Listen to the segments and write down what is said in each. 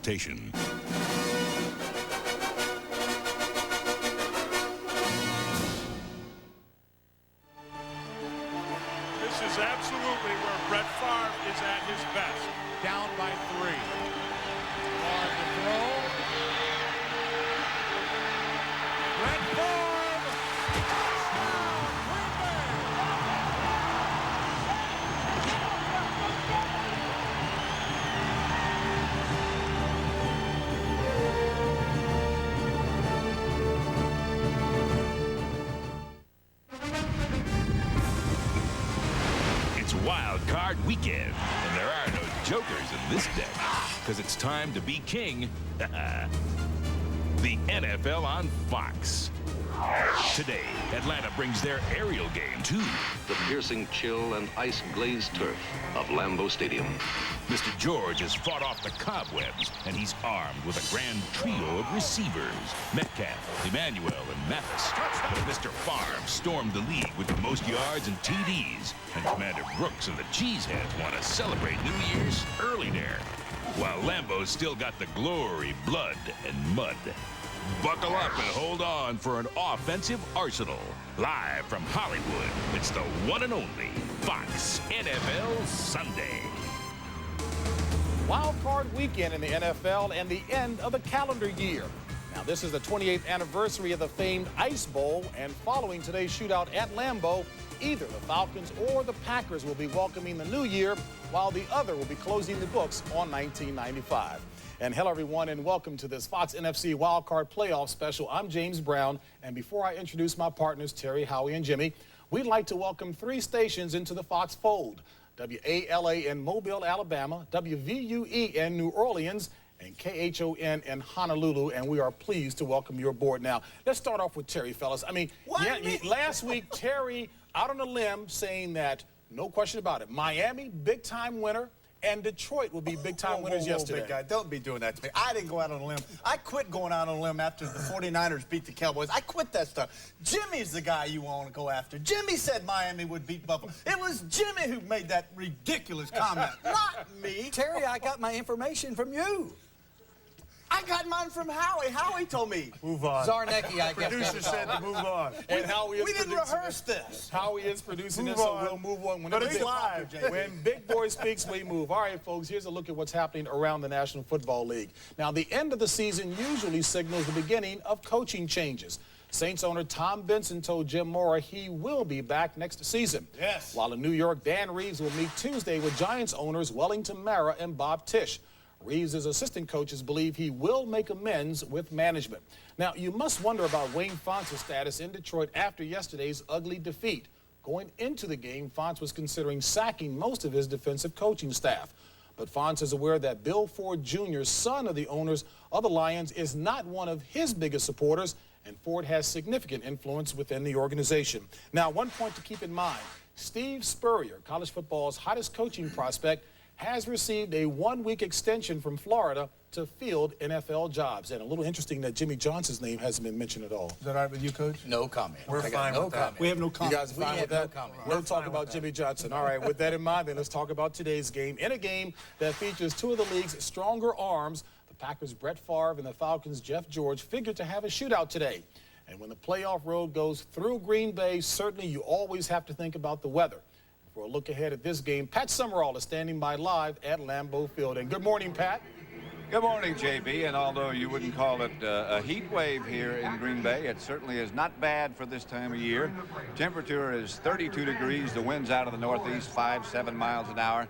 expectation. This is absolutely where Brett Favre is at his best. Down by 3. Favre to throw. Brett Favre. Touchdown, Green Bay. It's Wild Card Weekend, and there are no jokers in this deck, because it's time to be king. The NFL on Fox. Today, Atlanta brings their aerial game to the piercing chill and ice-glazed turf of Lambeau Stadium. Mr. George has fought off the cobwebs, and he's armed with a grand trio of receivers, Metcalf, Emmanuel, and Mathis. But Mr. Favre stormed the league with the most yards and TDs, and Commander Brooks and the Cheeseheads want to celebrate New Year's early there, while Lambeau's still got the glory, blood, and mud. Buckle up and hold on for an offensive arsenal. Live from Hollywood, it's the one and only Fox NFL Sunday. Wild Card Weekend in the NFL and the end of the calendar year. Now, this is the 28th anniversary of the famed Ice Bowl, and following today's shootout at Lambeau, either the Falcons or the Packers will be welcoming the new year, while the other will be closing the books on 1995. And hello, everyone, and welcome to this Fox NFC Wild Card Playoff Special. I'm James Brown, and before I introduce my partners, Terry, Howie, and Jimmy, we'd like to welcome 3 stations into the Fox fold: WALA in Mobile, Alabama, WVUE in New Orleans, and KHON in Honolulu, and we are pleased to welcome you aboard. Now, let's start off with Terry, fellas. Last week, Terry out on a limb saying that, no question about it, Miami, big-time winner, and Detroit will be big-time winners yesterday. Big guy, don't be doing that to me. I didn't go out on a limb. I quit going out on a limb after the 49ers beat the Cowboys. I quit that stuff. Jimmy's the guy you want to go after. Jimmy said Miami would beat Buffalo. It was Jimmy who made that ridiculous comment, not me. Terry, I got my information from you. I got mine from Howie. Howie told me. Move on. Zarnecki, I guess. Producer said to move on. And Howie is We didn't producing rehearse this. Howie is producing Move this, on. so we'll move on. But it's live. When Big Boy speaks, we move. All right, folks, here's a look at what's happening around the National Football League. Now, the end of the season usually signals the beginning of coaching changes. Saints owner Tom Benson told Jim Mora he will be back next season. Yes. While in New York, Dan Reeves will meet Tuesday with Giants owners Wellington Mara and Bob Tisch. Reeves' assistant coaches believe he will make amends with management. Now, you must wonder about Wayne Fontes' status in Detroit after yesterday's ugly defeat. Going into the game, Fontes was considering sacking most of his defensive coaching staff. But Fontes is aware that Bill Ford Jr., son of the owners of the Lions, is not one of his biggest supporters, and Ford has significant influence within the organization. Now, one point to keep in mind, Steve Spurrier, college football's hottest coaching prospect, has received a 1-week extension from Florida to field NFL jobs. And a little interesting that Jimmy Johnson's name hasn't been mentioned at all. Is that all right with you, Coach? No comment. We're fine with that. We have no comment. You guys are fine with that? No comment. We'll talk about Jimmy Johnson. All right, with that in mind, then let's talk about today's game. In a game that features 2 of the league's stronger arms, the Packers' Brett Favre and the Falcons' Jeff George figured to have a shootout today. And when the playoff road goes through Green Bay, certainly you always have to think about the weather. For a look ahead at this game, Pat Summerall is standing by live at Lambeau Field. And good morning, Pat. Good morning, JB. And although you wouldn't call it a heat wave here in Green Bay, it certainly is not bad for this time of year. Temperature is 32 degrees. The wind's out of the northeast, 5-7 miles an hour.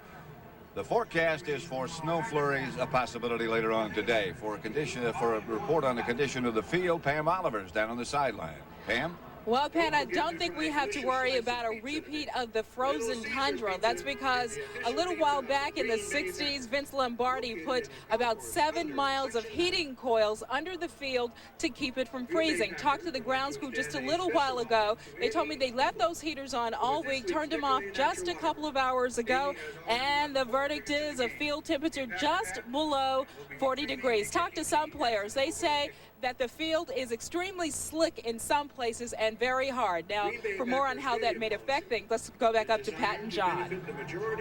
The forecast is for snow flurries, a possibility later on today. For a report on the condition of the field, Pam Oliver's down on the sideline. Pam? Well, Pat, I don't think we have to worry about a repeat of the frozen tundra. That's because a little while back in the 60s, Vince Lombardi put about 7 miles of heating coils under the field to keep it from freezing. Talked to the grounds crew just a little while ago. They told me they left those heaters on all week, turned them off just a couple of hours ago, and the verdict is a field temperature just below 40 degrees. Talked to some players. They say that the field is extremely slick in some places and very hard. Now, for more on how that may affect things, let's go back up to Pat and John.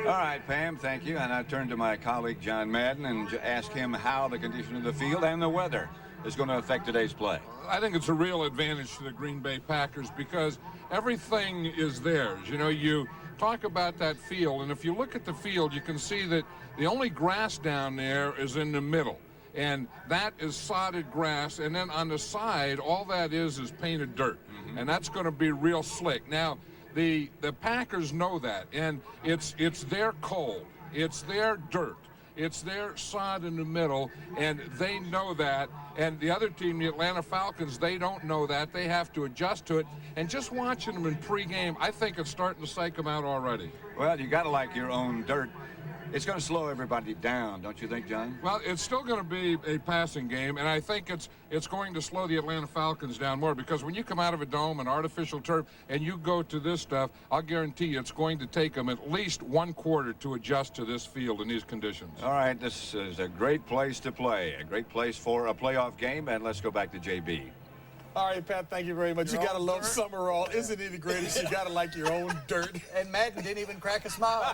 All right, Pam, thank you. And I turn to my colleague, John Madden, and ask him how the condition of the field and the weather is going to affect today's play. I think it's a real advantage to the Green Bay Packers because everything is theirs. You know, you talk about that field, and if you look at the field, you can see that the only grass down there is in the middle. And that is sodded grass, and then on the side, all that is painted dirt. And that's going to be real slick. Now, the Packers know that, and it's their coal, it's their dirt, it's their sod in the middle, and they know that. And the other team, the Atlanta Falcons, they don't know that. They have to adjust to it. And just watching them in pregame, I think it's starting to psych them out already. Well, you got to like your own dirt. It's going to slow everybody down, don't you think, John? Well, it's still going to be a passing game, and I think it's going to slow the Atlanta Falcons down more because when you come out of a dome, an artificial turf, and you go to this stuff, I'll guarantee you it's going to take them at least 1 quarter to adjust to this field in these conditions. All right, this is a great place to play, a great place for a playoff game, and let's go back to JB. All right, Pat, thank you very much. You got to love Summerall. Isn't it the greatest? You got to like your own dirt. And Madden didn't even crack a smile.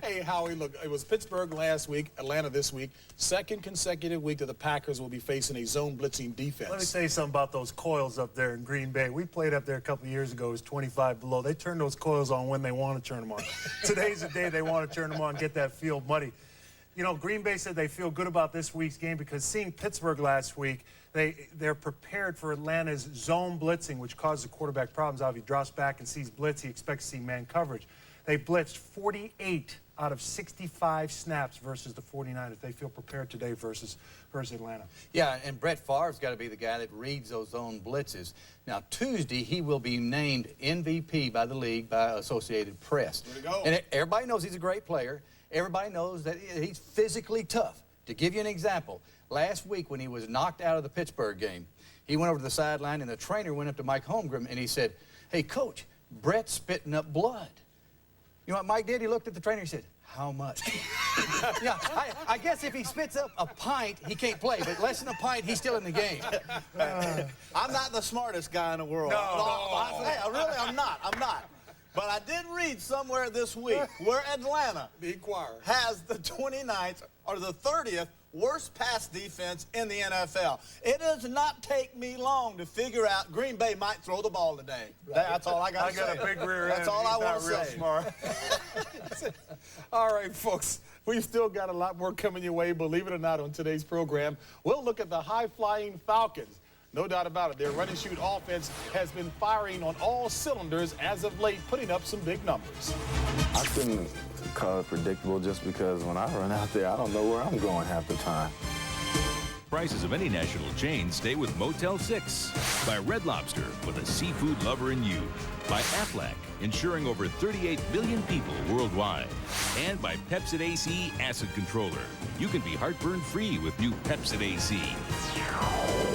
Hey, Howie, look, it was Pittsburgh last week, Atlanta this week. Second consecutive week that the Packers will be facing a zone blitzing defense. Let me tell you something about those coils up there in Green Bay. We played up there a couple of years ago. It was 25 below. They turn those coils on when they want to turn them on. Today's the day they want to turn them on and get that field muddy. You know, Green Bay said they feel good about this week's game because seeing Pittsburgh last week, they're prepared for Atlanta's zone blitzing, which causes the quarterback problems. If he drops back and sees blitz, he expects to see man coverage. They blitzed 48 out of 65 snaps versus the 49ers. They feel prepared today versus Atlanta. Yeah, and Brett Favre's got to be the guy that reads those zone blitzes. Now, Tuesday, he will be named MVP by the league, by Associated Press. Way to go. And everybody knows he's a great player. Everybody knows that he's physically tough. To give you an example, last week when he was knocked out of the Pittsburgh game, he went over to the sideline and the trainer went up to Mike Holmgren and he said, "Hey, Coach, Brett's spitting up blood." You know what Mike did? He looked at the trainer and he said, "How much?" Yeah, I guess if he spits up a pint, he can't play, but less than a pint, he's still in the game. I'm not the smartest guy in the world. No. Hey, really, I'm not. But I did read somewhere this week where Atlanta has the 29th or the 30th worst pass defense in the NFL. It does not take me long to figure out Green Bay might throw the ball today. That's all I got to say. I got a big rear end. That's all I want to real say. Smart. All right, folks, we've still got a lot more coming your way, believe it or not, on today's program. We'll look at the high-flying Falcons. No doubt about it, their run-and-shoot offense has been firing on all cylinders as of late, putting up some big numbers. I couldn't call it predictable just because when I run out there, I don't know where I'm going half the time. Prices of any national chain stay with Motel 6. By Red Lobster, with a seafood lover in you. By Aflac, insuring over 38 million people worldwide. And by Pepsid AC Acid Controller. You can be heartburn-free with new Pepsid AC.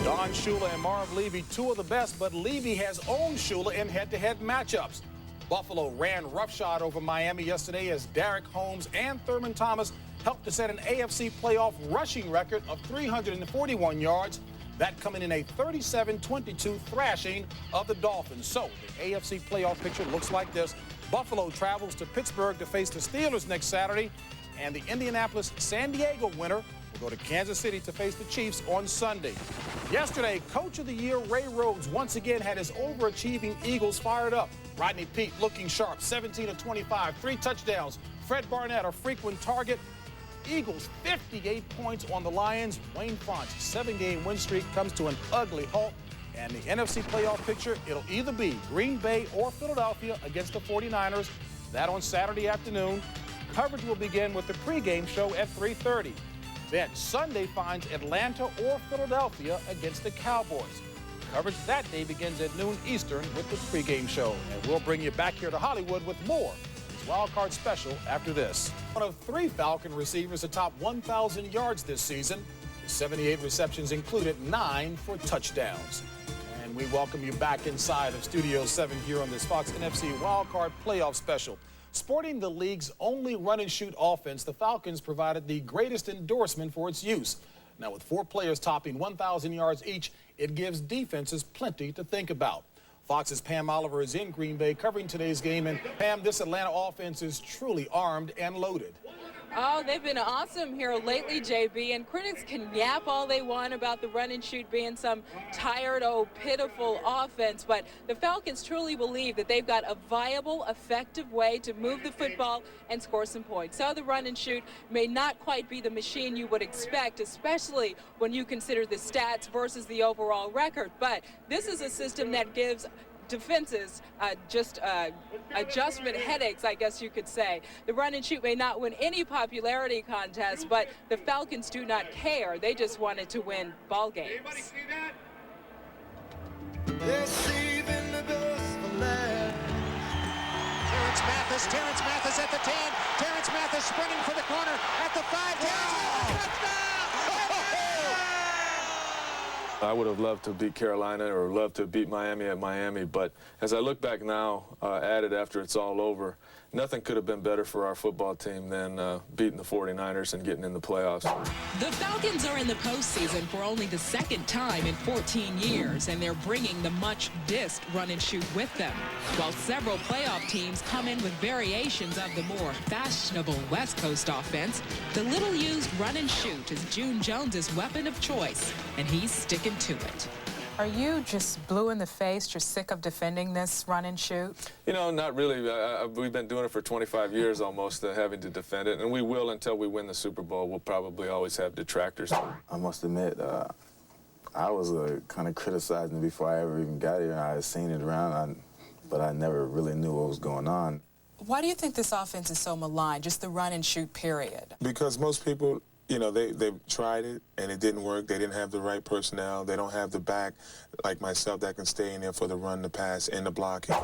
Don Shula and Marv Levy, two of the best, but Levy has owned Shula in head-to-head matchups. Buffalo ran roughshod over Miami yesterday as Derek Holmes and Thurman Thomas helped to set an AFC playoff rushing record of 341 yards. That coming in a 37-22 thrashing of the Dolphins. So the AFC playoff picture looks like this. Buffalo travels to Pittsburgh to face the Steelers next Saturday, and the Indianapolis-San Diego winner will go to Kansas City to face the Chiefs on Sunday. Yesterday, Coach of the Year Ray Rhodes once again had his overachieving Eagles fired up. Rodney Peete looking sharp, 17 of 25, 3 touchdowns. Fred Barnett a frequent target. Eagles 58 points on the Lions. Wayne Fonte's 7-game win streak comes to an ugly halt. And the NFC playoff picture, it'll either be Green Bay or Philadelphia against the 49ers. That on Saturday afternoon. Coverage will begin with the pregame show at 3:30. Then Sunday finds Atlanta or Philadelphia against the Cowboys. Coverage that day begins at noon Eastern with the pregame show. And we'll bring you back here to Hollywood with more. Wild Card Special after this. One of 3 Falcon receivers to top 1,000 yards this season. His 78 receptions included 9 for touchdowns. And we welcome you back inside of Studio 7 here on this Fox NFC Wild Card Playoff Special. Sporting the league's only run-and-shoot offense, the Falcons provided the greatest endorsement for its use. Now, with 4 players topping 1,000 yards each, it gives defenses plenty to think about. Fox's Pam Oliver is in Green Bay covering today's game. And Pam, this Atlanta offense is truly armed and loaded. Oh, they've been awesome here lately, JB, and critics can yap all they want about the run and shoot being some tired, pitiful offense, but the Falcons truly believe that they've got a viable, effective way to move the football and score some points. So the run and shoot may not quite be the machine you would expect, especially when you consider the stats versus the overall record, but this is a system that gives defenses adjustment headaches, I guess you could say. The run and shoot may not win any popularity contest, but the Falcons do not care. They just wanted to win ball games. Anybody see that? They're saving the best for last. Terrence Mathis at the 10. Terrence Mathis sprinting for the corner at the 5. I would have loved to beat Carolina or loved to beat Miami at Miami, but as I look back now at it after it's all over, nothing could have been better for our football team than beating the 49ers and getting in the playoffs. The Falcons are in the postseason for only the 2nd time in 14 years, and they're bringing the much-dissed run-and-shoot with them. While several playoff teams come in with variations of the more fashionable West Coast offense, the little-used run-and-shoot is June Jones's weapon of choice, and he's sticking to it. Are you just blue in the face, just sick of defending this run and shoot? You know, not really. We've been doing it for 25 years almost, having to defend it, and we will until we win the Super Bowl. We'll probably always have detractors. I must admit, I was kind of criticizing it before I ever even got here. I had seen it around, but I never really knew what was going on. Why do you think this offense is so maligned, just the run and shoot period? Because most people, you know, they've tried it and it didn't work. They didn't have the right personnel. They don't have the back like myself that can stay in there for the run, the pass, and the blocking.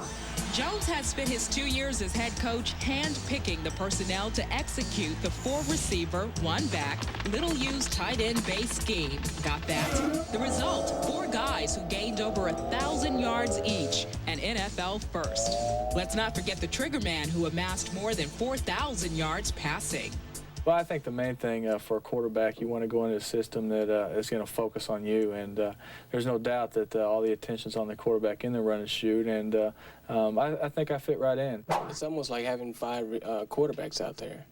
Jones has spent his 2 years as head coach hand-picking the personnel to execute the 4-receiver, 1-back, little-used tight end base scheme. Got that? The result, 4 guys who gained over 1,000 yards each, an NFL first. Let's not forget the trigger man who amassed more than 4,000 yards passing. Well, I think the main thing for a quarterback, you want to go into a system that is going to focus on you, and there's no doubt that all the attention's on the quarterback in the run and shoot, and I think I fit right in. It's almost like having 5 quarterbacks out there.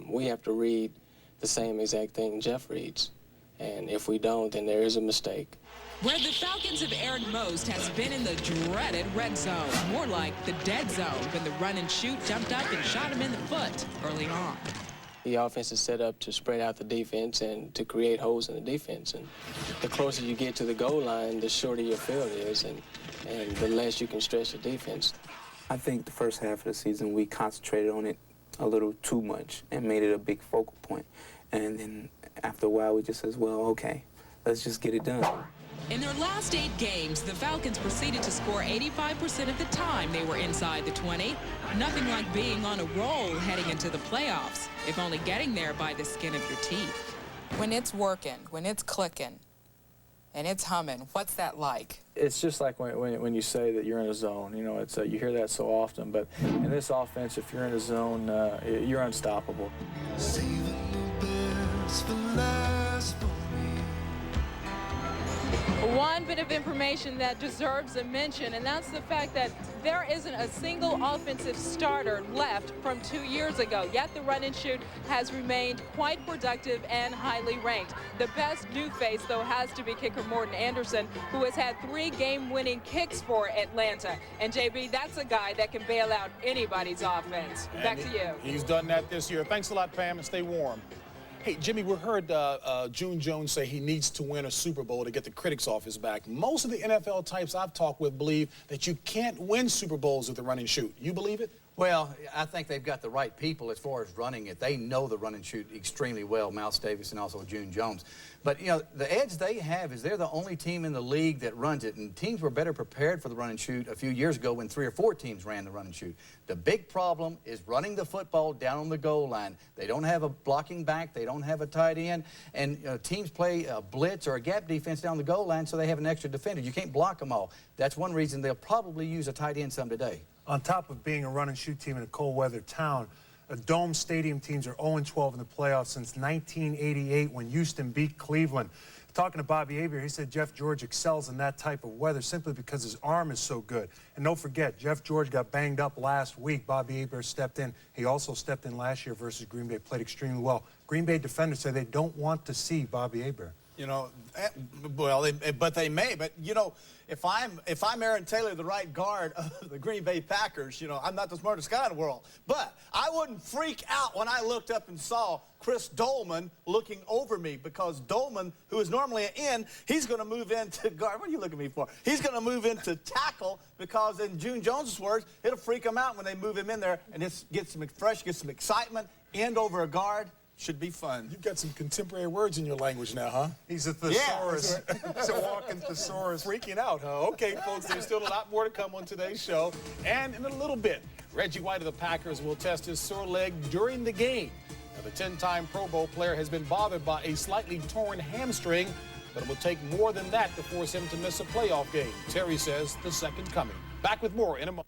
We have to read the same exact thing Jeff reads, and if we don't, then there is a mistake. Where the Falcons have erred most has been in the dreaded red zone, more like the dead zone when the run and shoot jumped up and shot him in the foot early on. The offense is set up to spread out the defense and to create holes in the defense. And the closer you get to the goal line, the shorter your field is, and the less you can stretch the defense. I think the first half of the season we concentrated on it a little too much and made it a big focal point. And then after a while we just says, well, okay, let's just get it done. In their last 8 games, the Falcons proceeded to score 85% of the time they were inside the 20. Nothing like being on a roll heading into the playoffs, if only getting there by the skin of your teeth. When it's working, when it's clicking, and it's humming, what's that like? It's just like when you say that you're in a zone. You know, it's you hear that so often, but in this offense, if you're in a zone, you're unstoppable. Saving the best for last for me. One bit of information that deserves a mention, and that's the fact that there isn't a single offensive starter left from 2 years ago, yet the run and shoot has remained quite productive and highly ranked. The best new face, though, has to be kicker Morton Anderson, who has had 3 game-winning kicks for Atlanta. And, JB, that's a guy that can bail out anybody's offense. Back to you. He's done that this year. Thanks a lot, Pam, and stay warm. Hey, Jimmy, we heard June Jones say he needs to win a Super Bowl to get the critics off his back. Most of the NFL types I've talked with believe that you can't win Super Bowls with the run and shoot. You believe it? Well, I think they've got the right people as far as running it. They know the run and shoot extremely well, Mouse Davis and also June Jones. But, you know, the edge they have is they're the only team in the league that runs it, and teams were better prepared for the run and shoot a few years ago when 3 or 4 teams ran the run and shoot. The big problem is running the football down on the goal line. They don't have a blocking back. They don't have a tight end. And teams play a blitz or a gap defense down the goal line, so they have an extra defender. You can't block them all. That's one reason they'll probably use a tight end some today. On top of being a run and shoot team in a cold weather town, Dome stadium teams are 0-12 in the playoffs since 1988 when Houston beat Cleveland. Talking to Bobby Aber, he said Jeff George excels in that type of weather simply because his arm is so good. And don't forget, Jeff George got banged up last week. Bobby Aber stepped in. He also stepped in last year versus Green Bay, played extremely well. Green Bay defenders say they don't want to see Bobby Aber. You know, well, but they may. But, you know, if I'm Aaron Taylor, the right guard of the Green Bay Packers, you know, I'm not the smartest guy in the world. But I wouldn't freak out when I looked up and saw Chris Dolman looking over me, because Dolman, who is normally an end, he's going to move into guard. What are you looking at me for? He's going to move into tackle, because in June Jones's words, it'll freak him out when they move him in there, and it gets some fresh, gets some excitement, end over a guard. Should be fun. You've got some contemporary words in your language now, huh? He's a thesaurus. Yeah. He's a walking thesaurus. Freaking out, huh? Okay, folks, there's still a lot more to come on today's show. And in a little bit, Reggie White of the Packers will test his sore leg during the game. Now, the 10-time Pro Bowl player has been bothered by a slightly torn hamstring, but it will take more than that to force him to miss a playoff game. Terry says the second coming. Back with more in a moment.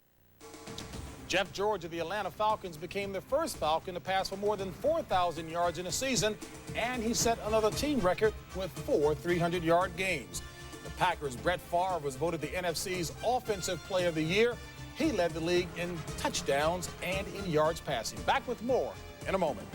Jeff George of the Atlanta Falcons became the first Falcon to pass for more than 4,000 yards in a season, and he set another team record with 4 300-yard games. The Packers' Brett Favre was voted the NFC's Offensive Player of the Year. He led the league in touchdowns and in yards passing. Back with more in a moment.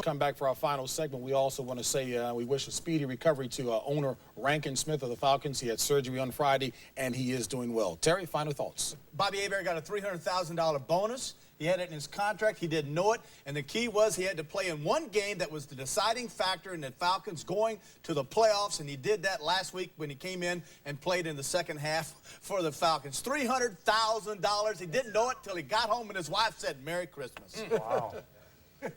Come back for our final segment. We also want to say we wish a speedy recovery to owner Rankin Smith of the Falcons. He had surgery on Friday, and he is doing well. Terry, final thoughts. Bobby Aber got a $300,000 bonus. He had it in his contract. He didn't know it. And the key was he had to play in one game that was the deciding factor in the Falcons going to the playoffs. And he did that last week when he came in and played in the second half for the Falcons. $300,000. He didn't know it till he got home and his wife said, "Merry Christmas." Wow.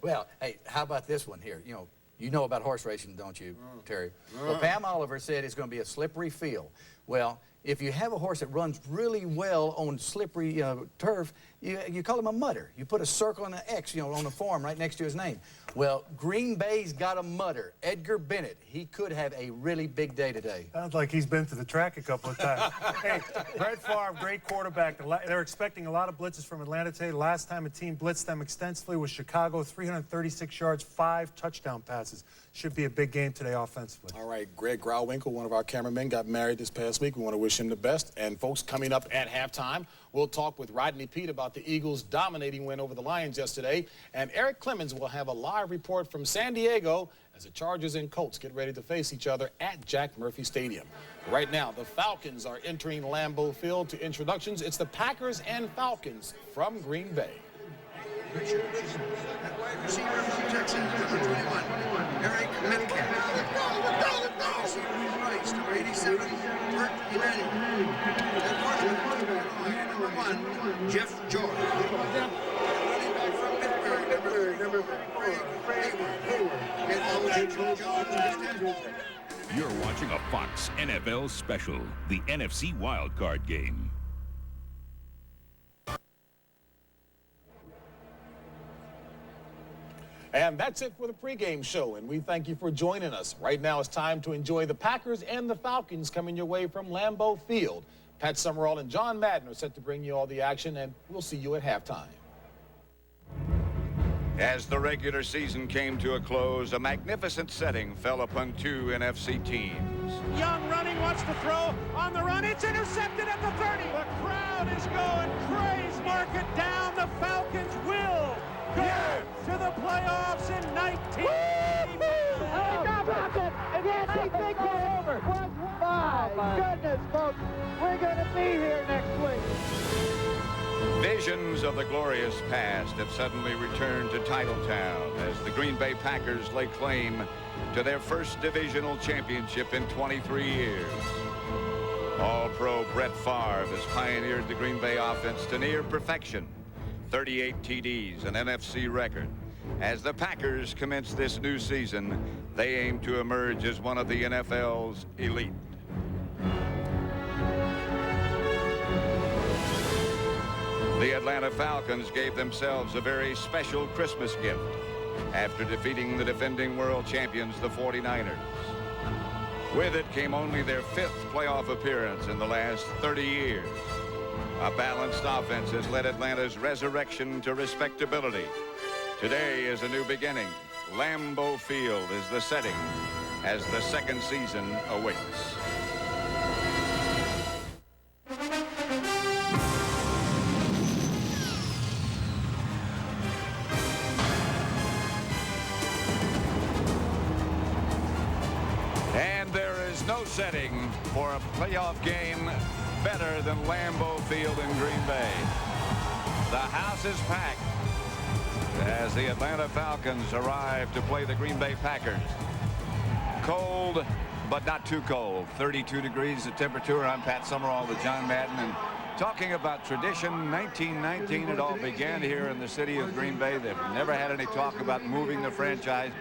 Well, hey, how about this one here? You know about horse racing, don't you, Terry? Well, Pam Oliver said it's going to be a slippery field. Well, if you have a horse that runs really well on slippery turf, you call him a mutter. You put a circle and an X, on the form right next to his name. Well, Green Bay's got a mutter, Edgar Bennett. He could have a really big day today. Sounds like he's been to the track a couple of times. Hey, Brett Favre, great quarterback. They're expecting a lot of blitzes from Atlanta today. Last time a team blitzed them extensively was Chicago, 336 yards, 5 touchdown passes. Should be a big game today offensively. All right, Greg Grauwinkle, one of our cameramen, got married this past week. We want to wish him the best. And folks, coming up at halftime, we'll talk with Rodney Peete about the Eagles' dominating win over the Lions yesterday. And Eric Clemens will have a live report from San Diego as the Chargers and Colts get ready to face each other at Jack Murphy Stadium. Right now, the Falcons are entering Lambeau Field. To introductions, it's the Packers and Falcons from Green Bay. Richard Wilson, at wide receiver from Texas, number 21, Eric Metcalf. Wide receiver from Rice, number 87, Bert Emanuel. And number 1, Jeff George. Running back from Pittsburgh, number 4, Craig Hayward. And Joe Jones. You're watching a Fox NFL special, the NFC Wildcard Game. And that's it for the pregame show, and we thank you for joining us. Right now it's time to enjoy the Packers and the Falcons coming your way from Lambeau Field. Pat Summerall and John Madden are set to bring you all the action, and we'll see you at halftime. As the regular season came to a close, a magnificent setting fell upon 2 NFC teams. Young running, wants to throw on the run. It's intercepted at the 30. The crowd is going crazy. Mark it down. The Falcons will go to the playoffs in 19. And anything go over. My goodness, folks, we're going to be here next week. Visions of the glorious past have suddenly returned to Titletown as the Green Bay Packers lay claim to their first divisional championship in 23 years. All-Pro Brett Favre has pioneered the Green Bay offense to near perfection. 38 TDs, an NFC record. As the Packers commence this new season, they aim to emerge as one of the NFL's elite. The Atlanta Falcons gave themselves a very special Christmas gift after defeating the defending world champions, the 49ers. With it came only their 5th playoff appearance in the last 30 years. A balanced offense has led Atlanta's resurrection to respectability. Today is a new beginning. Lambeau Field is the setting as the second season awaits. And there is no setting for a playoff game better than Lambeau Field in Green Bay. The house is packed as the Atlanta Falcons arrive to play the Green Bay Packers. Cold, but not too cold. 32 degrees the temperature. I'm Pat Summerall with John Madden, and talking about tradition. 1919 it all began here in the city of Green Bay. They've never had any talk about moving the franchise.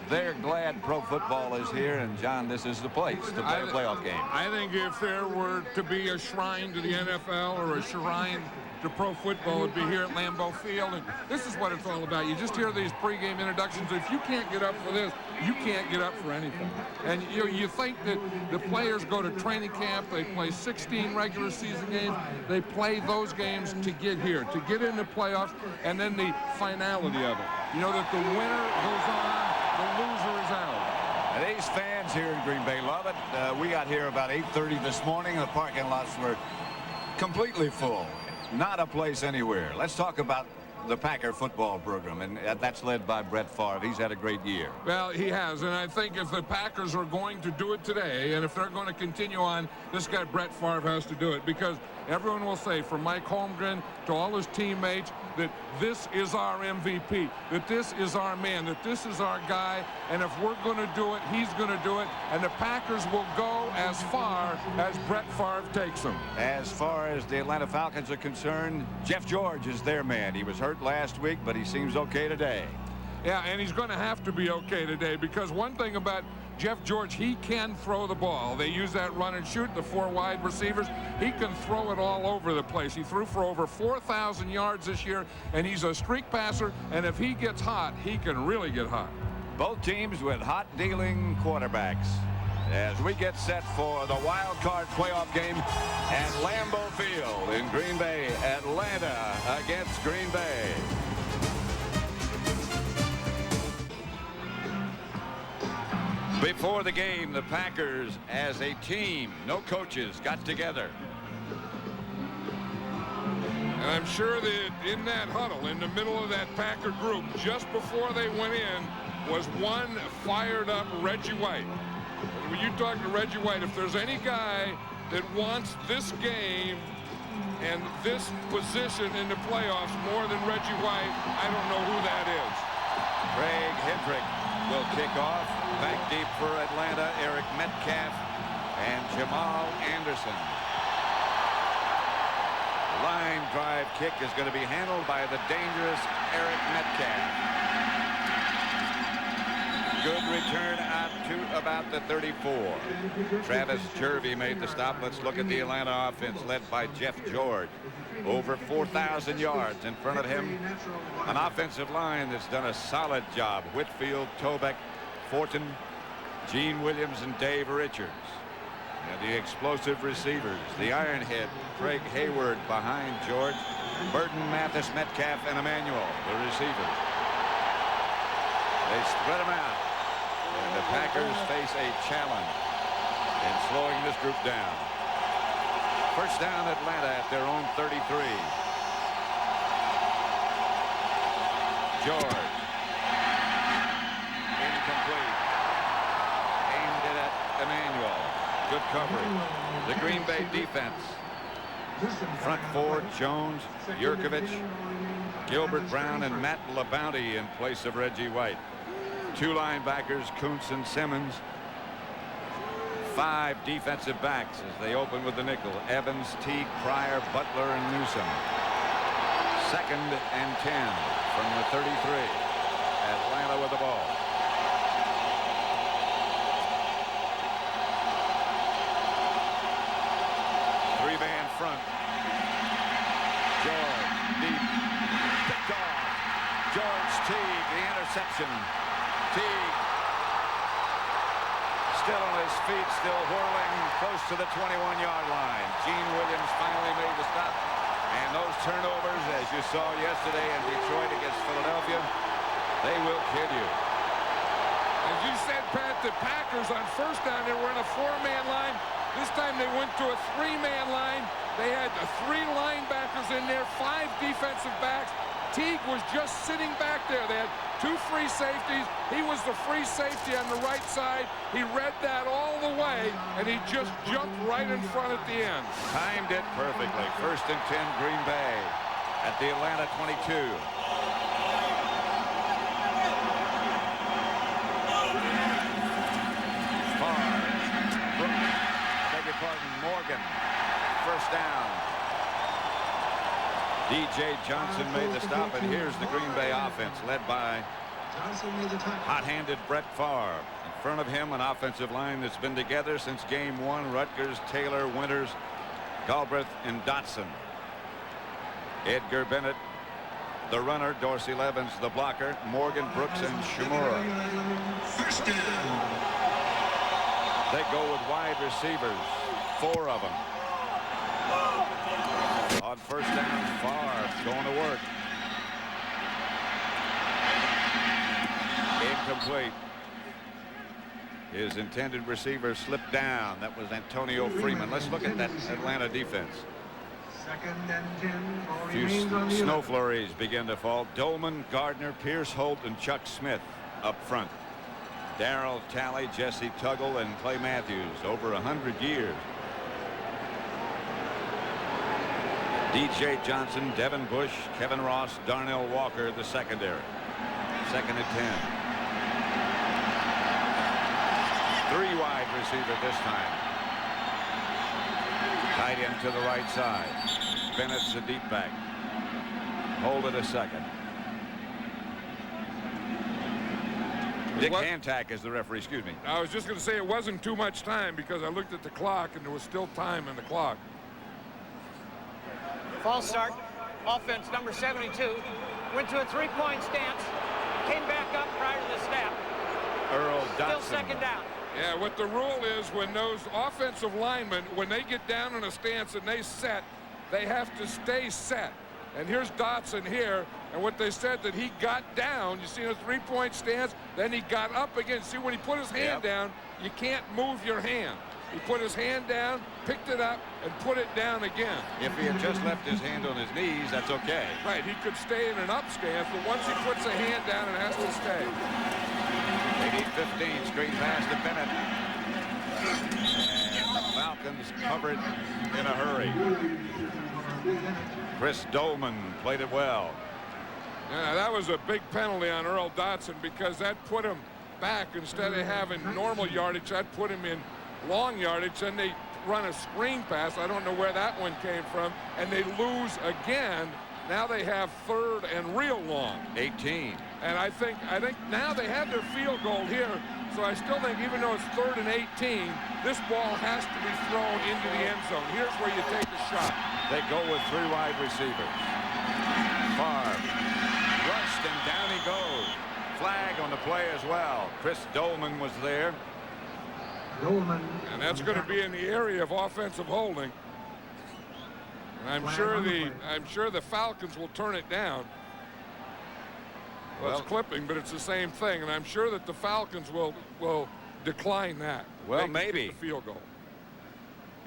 They're glad pro football is here, and John, this is the place to play a playoff game. I think if there were to be a shrine to the NFL or a shrine to pro football, would be here at Lambeau Field, and this is what it's all about. You just hear these pregame introductions. If you can't get up for this, you can't get up for anything. And you think that the players go to training camp, they play 16 regular season games, they play those games to get here, to get into playoffs, and then the finality of it. You know that the winner goes on, the loser is out. And these fans here in Green Bay love it. We got here about 8:30 this morning. The parking lots were completely full. Not a place anywhere. Let's talk about the Packer football program, and that's led by Brett Favre. He's had a great year. Well, he has, and I think if the Packers are going to do it today, and if they're going to continue on, this guy Brett Favre has to do it, because everyone will say, from Mike Holmgren to all his teammates, that this is our MVP, that this is our man, that this is our guy, and if we're going to do it, he's going to do it, and the Packers will go as far as Brett Favre takes them. As far as the Atlanta Falcons are concerned, Jeff George is their man. He was hurt last week, but he seems okay today. Yeah, and he's going to have to be okay today, because one thing about Jeff George, he can throw the ball. They use that run and shoot, the 4 wide receivers. He can throw it all over the place. He threw for over 4,000 yards this year, and he's a streak passer, and if he gets hot, he can really get hot. Both teams with hot-dealing quarterbacks as we get set for the wild card playoff game at Lambeau Field in Green Bay. Atlanta against Green Bay. Before the game, the Packers as a team, no coaches, got together. And I'm sure that in that huddle, in the middle of that Packer group, just before they went in, was one fired up Reggie White. When you talk to Reggie White, if there's any guy that wants this game and this position in the playoffs more than Reggie White, I don't know who that is. Craig Hendrick will kick off. Back deep for Atlanta, Eric Metcalf and Jamal Anderson. Line drive kick is going to be handled by the dangerous Eric Metcalf. Good return out to about the 34. Travis Jervey made the stop. Let's look at the Atlanta offense led by Jeff George. Over 4,000 yards in front of him. An offensive line that's done a solid job. Whitfield, Tobeck, Fortin, Gene Williams, and Dave Richards. And the explosive receivers, the Ironhead, Craig Hayward behind George, Burton, Mathis, Metcalf, and Emmanuel, the receivers. They spread them out. And the Packers face a challenge in slowing this group down. First down, Atlanta at their own 33. George. Incomplete. Aimed it at Emmanuel. Good coverage. The Green Bay defense. Front 4, Jones, Yurkovich, Gilbert Brown, and Matt LaBounty in place of Reggie White. 2 linebackers, Kuntz and Simmons. 5 defensive backs as they open with the nickel. Evans, Teague, Pryor, Butler, and Newsom. 2nd and 10 from the 33. Atlanta with the ball. Three-man front. George, deep. Picked off. George Teague, the interception. Teague. Still on his feet, still whirling close to the 21-yard line. Gene Williams finally made the stop. And those turnovers, as you saw yesterday in Detroit against Philadelphia, they will kill you. As you said, Pat, the Packers on first down, they were in a 4-man line. This time they went to a 3-man line. They had 3 linebackers in there, 5 defensive backs. Teague was just sitting back there. They had 2 free safeties. He was the free safety on the right side. He read that all the way, and he just jumped right in front at the end. Timed it perfectly. 1st and 10, Green Bay at the Atlanta 22. Morgan, 1st down. DJ Johnson made the stop, and here's the Green Bay offense led by hot-handed Brett Favre. In front of him, an offensive line that's been together since game 1. Rutgers, Taylor, Winters, Galbraith, and Dotson. Edgar Bennett, the runner. Dorsey Levens, the blocker. Morgan, Brooks, and Shimura. They go with wide receivers. 4 of them. On 1st down, Favre going to work. Incomplete. His intended receiver slipped down. That was Antonio Freeman. Let's look at that Atlanta defense. 2nd and 10. A few snow flurries begin to fall. Dolman, Gardner, Pierce Holt, and Chuck Smith up front. Darryl Talley, Jesse Tuggle, and Clay Matthews, over 100 years. DJ Johnson, Devin Bush, Kevin Ross, Darnell Walker, the secondary. 2nd and 10. 3 wide receiver this time. Tight end to the right side. Bennett's the deep back. Hold it a second. Dick Hantak is the referee, excuse me. I was just going to say it wasn't too much time because I looked at the clock and there was still time in the clock. False start. Offense number 72 went to a 3-point stance, came back up prior to the snap. Earl Dotson. Still 2nd down. Yeah, what the rule is, when those offensive linemen, when they get down in a stance and they set, they have to stay set. And here's Dotson here, and what they said that he got down. You see in a 3-point stance, then he got up again. See, when he put his hand down, you can't move your hand. He put his hand down, picked it up, and put it down again. If he had just left his hand on his knees, that's okay. Right, he could stay in an up stance, but once he puts a hand down, it has to stay. They need 15, screen pass to Bennett. And the Falcons covered in a hurry. Chris Dolman played it well. Yeah, that was a big penalty on Earl Dotson because that put him back. Instead of having normal yardage, that put him in long yardage. Then they run a screen pass. I don't know where that one came from. And they lose again. Now they have 3rd and real long. 18. And I think now they have their field goal here. So I still think even though it's 3rd and 18, this ball has to be thrown into the end zone. Here's where you take a shot. They go with 3 wide receivers. Favre rushed and down he goes. Flag on the play as well. Chris Dolman was there. And that's going to be in the area of offensive holding. And I'm sure the Falcons will turn it down. Well, it's clipping, but it's the same thing, and I'm sure that the Falcons will decline that. Well, maybe the field goal.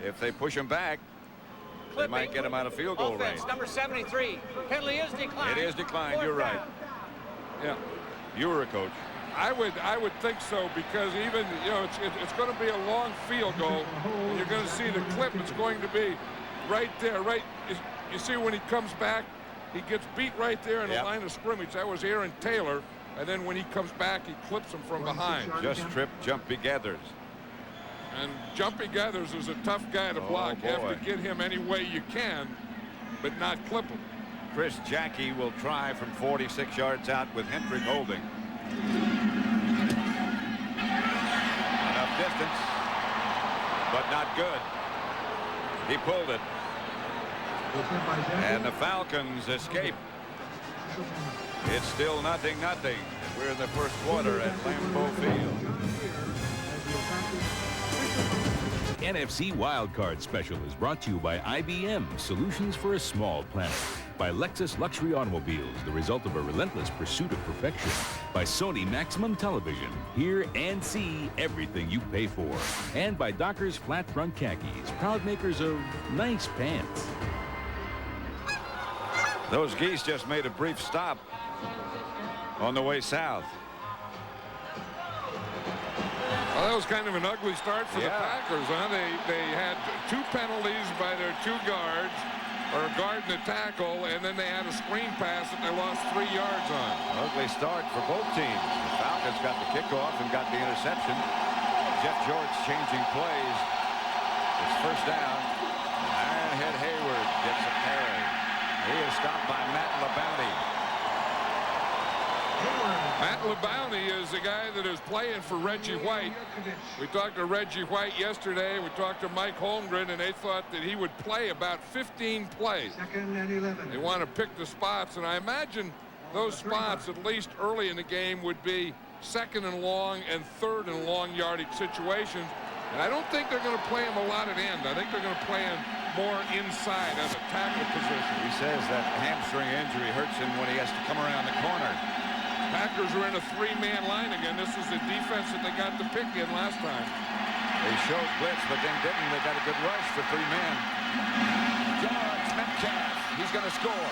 If they push him back, they might get him out of field goal range. Number 73. Penalty is declined. It is declined. You're right. Yeah. You were a coach. I would think so because even it's going to be a long field goal. And you're going to see the clip. It's going to be right there. Right. You see when he comes back. He gets beat right there in the line of scrimmage. That was Aaron Taylor. And then when he comes back, he clips him from behind. Just tripped Jumpy Gathers. And Jumpy Gathers is a tough guy to block. You have to get him any way you can, but not clip him. Chris Jackie will try from 46 yards out with Hendrick holding. Enough distance, but not good. He pulled it. And the Falcons escape. It's still 0-0. We're in the first quarter at Lambeau Field. NFC Wildcard Special is brought to you by IBM, solutions for a small planet. By Lexus Luxury Automobiles, the result of a relentless pursuit of perfection. By Sony Maximum Television, hear and see everything you pay for. And by Dockers Flat Front Khakis, proud makers of nice pants. Those geese just made a brief stop on the way south. Well, that was kind of an ugly start for the Packers, huh? They had 2 penalties by their 2 guards, or a guard and a tackle, and then they had a screen pass that they lost 3 yards on. Ugly start for both teams. The Falcons got the kickoff and got the interception. Jeff George changing plays. It's first down. Ironhead Hayward gets a carry. He is stopped by Matt LeBounty. Matt LeBounty is the guy that is playing for Reggie White. We talked to Reggie White yesterday. We talked to Mike Holmgren, and they thought that he would play about 15 plays. Second and 11. They want to pick the spots, and I imagine those spots, at least early in the game, would be 2nd and long and 3rd and long yardage situations. And I don't think they're going to play him a lot at end. I think they're going to play him more inside as a tackle position. He says that hamstring injury hurts him when he has to come around the corner. Packers are in a 3-man line again. This is the defense that they got the pick in last time. They showed blitz, but then didn't. They got a good rush for 3 men. George Metcalf, he's going to score.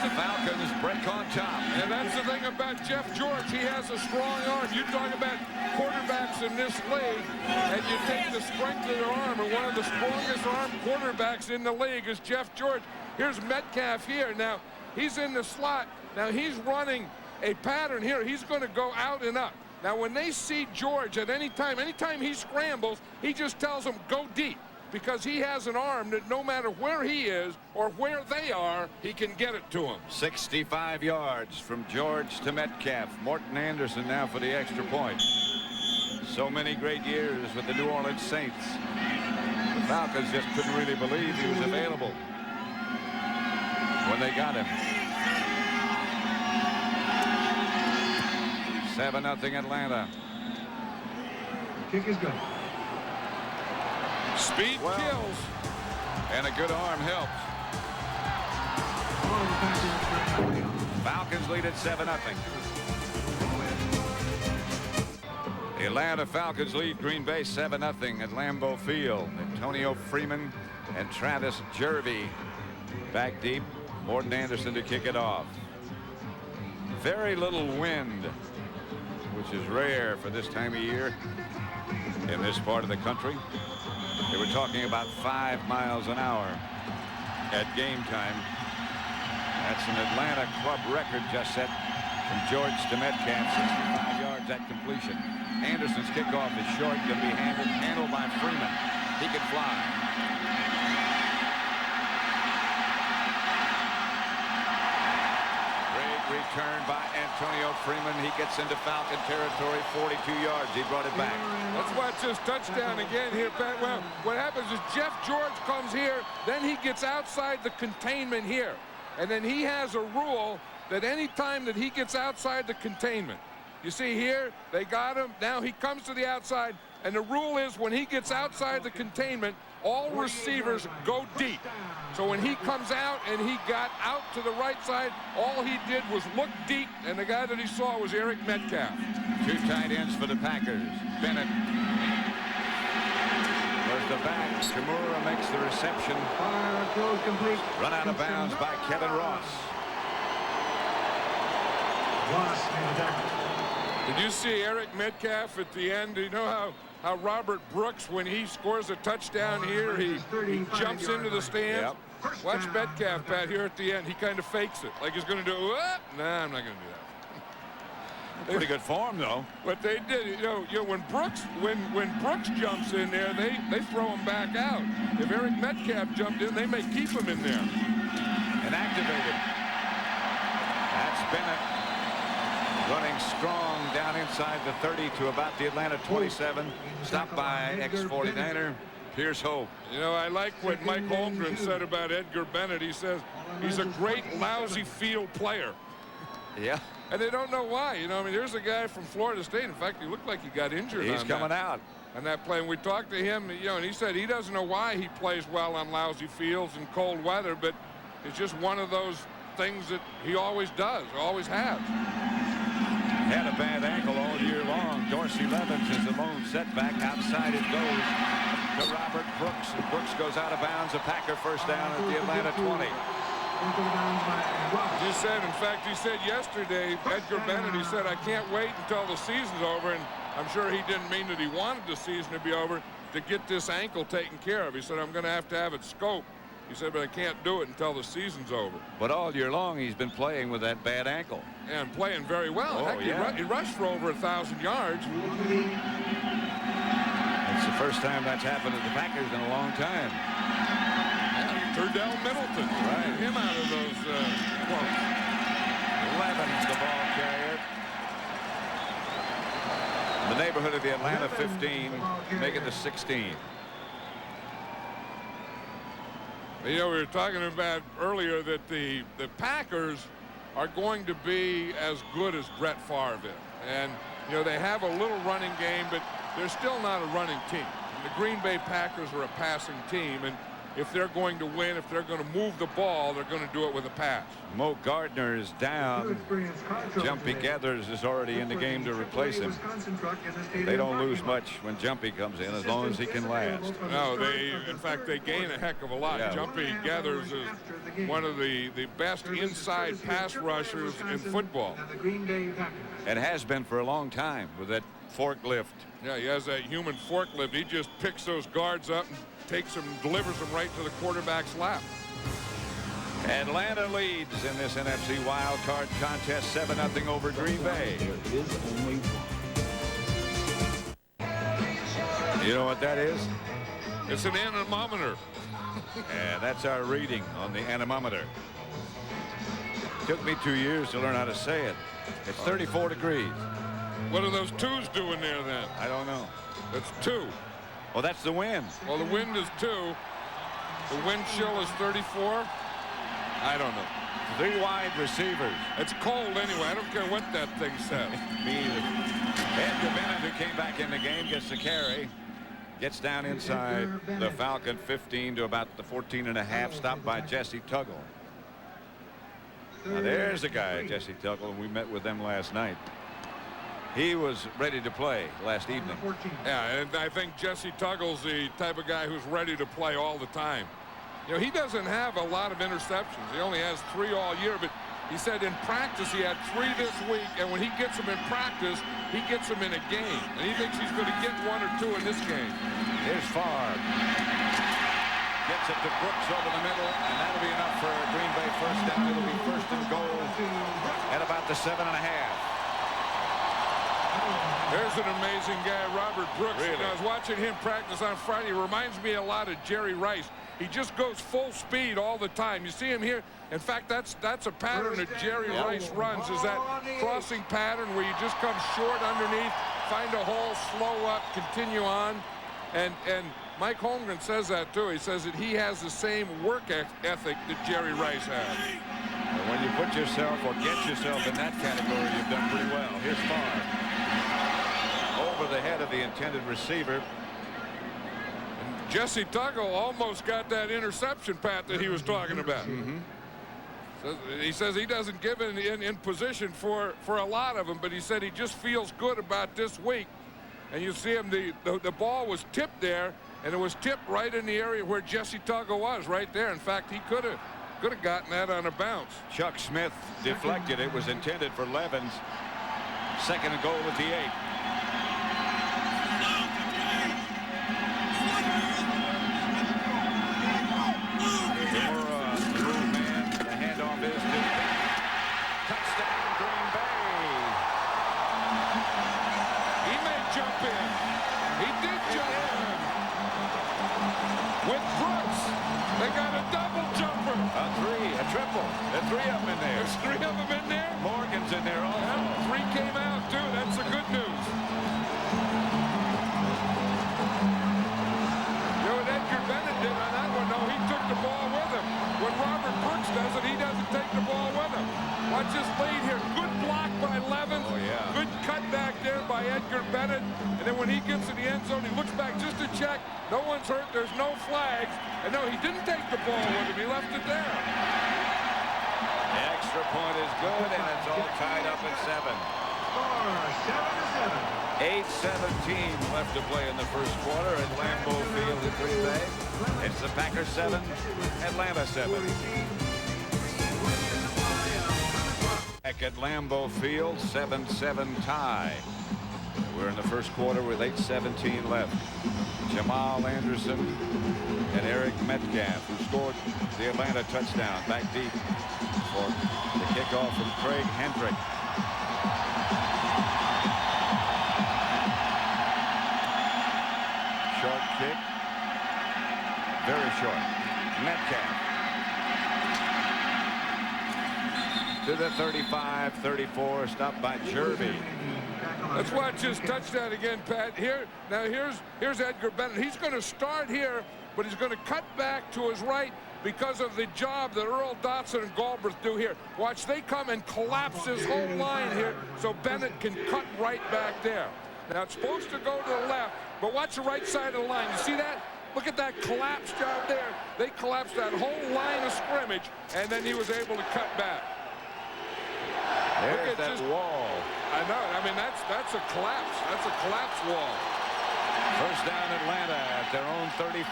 The Falcons break on top. And that's the thing about Jeff George. He has a strong arm. You talk about quarterbacks in this league, and you take the strength of their arm, and one of the strongest armed quarterbacks in the league is Jeff George. Here's Metcalf here. Now, he's in the slot. Now, he's running a pattern here. He's going to go out and up. Now, when they see George at anytime he scrambles, he just tells them, go deep. Because he has an arm that no matter where he is or where they are, he can get it to him. 65 yards from George to Metcalf. Morton Anderson now for the extra point. So many great years with the New Orleans Saints. The Falcons just couldn't really believe he was available when they got him. 7-0 Atlanta. Kick is good. Speed kills. And a good arm helps. Falcons lead at 7-0. The Atlanta Falcons lead Green Bay 7-0 at Lambeau Field. Antonio Freeman and Travis Jervey back deep. Morton Anderson to kick it off. Very little wind, which is rare for this time of year in this part of the country. They were talking about 5 miles an hour at game time. That's an Atlanta club record just set from George to Metcalf, 65 yards at completion. Anderson's kickoff is short, going to be handled by Freeman. He can fly. Return by Antonio Freeman. He gets into Falcon territory, 42 yards. He brought it back. Let's watch this touchdown again here, Pat. Well, what happens is Jeff George comes here, then he gets outside the containment here. And then he has a rule that any time that he gets outside the containment, you see here, they got him. Now he comes to the outside, and the rule is when he gets outside the containment, all receivers go deep. So when he comes out and he got out to the right side, all he did was look deep, and the guy that he saw was Eric Metcalf. 2 tight ends for the Packers. Bennett was the back. Kimura makes the reception. Run out of bounds by Kevin Ross. Did you see Eric Metcalf at the end? Do you know how Robert Brooks, when he scores a touchdown here, he jumps into the stands? Yep. Watch Metcalf, Pat, here at the end. He kind of fakes it, like he's going to do, what? Nah, I'm not going to do that. Pretty good form, though. But they did, you know when Brooks jumps in there, they throw him back out. If Eric Metcalf jumped in, they may keep him in there. And activated. That's Bennett. Running strong down inside the 30 to about the Atlanta 27. Stopped by ex-49er Pierce Hope. You know, I like what Mike Holmgren said about Edgar Bennett. He says he's a great lousy field player. Yeah. And they don't know why. You know, I mean, here's a guy from Florida State. In fact, he looked like he got injured. He's coming out. On that play, and we talked to him, you know, and he said he doesn't know why he plays well on lousy fields and cold weather, but it's just one of those things that he always does, always has. Had a bad ankle all year long. Dorsey Levens is the lone setback. Outside it goes to Robert Brooks, and Brooks goes out of bounds. A Packer first down at the Atlanta 20. He said, in fact, he said yesterday, Edgar Bennett, he said, I can't wait until the season's over, and I'm sure he didn't mean that he wanted the season to be over to get this ankle taken care of. He said, I'm going to have it scoped. He said, but I can't do it until the season's over. But all year long, he's been playing with that bad ankle. And playing very well. Oh, Heck, yeah. he rushed for over 1,000 yards. It's the first time that's happened to the Packers in a long time. Turdell Middleton, right? Him out of those quotes. Levens, the ball carrier. In the neighborhood of the Atlanta 15, make it the 16. You know, we were talking about earlier that the Packers are going to be as good as Brett Favre is. And, you know, they have a little running game, but they're still not a running team. The Green Bay Packers are a passing team, and if they're going to win, if they're going to move the ball, they're going to do it with a pass. Mo Gardner is down. Jumpy Gathers is already in the game to replace him. They don't lose much when Jumpy comes in, as long as he can last. No, in fact, they gain a heck of a lot. Yeah. Jumpy Gathers is one of the best inside pass rushers in football. And has been for a long time with that forklift. Yeah, he has that human forklift. He just picks those guards up and takes them, delivers them right to the quarterback's lap. Atlanta leads in this NFC wild card contest 7-0 over Green Bay. There is only one. You know what that is? It's an anemometer. And that's our reading on the anemometer. Took me 2 years to learn how to say it. It's 34 degrees. What are those twos doing there then? I don't know. That's 2. Well, that's the wind. Well, the wind is 2. The wind chill is 34. I don't know. 3 wide receivers. It's cold anyway. I don't care what that thing says. Me either. Edgar Bennett, who came back in the game, gets the carry. Gets down inside the Falcon 15 to about the 14.5. Stopped by Jesse Tuggle. Now there's a guy, Jesse Tuggle, and we met with them last night. He was ready to play last evening. Yeah, and I think Jesse Tuggle's the type of guy who's ready to play all the time. You know, he doesn't have a lot of interceptions. He only has 3 all year, but he said in practice he had 3 this week, and when he gets them in practice, he gets them in a game. And he thinks he's going to get 1 or 2 in this game. Here's Favre. Gets it to Brooks over the middle, and that'll be enough for Green Bay first down. It'll be first and goal at about the 7.5. There's an amazing guy, Robert Brooks. Really? You know, I was watching him practice on Friday. He reminds me a lot of Jerry Rice. He just goes full speed all the time. You see him here. In fact, that's a pattern that Jerry Rice runs, is that crossing pattern where you just come short underneath, find a hole, slow up, continue on. And Mike Holmgren says that too. He says that he has the same work ethic that Jerry Rice has. And when you put yourself or get yourself in that category, you've done pretty well. Here's Favre. Over the head of the intended receiver. And Jesse Tuggle almost got that interception, Pat, that he was talking about. He says he doesn't give in position for a lot of them, but he said he just feels good about this week. And you see him, the ball was tipped there, and it was tipped right in the area where Jesse Tuggle was, right there. In fact, he could have gotten that on a bounce. Chuck Smith deflected. It was intended for Levens. Second and goal at the 8. Triple. There's 3 of them in there. There's 3 of them in there? Morgan's in there also. Yeah, 3 came out, too. That's the good news. You know what Edgar Bennett did on that one, though? He took the ball with him. When Robert Brooks does it, he doesn't take the ball with him. Watch this lead here. Good block Edgar Bennett, and then when he gets to the end zone, he looks back just to check. No one's hurt. There's no flags. And no, he didn't take the ball with him. He left it there. The extra point is good, and it's all tied up at 7. 8:17 left to play in the first quarter at Lambeau Field in Green Bay. It's the Packers 7, Atlanta 7. Back at Lambeau Field, 7-7 tie. We're in the first quarter with 8:17 left. Jamal Anderson and Eric Metcalf, who scored the Atlanta touchdown, back deep for the kickoff from Craig Hendrick. Short kick. Very short. Metcalf. To the 35-34, stopped by Jervy. Let's watch his touchdown again, Pat. Here's Edgar Bennett. He's going to start here, but he's going to cut back to his right because of the job that Earl Dotson and Galbraith do here. Watch, they come and collapse his whole line here so Bennett can cut right back there. Now, it's supposed to go to the left, but watch the right side of the line. You see that? Look at that collapse job there. They collapsed that whole line of scrimmage, and then he was able to cut back. There's that wall. I know. I mean, that's a collapse. That's a collapse wall. First down Atlanta at their own 35.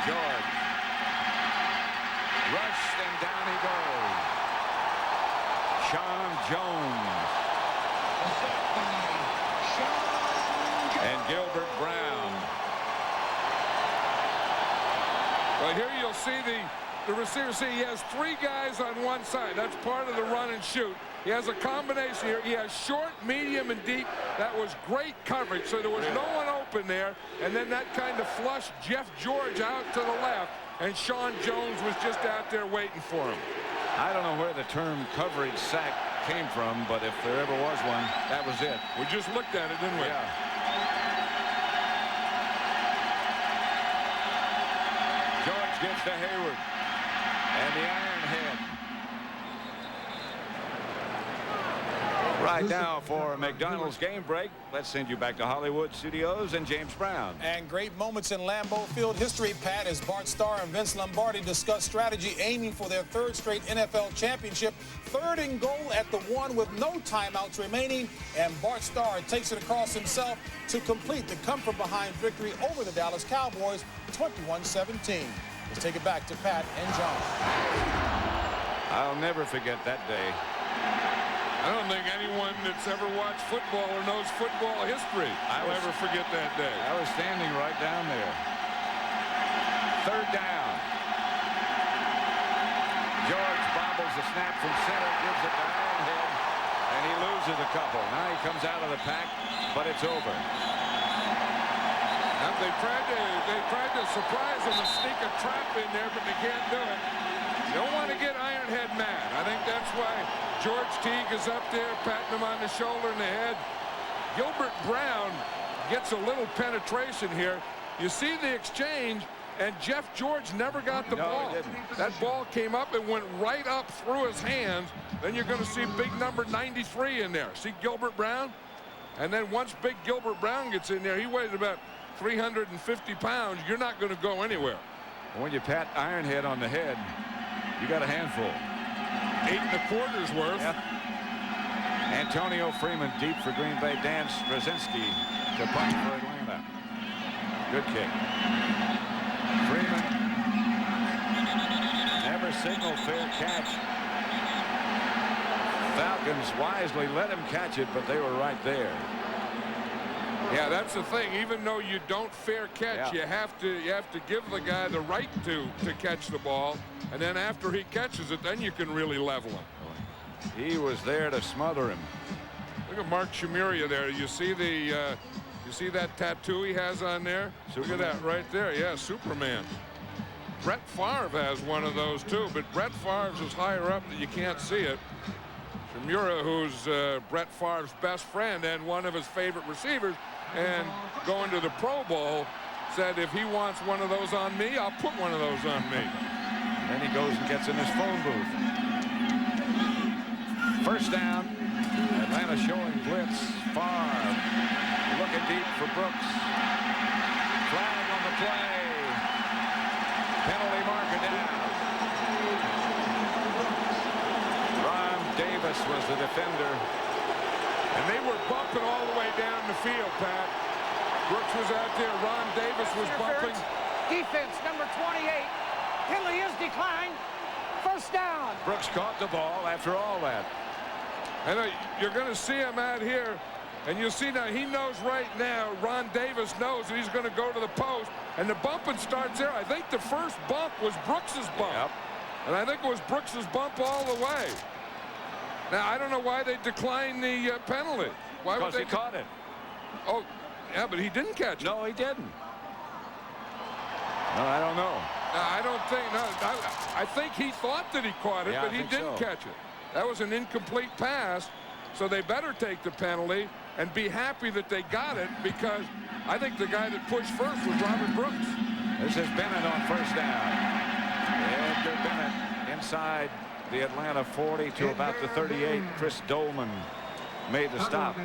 George. Rushed, and down he goes. Sean Jones. And Gilbert Brown. Well, here you'll see the receiver. See, he has 3 guys on one side. That's part of the run and shoot. He has a combination here. He has short, medium, and deep. That was great coverage, so there was no one open there. And then that kind of flushed Jeff George out to the left, and Sean Jones was just out there waiting for him. I don't know where the term coverage sack came from, but if there ever was one, that was it. We just looked at it, didn't we? Yeah. George gets to Hayward. And the iron head. Right now for McDonald's game break, let's send you back to Hollywood Studios and James Brown. And great moments in Lambeau Field history, Pat, as Bart Starr and Vince Lombardi discuss strategy aiming for their 3rd straight NFL championship. 3rd and goal at the 1 with no timeouts remaining, and Bart Starr takes it across himself to complete the come-from-behind victory over the Dallas Cowboys, 21-17. Let's take it back to Pat and John. I'll never forget that day. I don't think anyone that's ever watched football or knows football history will ever forget that day. I was standing right down there. 3rd down. George bobbles the snap from center, gives it to Ironhead, and he loses a couple. Now he comes out of the pack, but it's over. Now they tried to surprise him and sneak a trap in there, but they can't do it. You don't want to get Ironhead mad. I think that's why George Teague is up there patting him on the shoulder and the head. Gilbert Brown gets a little penetration here. You see the exchange, and Jeff George never got the ball. That ball came up and went right up through his hands. Then you're going to see big number 93 in there. See Gilbert Brown? And then once big Gilbert Brown gets in there, he weighs about 350 pounds. You're not going to go anywhere. When you pat Ironhead on the head, you got a handful. 8 1/4 worth. Yep. Antonio Freeman deep for Green Bay. Dan Straczynski to punt for Atlanta. Good kick. Freeman never signaled fair catch. Falcons wisely let him catch it, but they were right there. Yeah, that's the thing. Even though you don't fair catch, you have to give the guy the right to catch the ball, and then after he catches it, then you can really level him. He was there to smother him. Look at Mark Chmura there. You see that tattoo he has on there? Look at that right there. Yeah, Superman. Brett Favre has one of those too, but Brett Favre's is higher up that you can't see it. Chmura, who's Brett Favre's best friend and one of his favorite receivers, and going to the Pro Bowl, said if he wants one of those on me, I'll put one of those on me. Then he goes and gets in his phone booth. First down. Atlanta showing blitz. Favre looking deep for Brooks. Flag on the play. Penalty marker down. Ron Davis was the defender. And they were bumping all the way down the field, Pat. Brooks was out there. Ron Davis was bumping. Defense, number 28. Penalty is declined. First down. Brooks caught the ball after all that. And you're going to see him out here. And you'll see now, he knows right now, Ron Davis knows that he's going to go to the post. And the bumping starts there. I think the first bump was Brooks's bump. Yep. And I think it was Brooks's bump all the way. Now, I don't know why they declined the penalty. Why would they? Because he caught it. Oh, yeah, but he didn't catch it. No, he didn't. No, I don't know. No, I don't think. No, I think he thought that he caught it, Yeah, but he didn't catch it. That was an incomplete pass, so they better take the penalty and be happy that they got it, because I think the guy that pushed first was Robert Brooks. This is Bennett on first down. Edgar Bennett inside the Atlanta 40 to about the 38. Chris Dolman made the stop.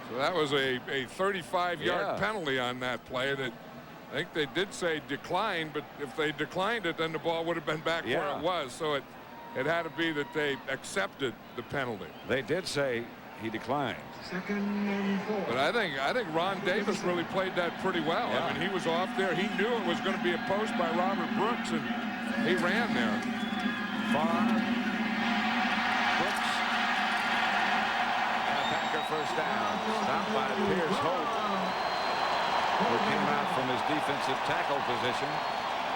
So that was a 35-yard penalty on that play that I think they did say declined, but if they declined it, then the ball would have been back where it was. So it had to be that they accepted the penalty. They did say he declined. But I think Ron Davis really played that pretty well. Yeah. I mean, he was off there. He knew it was going to be a post by Robert Brooks, and he ran there. Favre, Brooks, and a Packer first down. Stopped by Pierce Holt, who came out from his defensive tackle position.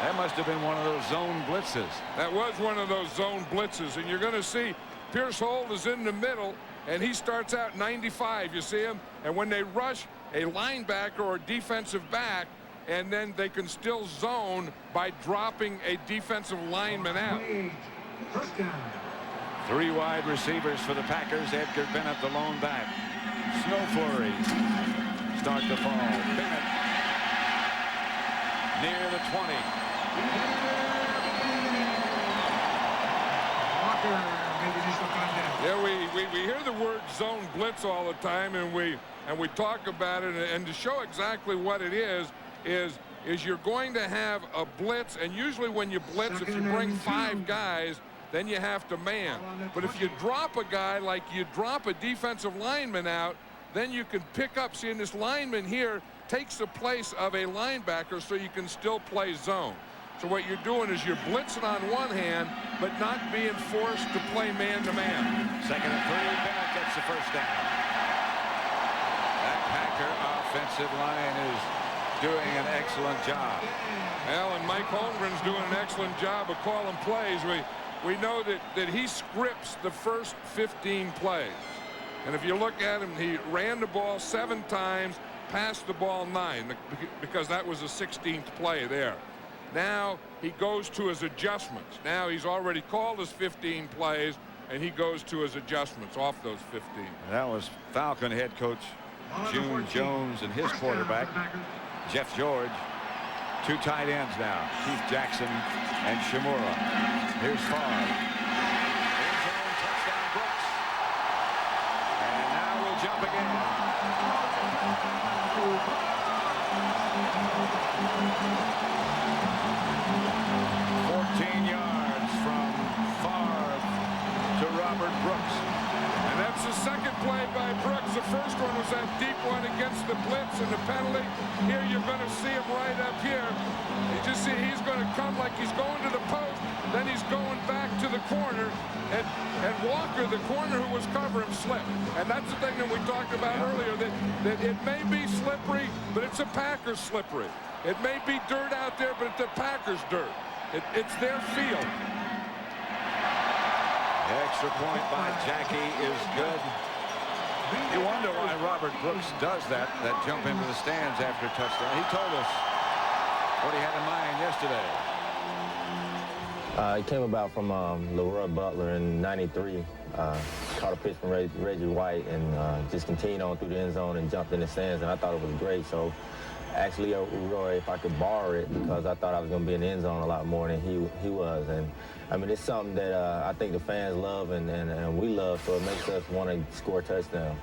That must have been one of those zone blitzes. That was one of those zone blitzes, and you're going to see Pierce Holt is in the middle, and he starts out 95. You see him? And when they rush a linebacker or a defensive back, and then they can still zone by dropping a defensive lineman out. Three wide receivers for the Packers. Edgar Bennett, the lone back. Snow flurries start to fall. Bennett near the 20. Yeah, we hear the word zone blitz all the time, and we talk about it, and to show exactly what it is you're going to have a blitz, and usually when you blitz, if you bring 5 guys, then you have to man. But if you drop a guy, like you drop a defensive lineman out, then you can pick up. See, and this lineman here takes the place of a linebacker, so you can still play zone. So what you're doing is you're blitzing on one hand, but not being forced to play man-to-man. Second and 3, Bennett gets the first down. That Packer offensive line is doing an excellent job. Well, and Mike Holmgren's doing an excellent job of calling plays. We know that he scripts the first 15 plays. And if you look at him, he ran the ball 7 times, passed the ball 9, because that was the 16th play there. Now he goes to his adjustments. Now he's already called his 15 plays, and he goes to his adjustments off those 15. That was Falcon head coach June Jones and his quarterback, Jeff George. 2 tight ends now, Keith Jackson and Shimura. Here's Favre. End zone, touchdown Brooks. And now we'll jump again. 14 yards from Favre to Robert Brooks. And that's the second play by Brooks. The first one was that deep one against the blitz and the penalty. Here you're going to see him right up here. You just see he's going to come like he's going to the post. Then he's going back to the corner. And Walker, the corner who was covering, slipped. And that's the thing that we talked about earlier, that it may be slippery, but it's a Packers slippery. It may be dirt out there, but it's the Packers dirt. It's their field. The extra point by Jackie is good. You wonder why Robert Brooks does that jump into the stands after a touchdown. He told us what he had in mind yesterday. It came about from Leroy Butler in '93. Caught a pitch from Reggie White and just continued on through the end zone and jumped in the stands, and I thought it was great. So actually or if I could borrow it, because I thought I was going to be in the end zone a lot more than he was. And I mean, it's something that I think the fans love and we love, so it makes us want to score a touchdown.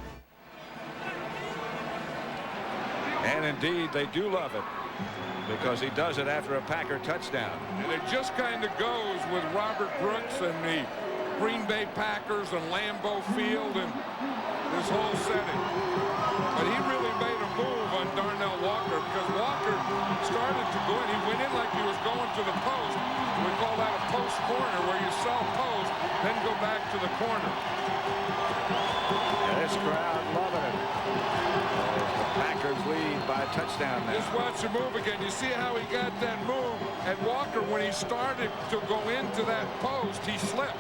And indeed, they do love it, because he does it after a Packer touchdown. And it just kind of goes with Robert Brooks and the Green Bay Packers and Lambeau Field and this whole setting. But he really made a move on Darnell Walker, because Walker started to go in. He went in like he was going to the post. We call that a post corner, where you sell post, then go back to the corner. And this crowd loving it. The Packers lead by a touchdown now. Just watch the move again. You see how he got that move? And Walker, when he started to go into that post, he slipped.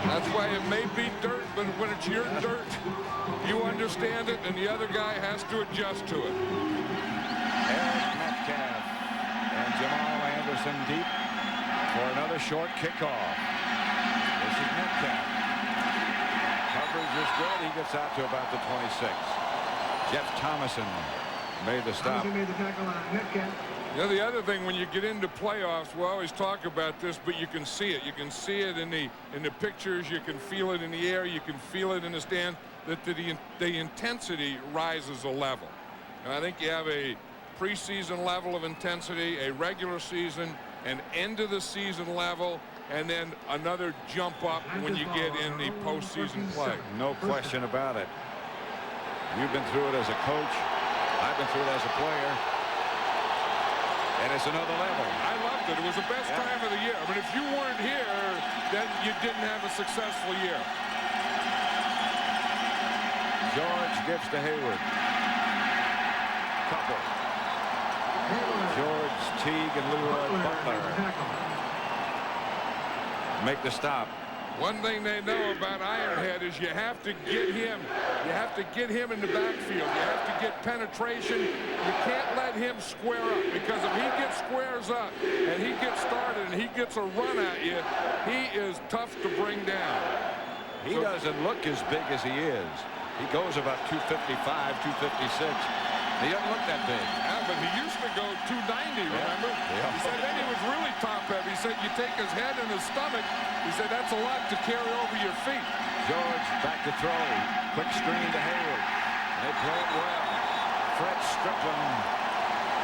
That's why it may be dirt, but when it's your dirt, you understand it, and the other guy has to adjust to it. Eric Metcalf and Jamal Anderson deep for another short kickoff. This is Metcalf. Coverage is good. He gets out to about the 26. Jeff Thomason made the stop. Made the tackle on Metcalf. You know, the other thing, when you get into playoffs, we always talk about this, but you can see it. You can see it in the pictures. You can feel it in the air. You can feel it in the stand, that the intensity rises a level. And I think you have a preseason level of intensity, a regular season, an end of the season level, and then another jump up when you get in the postseason play. No question about it. You've been through it as a coach. I've been through it as a player. And it's another level. I loved it. It was the best time of the year. But if you weren't here, then you didn't have a successful year. George gives to Hayward. Couple. George, Teague, and Leroy Butler make the stop. One thing they know about Ironhead is you have to get him. You have to get him in the backfield. You have to get penetration. You can't let him square up, because if he squares up and he gets started and he gets a run at you, he is tough to bring down. He doesn't look as big as he is. He goes about 255, 256. He doesn't look that big. Yeah, but he used to go 290, remember? Yeah. He said then he was really top heavy. He said you take his head and his stomach. He said that's a lot to carry over your feet. George back to throw. Quick screen to Hayward. They play it well. Fred Strickland.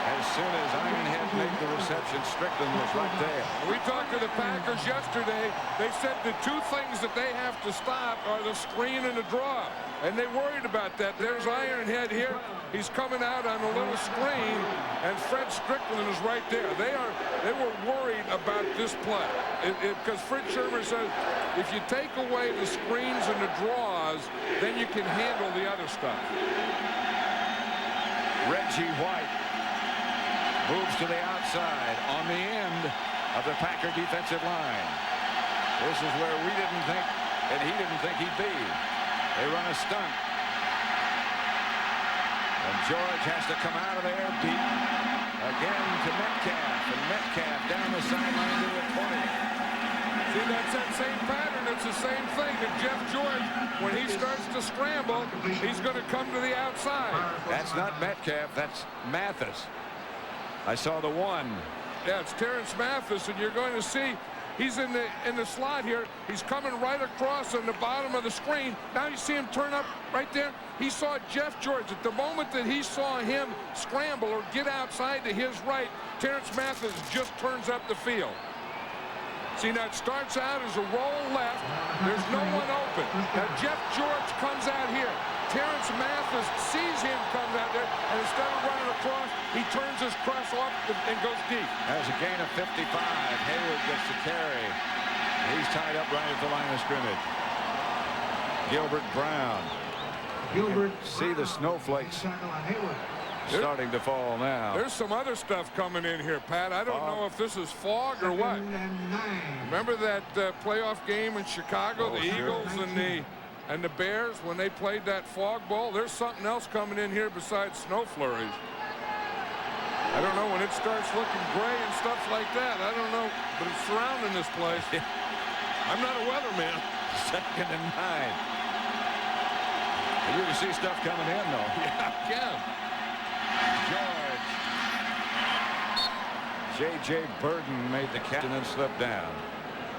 As soon as Ironhead made the reception, Strickland was right there. We talked to the Packers yesterday. They said the two things that they have to stop are the screen and the draw. And they worried about that. There's Ironhead here. He's coming out on a little screen, and Fred Strickland is right there. They were worried about this play. Because Fred Shermer says, if you take away the screens and the draws, then you can handle the other stuff. Reggie White moves to the outside on the end of the Packer defensive line. This is where we didn't think, and he didn't think he'd be. They run a stunt. And George has to come out of there deep. Again to Metcalf, and Metcalf down the sideline to the 20. See, that's that same pattern. It's the same thing that Jeff George, when he starts to scramble, he's going to come to the outside. That's not Metcalf, that's Mathis. I saw the one. Yeah, it's Terrence Mathis, and you're going to see he's in the slot here. He's coming right across on the bottom of the screen. Now you see him turn up right there. He saw Jeff George. At the moment that he saw him scramble or get outside to his right, Terrence Mathis just turns up the field. See, now it starts out as a roll left. There's no one open. Now Jeff George comes out here. Terrence Mathis sees him come out there, and instead of running across, he turns his cross off and goes deep. There's a gain of 55. Hayward gets the carry. He's tied up right at the line of scrimmage. Gilbert Brown. See the snowflakes starting to fall now. There's some other stuff coming in here, Pat. I don't know if this is fog or what. Remember that playoff game in Chicago, the Eagles and the Bears, when they played that fog bowl? There's something else coming in here besides snow flurries. I don't know when it starts looking gray and stuff like that. I don't know, but it's surrounding this place. I'm not a weatherman. 2nd and 9. You can see stuff coming in, though. Yeah, I can. J.J. Burden made the catch and then slipped down.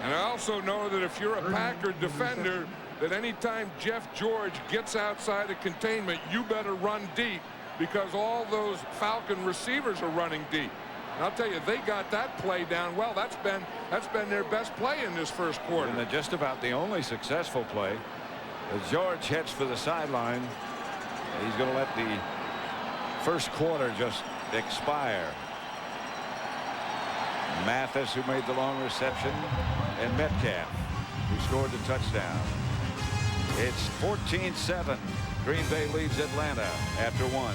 And I also know that if you're a Packer defender, that anytime Jeff George gets outside of containment, you better run deep because all those Falcon receivers are running deep. And I'll tell you, they got that play down well. That's been their best play in this first quarter. And just about the only successful play. As George heads for the sideline, he's going to let the first quarter just expire. Mathis, who made the long reception, and Metcalf, who scored the touchdown. It's 14-7. Green Bay leads Atlanta after one.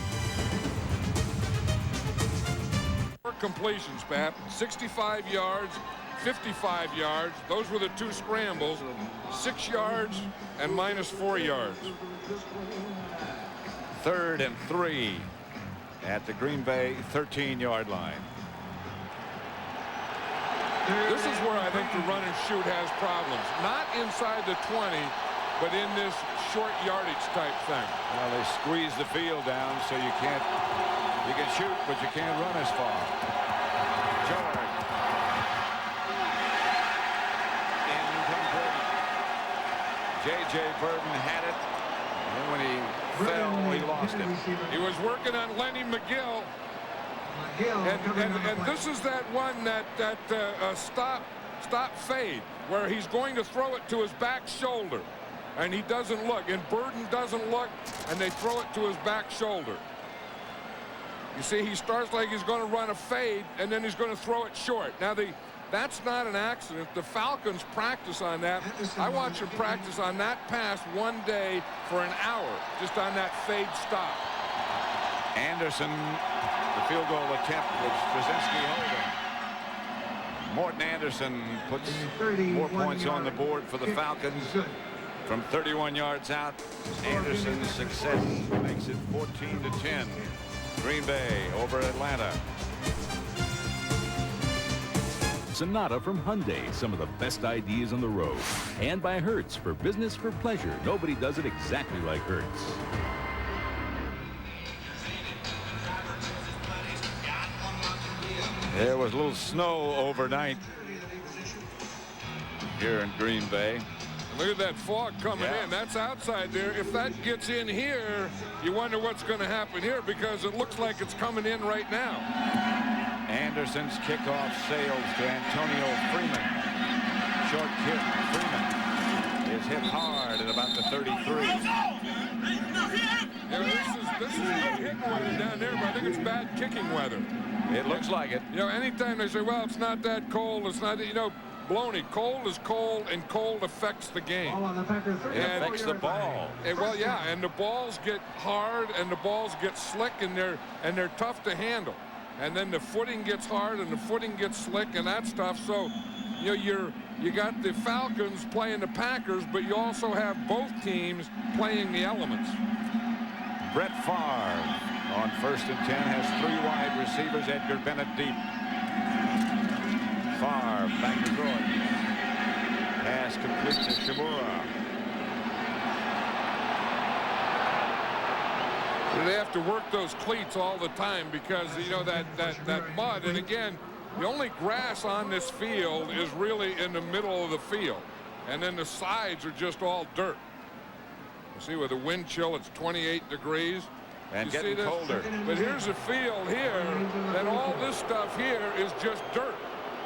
Completions, Pap. 65 yards, 55 yards. Those were the two scrambles. 6 yards and -4 yards. 3rd and 3 at the Green Bay 13-yard line. This is where I think the run and shoot has problems. Not inside the 20, but in this short yardage type thing. Well, they squeeze the field down so you can shoot, but you can't run as far. George. Incomplete. J.J. Burden had it, and then when he fell, he lost it. He was working on Lenny McGill. And this is that one that stop fade where he's going to throw it to his back shoulder and he doesn't look, and Burden doesn't look, and they throw it to his back shoulder. You see, he starts like he's going to run a fade and then he's going to throw it short. Now that's not an accident. The Falcons practice on that. I watched them practice on that pass one day for an hour, just on that fade stop. Anderson, the field goal attempt, which Brzezinski holding. Morton Anderson puts more points on the board for the Falcons from 31 yards out. Anderson's success makes it 14-10. Green Bay over Atlanta. Sonata from Hyundai, some of the best ideas on the road. And by Hertz, for business, for pleasure. Nobody does it exactly like Hertz. There was a little snow overnight here in Green Bay. Look at that fog coming in. That's outside there. If that gets in here, you wonder what's going to happen here because it looks like it's coming in right now. Anderson's kickoff sails to Antonio Freeman. Short kick. Freeman is hit hard at about the 33. Yeah, this is good hitting weather down there, but I think it's bad kicking weather. It looks like it. You know, anytime they say, well, it's not that cold, it's not, you know, baloney. Cold is cold, and cold affects the game. It affects the ball. Well, yeah, and the balls get hard, and the balls get slick, and they're tough to handle. And then the footing gets hard, and the footing gets slick, and that stuff. So, you know, you got the Falcons playing the Packers, but you also have both teams playing the elements. Brett Favre on 1st and 10 has 3 wide receivers. Edgar Bennett deep. Favre back to throw it. Pass complete to Shimura. They have to work those cleats all the time because, you know, that mud. And again, the only grass on this field is really in the middle of the field. And then the sides are just all dirt. You see, with the wind chill, it's 28 degrees. And getting colder. But here's a field here that all this stuff here is just dirt.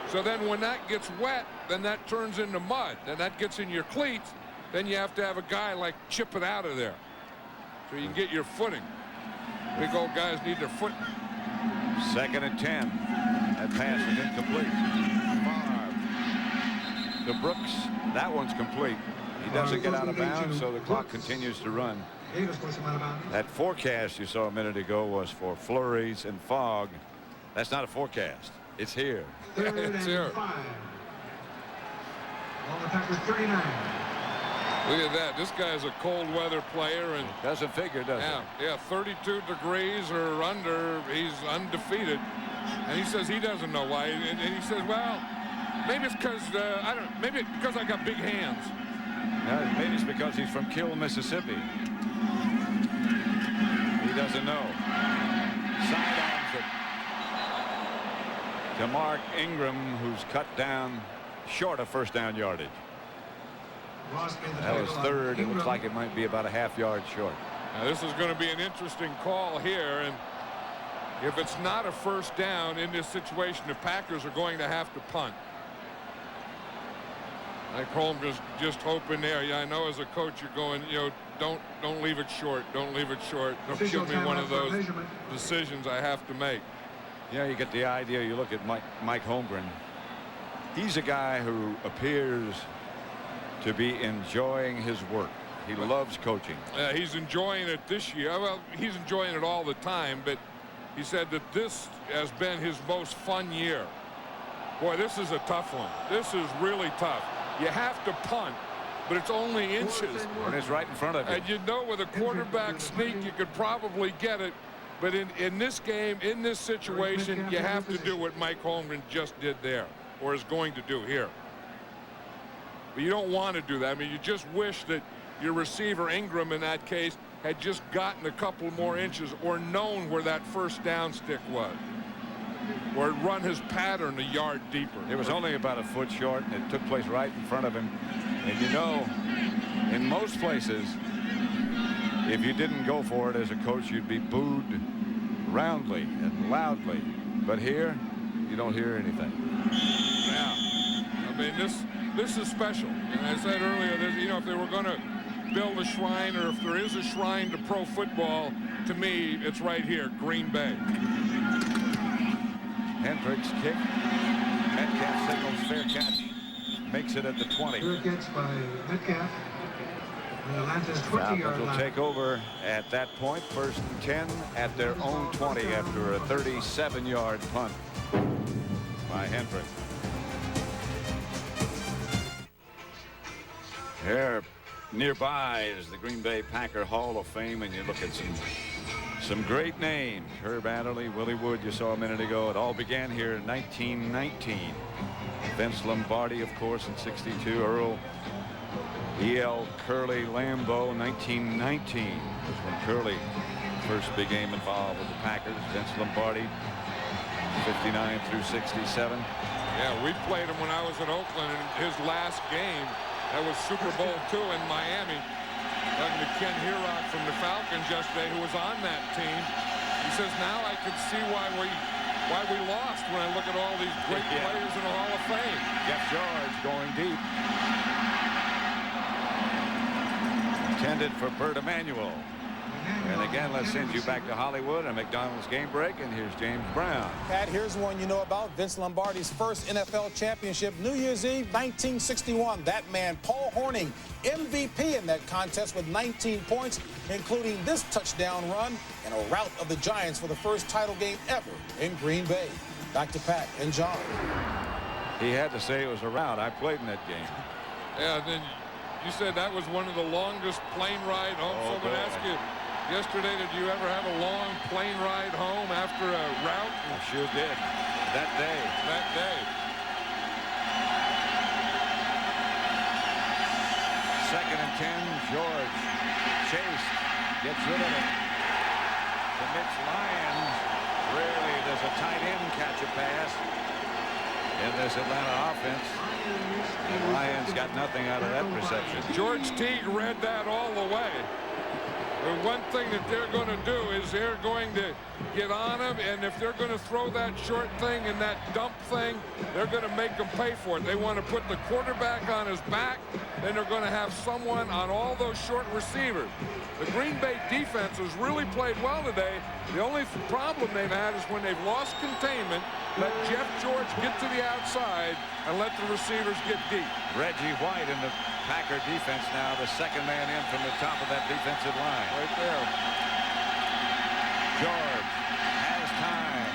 So then when that gets wet, then that turns into mud. Then that gets in your cleats. Then you have to have a guy like chip it out of there so you can get your footing. Big old guys need their foot. 2nd and 10. That pass is incomplete. Favre to Brooks. That one's complete. He doesn't get out of bounds, so the clock continues to run. That forecast you saw a minute ago was for flurries and fog. That's not a forecast. It's here. It's here. On the Packers 39. Look at that. This guy's a cold weather player. And doesn't figure, does it? Yeah, 32 degrees or under, he's undefeated. And he says he doesn't know why. And he says, well, maybe it's because, I don't know, maybe it's because I got big hands. Yeah, maybe it's because he's from Kill, Mississippi. He doesn't know. to Mark Ingram, who's cut down short of first down yardage. That was third. It looks like it might be about a half-yard short. Now this is going to be an interesting call here, and if it's not a first down in this situation, the Packers are going to have to punt. Mike Holmgren's just hoping there. Yeah, I know as a coach you're going, you know, don't leave it short. Don't leave it short. Don't give me one of those decisions I have to make. Yeah, you get the idea. You look at Mike Holmgren. He's a guy who appears to be enjoying his work. He loves coaching. He's enjoying it this year. Well, he's enjoying it all the time, but he said that this has been his most fun year. Boy, this is a tough one. This is really tough. You have to punt, but it's only inches. And it's right in front of you. And you know with a quarterback sneak, you could probably get it. But in this game, in this situation, you have to do what Mike Holmgren just did there, or is going to do here. But you don't want to do that. I mean, you just wish that your receiver, Ingram, in that case, had just gotten a couple more inches or known where that first down stick was, or run his pattern a yard deeper. It was only about a foot short, and it took place right in front of him. And you know, in most places, if you didn't go for it as a coach, you'd be booed roundly and loudly. But here, you don't hear anything. Yeah, I mean, this is special. And I said earlier that, you know, if they were going to build a shrine, or if there is a shrine to pro football, to me, it's right here, Green Bay. Hendricks kick. Metcalf signals fair catch. Makes it at the 20. Fair catch by Metcalf. Atlanta's 20-yard will line. take over at that point. First and 10 at their own 20 after a 37-yard punt by Hendricks. There nearby is the Green Bay Packer Hall of Fame, and you look at some great names. Herb Adderley, Willie Wood, you saw a minute ago. It all began here in 1919. Vince Lombardi, of course, in '62. Earl E.L. Curly Lambeau, 1919 was when Curly first became involved with the Packers. Vince Lombardi, 59 through 67. Yeah, we played him when I was in Oakland in his last game. That was Super Bowl II in Miami. Talking to Ken Herock from the Falcons yesterday, who was on that team. He says, now I can see why we lost when I look at all these great players in the Hall of Fame. Jeff George going deep. Intended for Bert Emanuel. And again, let's send you back to Hollywood and McDonald's Game Break. And here's James Brown. Pat, here's one you know about. Vince Lombardi's first NFL championship, New Year's Eve, 1961. That man, Paul Hornung, MVP in that contest with 19 points, including this touchdown run and a rout of the Giants for the first title game ever in Green Bay. Back to Pat and John. He had to say it was a rout. I played in that game. Yeah, then you said that was one of the longest plane ride home. Oh, Someone asked you yesterday, did you ever have a long plane ride home after a rout? I sure did. That day. That day. Second and 10, George. Chase gets rid of it. To Mitch Lyons. Rarely does a tight end catch a pass in this Atlanta offense. And Lyons got nothing out of that reception. George Teague read that all the way. The one thing that they're going to do is they're going to get on him, and if they're going to throw that short thing and that dump thing, they're going to make him pay for it. They want to put the quarterback on his back, then they're going to have someone on all those short receivers. The Green Bay defense has really played well today. The only problem they've had is when they've lost containment, let Jeff George get to the outside and let the receivers get deep. Reggie White in the Packer defense now, the second man in from the top of that defensive line. Right there. George has time.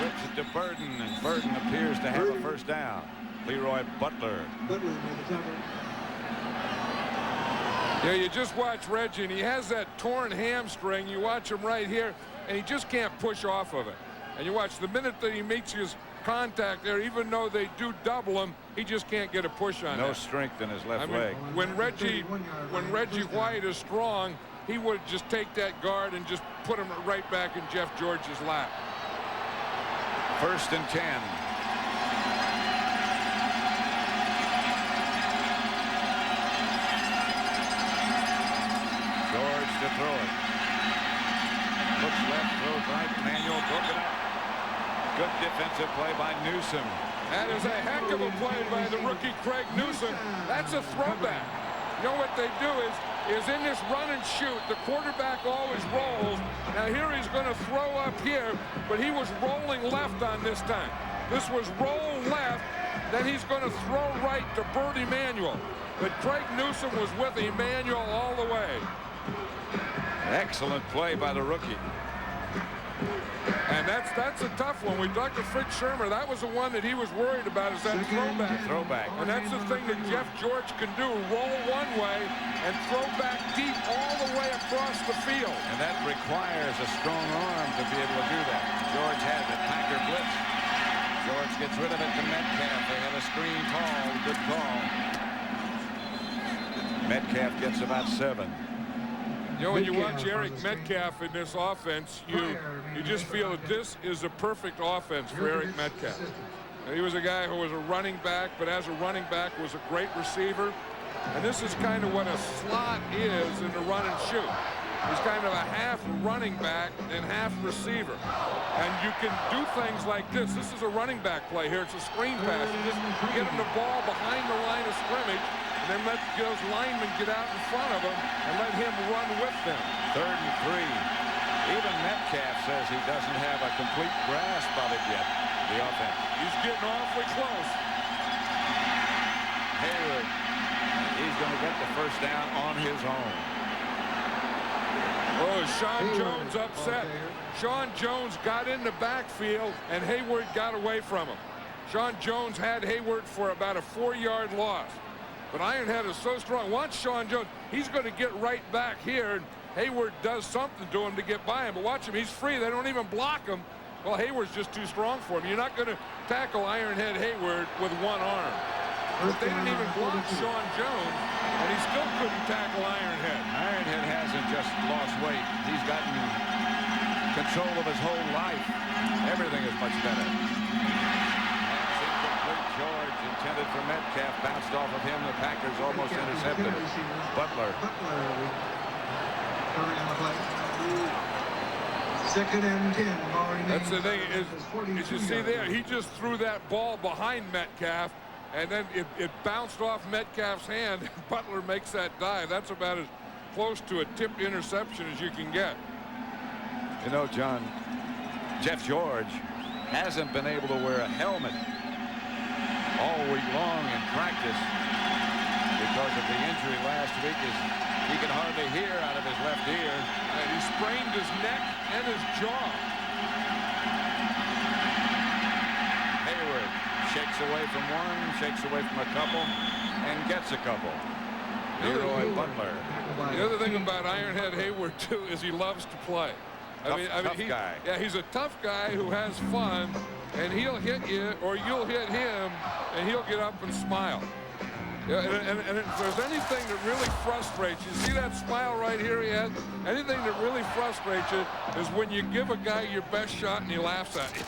Whips it to Burden, and Burden appears to have a first down. Leroy Butler. Yeah, you just watch Reggie, and he has that torn hamstring. You watch him right here, and he just can't push off of it. And you watch the minute that he meets his contact there, even though they do double him, he just can't get a push on No that. strength in his left I mean, leg. When Reggie White is strong, he would just take that guard and just put him right back in Jeff George's lap. 1st and 10. George to throw it. Looks left, throws right. Manuel broke it up. Good defensive play by Newsom. That is a heck of a play by the rookie Craig Newsom. That's a throwback. You know what they do is in this run and shoot, the quarterback always rolls. Now here he's going to throw up here, but he was rolling left on this time. This was roll left, then he's going to throw right to Bert Emanuel. But Craig Newsom was with Emanuel all the way. Excellent play by the rookie. And that's a tough one. We talked to Fritz Shermer. That was the one that he was worried about, is that throwback. And that's the thing that Jeff George can do, roll one way and throw back deep all the way across the field. And that requires a strong arm to be able to do that. George has it. Packer blitz. George gets rid of it to Metcalf. They have a screen call. Good call. Metcalf gets about 7. You know, when you watch Eric Metcalf in this offense, you just feel that this is a perfect offense for Eric Metcalf. He was a guy who was a running back, but as a running back was a great receiver. And this is kind of what a slot is in the run and shoot. He's kind of a half running back and half receiver. And you can do things like this. This is a running back play here. It's a screen pass. You just get him the ball behind the line of scrimmage, and then let those linemen get out in front of him and let him run with them. 3rd and 3. Even Metcalf says he doesn't have a complete grasp of it yet, the offense. He's getting awfully close. Hayward, he's going to get the 1st down on his own. Oh, Sean Jones upset. Sean Jones got in the backfield, and Hayward got away from him. Sean Jones had Hayward for about a 4-yard loss. But Ironhead is so strong. Watch Sean Jones. He's going to get right back here, and Hayward does something to him to get by him. But watch him. He's free. They don't even block him. Well, Hayward's just too strong for him. You're not going to tackle Ironhead Hayward with one arm. But they didn't even block Sean Jones, and he still couldn't tackle Ironhead. Ironhead hasn't just lost weight. He's gotten control of his whole life. Everything is much better. George intended for Metcalf, bounced off of him. The Packers almost intercepted it. Butler. Second and 10. That's the thing is you see there, he just threw that ball behind Metcalf, and then it bounced off Metcalf's hand. Butler makes that dive. That's about as close to a tipped interception as you can get. You know, John, Jeff George hasn't been able to wear a helmet all week long in practice because of the injury last week. He can hardly hear out of his left ear. And he sprained his neck and his jaw. Hayward shakes away from one, shakes away from a couple, and gets a couple. Leroy Butler. The other thing about Ironhead Hayward, too, is he loves to play. Tough guy. Yeah, he's a tough guy who has fun, and he'll hit you, or you'll hit him, and he'll get up and smile. Yeah, and if there's anything that really frustrates you, see that smile right here he has? Anything that really frustrates you is when you give a guy your best shot and he laughs at you.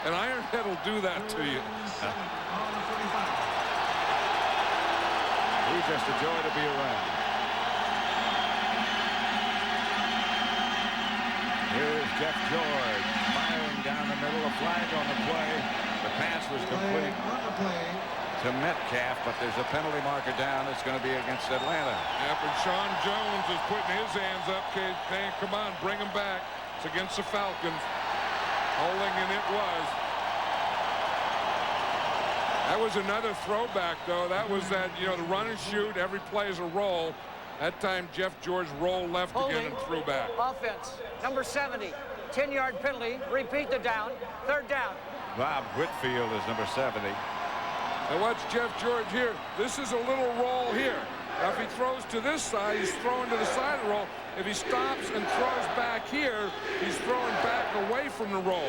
And Ironhead will do that to you. He's just a joy to be around. Here's Jeff George firing down the middle, a flag on the play. The pass was complete to Metcalf, but there's a penalty marker down. It's going to be against Atlanta. Yep, and Sean Jones is putting his hands up, saying, come on, bring him back. It's against the Falcons. Holding, and it was. That was another throwback, though. That was that, the run and shoot, every play is a roll. That time, Jeff George rolled left again and threw back. Offense, number 70, 10-yard penalty. Repeat the down, 3rd down. Bob Whitfield is number 70. And watch Jeff George here. This is a little roll here. Now, if he throws to this side, he's throwing to the side of the roll. If he stops and throws back here, he's throwing back away from the roll.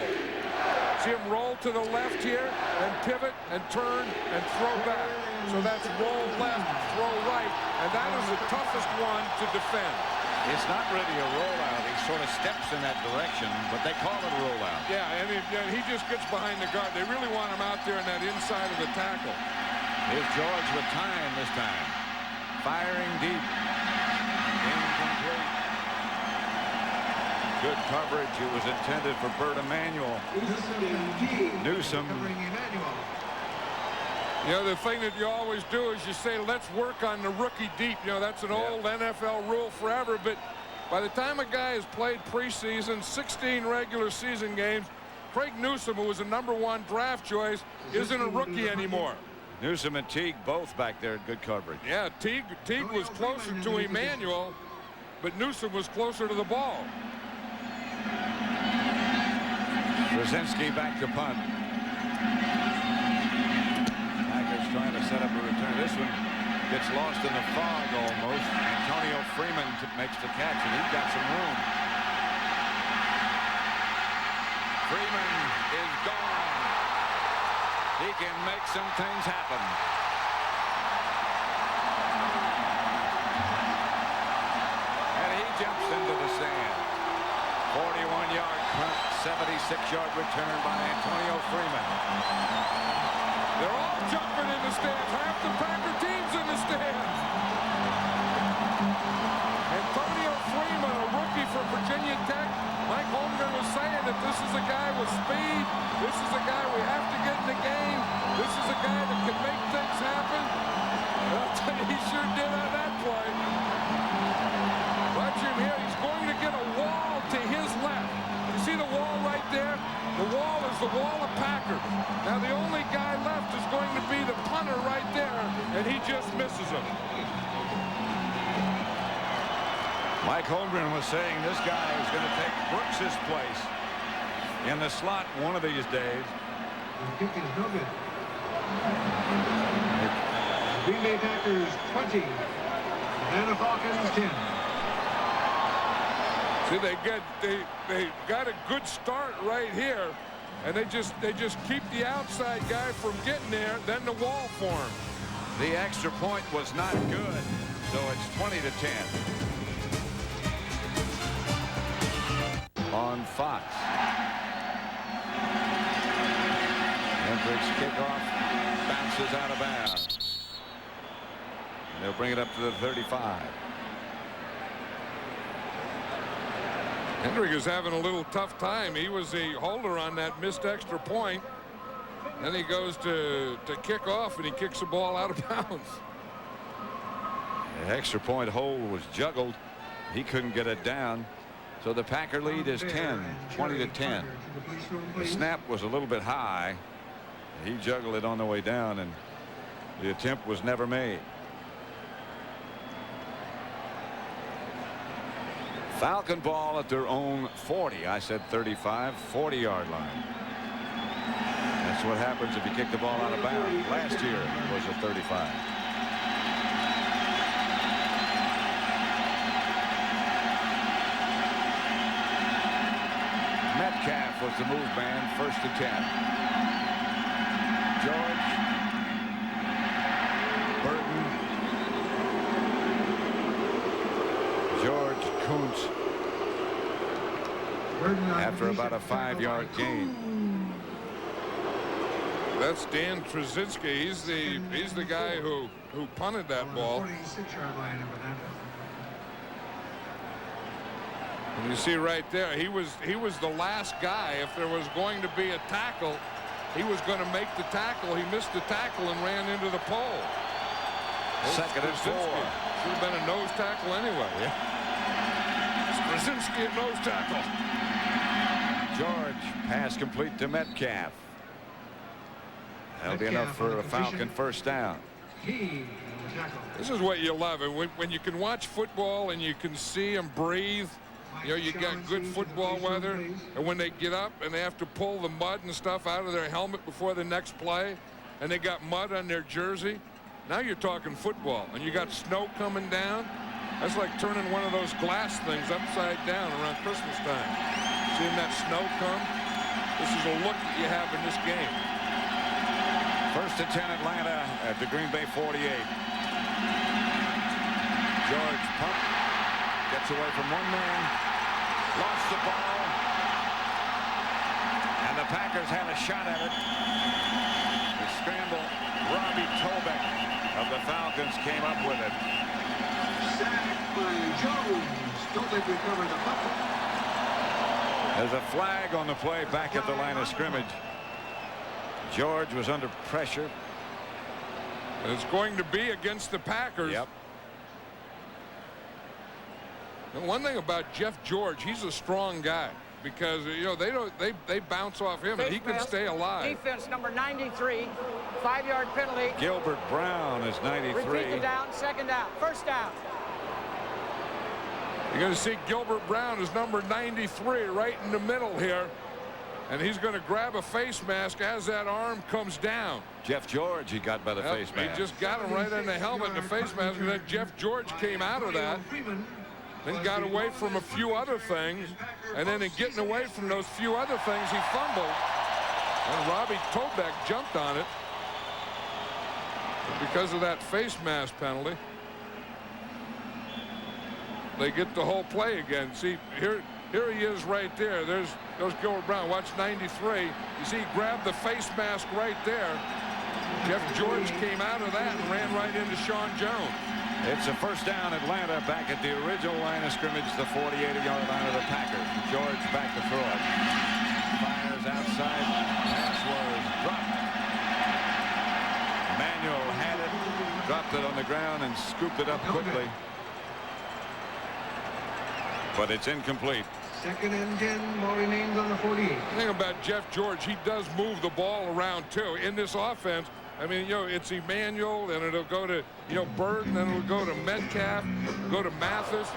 See him roll to the left here, and pivot, and turn, and throw back. So that's roll left, throw right, and that is the toughest one to defend. It's not really a rollout. He's sort of steps in that direction, but they call it a rollout. Yeah, and he just gets behind the guard. They really want him out there in that inside of the tackle. Here's George with time this time. Firing deep. Incomplete. Good coverage. It was intended for Bert Emanuel. Newsome. You know, the thing that you always do is you say, let's work on the rookie deep. You know, that's an old NFL rule forever. But by the time a guy has played preseason, 16 regular season games, Craig Newsome, who was a #1 draft choice, isn't a rookie anymore. Newsome and Teague both back there at good coverage. Yeah, Teague was closer to Emanuel, but Newsome was closer to the ball. Brzezinski back to punt. Packers trying to set up a return. This one gets lost in the fog almost. Antonio Freeman makes the catch, and he's got some room. Freeman is gone. He can make some things happen. And he jumps into the sand. 41-yard punt, 76-yard return by Antonio Freeman. They're all jumping in the stands. Half the Packer team's in the stands. Antonio Freeman, a rookie from Virginia Tech. Mike Holmgren was saying that this is a guy with speed. This is a guy we have to get in the game. This is a guy that can make things happen. And I'll tell you, he sure did on that play. Watch him here. He's going to get a wall to his left. You see the wall right there? The wall is the wall of Packers. Now the only guy left is going to be the punter right there, and he just misses him. Mike Holmgren was saying this guy is going to take Brooks's place in the slot one of these days. The kick is no good. Green Bay Packers 20, Atlanta Falcons 10. See, they got a good start right here, and they just keep the outside guy from getting there. Then the wall forms. The extra point was not good, so it's 20-10. On Fox. Hendricks kickoff bounces out of bounds. And they'll bring it up to the 35. Hendrick is having a little tough time. He was a holder on that missed extra point. Then he goes to kick off, and he kicks the ball out of bounds. The extra point hold was juggled. He couldn't get it down. So the Packer lead is 10, 20-10. The snap was a little bit high. He juggled it on the way down, and the attempt was never made. Falcon ball at their own 40. I said 35, 40-yard line. That's what happens if you kick the ball out of bounds. Last year was a 35. Metcalf was the move man, 1st and 10. George. Burton. George Kuntz. After about a 5-yard gain. That's Dan Trzynski. He's the guy who punted that ball. And you see right there, he was the last guy. If there was going to be a tackle, he was going to make the tackle. He missed the tackle and ran into the pole. 2nd and 4. Should have been a nose tackle anyway. Trzynski at nose tackle. George, pass complete to Metcalf. That'll be enough for a Falcon 1st down. This is what you love. When you can watch football and you can see them breathe. You know, you got good football weather, and when they get up and they have to pull the mud and stuff out of their helmet before the next play, and they got mud on their jersey, now you're talking football, and you got snow coming down. That's like turning one of those glass things upside down around Christmas time. Seeing that snow come, this is a look that you have in this game. 1st and 10 Atlanta at the Green Bay 48. George pump. Gets away from one man. Lost the ball. And the Packers had a shot at it. The scramble. Robbie Tobeck of the Falcons came up with it. Sacked by Jones. Tobeck recovered the fumble. There's a flag on the play back at the line of scrimmage. George was under pressure. It's going to be against the Packers. Yep. And one thing about Jeff George, he's a strong guy because they bounce off him and he can stay alive. Defense number 93, 5-yard penalty. Gilbert Brown is 93. Repeat the down, second down, first down. You're going to see Gilbert Brown is number 93 right in the middle here. And he's going to grab a face mask as that arm comes down. Jeff George, he got by the face mask. He just got him right in the helmet and the face mask. And then Jeff George came out of that. Then got away from a few other things. And then in getting away from those few other things, he fumbled. And Robbie Tobeck jumped on it because of that face mask penalty. They get the whole play again. See, here he is right there. There's Gilbert Brown. Watch 93. You see, he grabbed the face mask right there. Jeff George came out of that and ran right into Sean Jones. It's a first down, Atlanta back at the original line of scrimmage, the 48-yard line of the Packers. George back to throw it. Fires outside. Pass was dropped. Manuel had it, dropped it on the ground, and scooped it up quickly. But it's incomplete. Second and 10, ball remains on the 48. The thing about Jeff George, he does move the ball around too in this offense. I mean, it's Emmanuel, and it'll go to, Bird, and then it'll go to Metcalf, go to Mathis.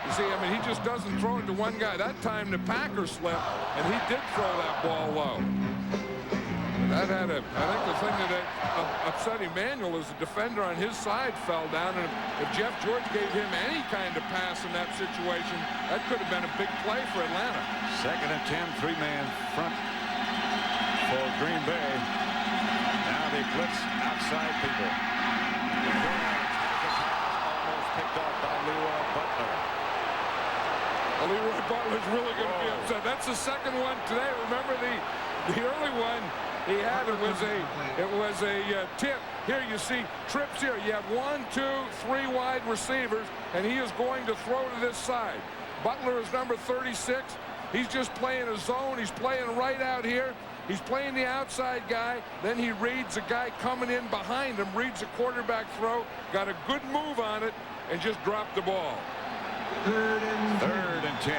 You see, I mean, he just doesn't throw it to one guy. That time the Packers slipped, and he did throw that ball low. That had I think the thing that upset Emmanuel is the defender on his side fell down, and if Jeff George gave him any kind of pass in that situation, that could have been a big play for Atlanta. Second and 10, three-man front for Green Bay. Now they blitz outside people. Almost picked off by Leroy Butler. Well, Leroy Butler's really going to be upset. That's the second one today. Remember the early one he had, it was a tip. Here you see trips here. You have 1, 2, 3 wide receivers, and he is going to throw to this side. Butler is number 36. He's just playing a zone. He's playing right out here. He's playing the outside guy. Then he reads a guy coming in behind him, reads a quarterback throw, got a good move on it, and just dropped the ball. Third and 10.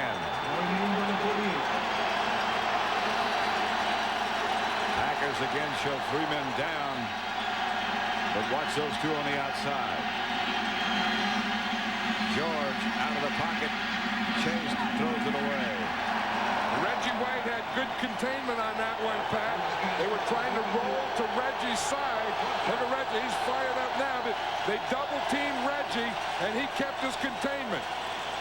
Packers again show 3 men down, but watch those 2 on the outside. George out of the pocket, chased, throws it away. Reggie White had good containment on that one, Pat. They were trying to roll to Reggie's side. Look at Reggie, he's fired up now, but they double-teamed Reggie, and he kept his containment.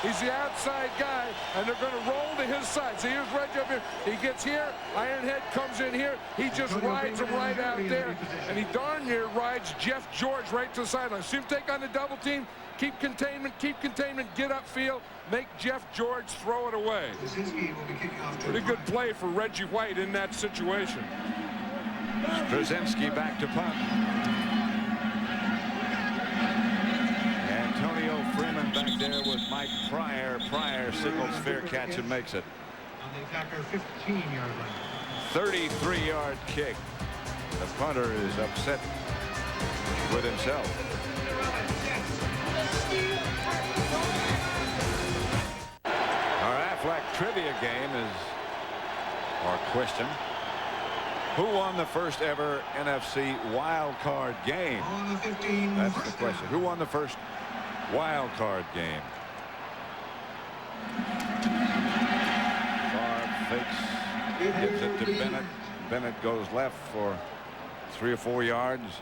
He's the outside guy, and they're going to roll to his side. So here's Reggie up here. He gets here. Ironhead comes in here. He just rides him right out there, and he darn near rides Jeff George right to the sideline. See him take on the double team. Keep containment, get upfield, make Jeff George throw it away. Pretty good play for Reggie White in that situation. Straczynski back to punt. Antonio Freeman back there with Mike Pryor. Pryor signals fair catch and makes it. On the Packer 15-yard line. 33-yard kick. The punter is upset with himself. Our Aflac trivia game is our question. Who won the first ever NFC wild card game? That's the question. Who won the first wild card game? Favre fakes, gives it to Bennett. Bennett goes left for 3 or 4 yards.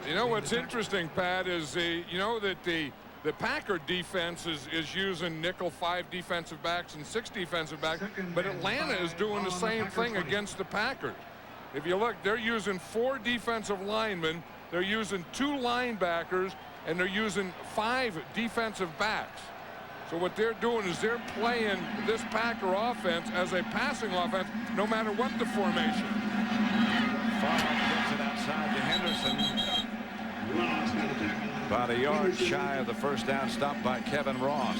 You know what's interesting, Pat, is that the Packer defense is using nickel 5 defensive backs and 6 defensive backs, but Atlanta is doing the same thing against the Packers. If you look, they're using 4 defensive linemen, they're using 2 linebackers, and they're using 5 defensive backs. So what they're doing is they're playing this Packer offense as a passing offense, no matter what the formation. Favre gets it outside to Henderson. About a yard shy of the first down stop by Kevin Ross.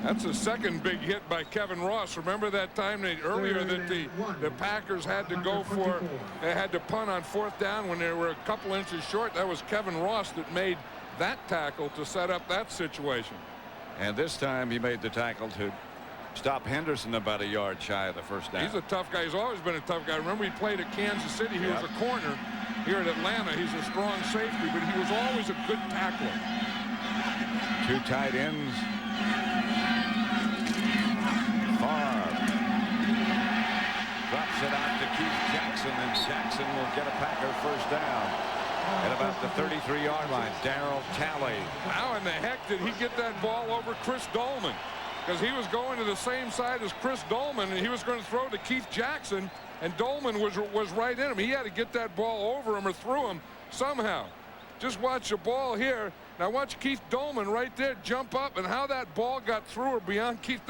That's the second big hit by Kevin Ross. Remember that time earlier that the Packers had to go for, they had to punt on 4th down when they were a couple inches short. That was Kevin Ross that made that tackle to set up that situation. And this time he made the tackle to stop Henderson about a yard shy of the first down. He's a tough guy. He's always been a tough guy. Remember, he played at Kansas City. He was a corner. Here at Atlanta, he's a strong safety, but he was always a good tackler. 2 tight ends. Favre drops it out to Keith Jackson, and Jackson will get a Packer first down at about the 33-yard line. Darryl Talley. How in the heck did he get that ball over Chris Dolman? Because he was going to the same side as Chris Dolman, and he was going to throw to Keith Jackson, and Dolman was right in him. He had to get that ball over him or through him somehow. Just watch the ball here. Now watch Keith Dolman right there jump up, and how that ball got through or beyond Keith.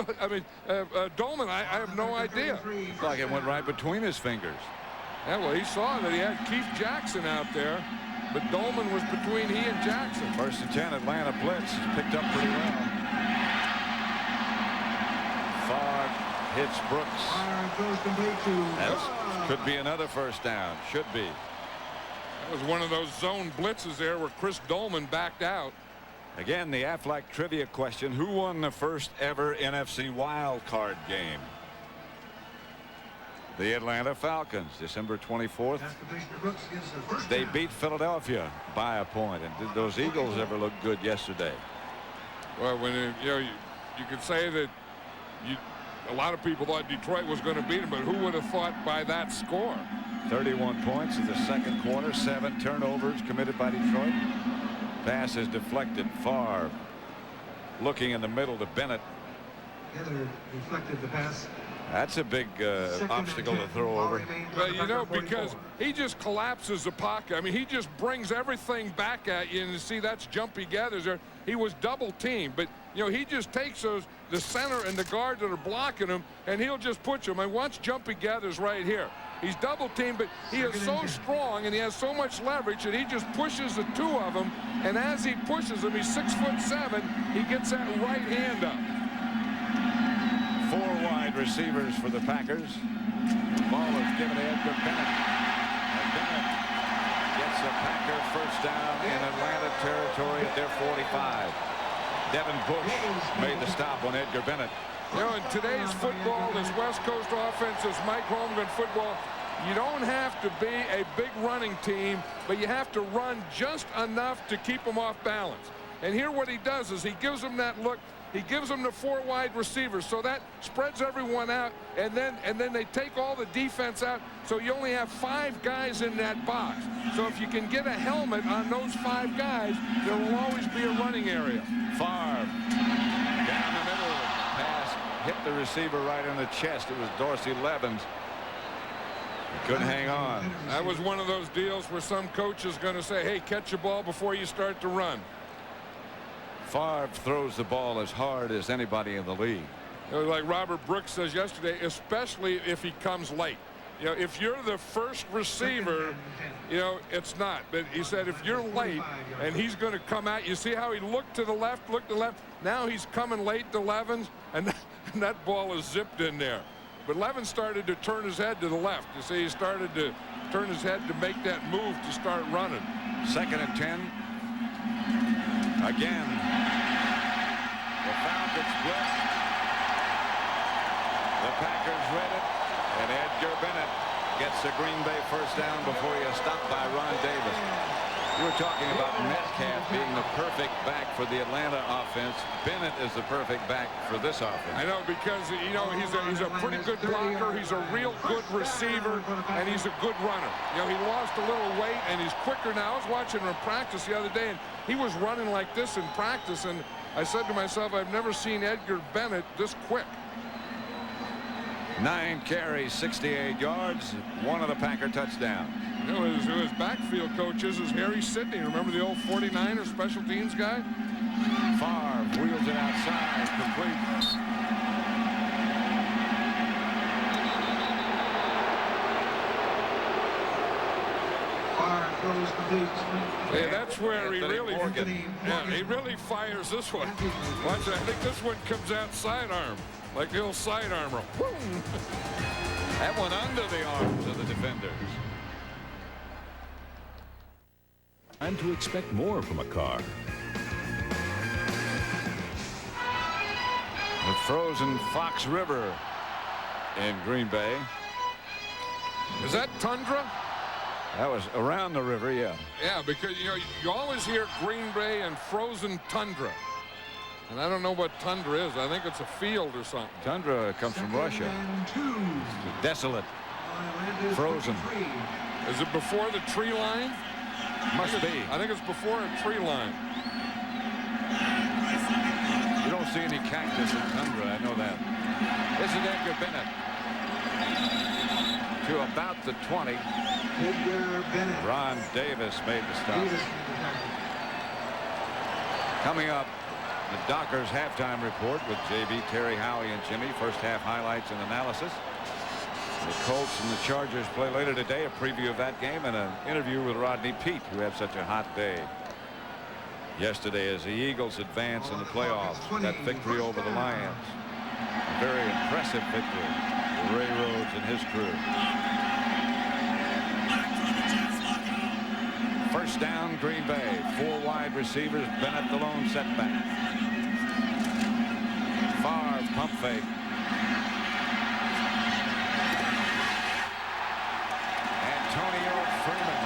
Dolman, I have no idea. It's like it went right between his fingers. Yeah, well, he saw that he had Keith Jackson out there, but Dolman was between he and Jackson. 1st and 10, Atlanta blitz picked up pretty well. Favre hits Brooks. That could be another first down. Should be. That was one of those zone blitzes there where Chris Dolman backed out. Again, the Aflac trivia question: who won the first ever NFC wild card game? The Atlanta Falcons, December 24th. They beat Philadelphia by a point. And did those Eagles ever look good yesterday? Well, when you could say that a lot of people thought Detroit was going to beat them, but who would have thought by that score? 31 points in the second quarter, 7 turnovers committed by Detroit. Pass is deflected. Favre looking in the middle to Bennett. Deflected the pass. That's a big obstacle to throw over. Well, because he just collapses the pocket. I mean, he just brings everything back at you, and you see that's Jumpy Gathers there. He was double teamed, but he just takes the center and the guard that are blocking him, and he'll just put them. And watch Jumpy Gathers right here. He's double teamed, but he is so strong and he has so much leverage that he just pushes the 2 of them. And as he pushes them, he's 6'7". He gets that right hand up. 4 wide receivers for the Packers. Ball is given to Edgar Bennett. And Bennett gets a Packer first down in Atlanta territory at their 45. Devin Bush made the stop on Edgar Bennett. In today's football, this West Coast offense, this Mike Holmgren football, you don't have to be a big running team, but you have to run just enough to keep them off balance. And here what he does is he gives them that look. He gives them the 4 wide receivers, so that spreads everyone out, and then they take all the defense out, so you only have 5 guys in that box. So if you can get a helmet on those 5 guys, there will always be a running area. Favre down the middle. Pass hit the receiver right in the chest. It was Dorsey Levens. He couldn't hang on. That was one of those deals where some coach is going to say, hey, catch the ball before you start to run. Favre throws the ball as hard as anybody in the league. Like Robert Brooks says yesterday, especially if he comes late. If you're the first receiver, it's not. But he said if you're late and he's going to come out, you see how he looked to the left. Now he's coming late to Levens, and that ball is zipped in there. But Levens started to turn his head to the left. You see, he started to turn his head to make that move to start running. 2nd and 10. Again, the Falcons blitz. The Packers read it, and Edgar Bennett gets the Green Bay first down before he is stopped by Ron Davis. You were talking about Metcalf being the perfect back for the Atlanta offense. Bennett is the perfect back for this offense. I know, because he's a pretty good blocker. He's a real good receiver, and he's a good runner. He lost a little weight, and he's quicker now. I was watching him in practice the other day, and he was running like this in practice, and I said to myself, I've never seen Edgar Bennett this quick. 9 carries, 68 yards, 1 of the Packer touchdowns. His backfield coach is Harry Sidney. Remember the old 49er special teams guy? Favre wheels it outside, complete. Yeah, that's where he really fires this one. Watch it. I think this one comes out sidearm, like the old sidearm. That one under the arms of the defenders. Time to expect more from a car. The frozen Fox River in Green Bay. Is that tundra? That was around the river, yeah. Yeah, because you always hear Green Bay and frozen tundra. And I don't know what tundra is. I think it's a field or something. Tundra comes from Russia. It's desolate, frozen. Is it before the tree line? Must be. I think it's before a tree line. You don't see any cactus in tundra, I know that. This is Edgar Bennett. To about the 20. Ron Davis made the stop. Coming up, the Dockers halftime report with JB, Terry, Howie, and Jimmy. First half highlights and analysis. The Colts and the Chargers play later today. A preview of that game and an interview with Rodney Peete, who had such a hot day yesterday as the Eagles advance in the playoffs. That victory over the Lions. A very impressive victory for Ray Rhodes and his crew. First down, Green Bay. 4 wide receivers. Bennett the lone setback. Favre pump fake. Antonio Freeman.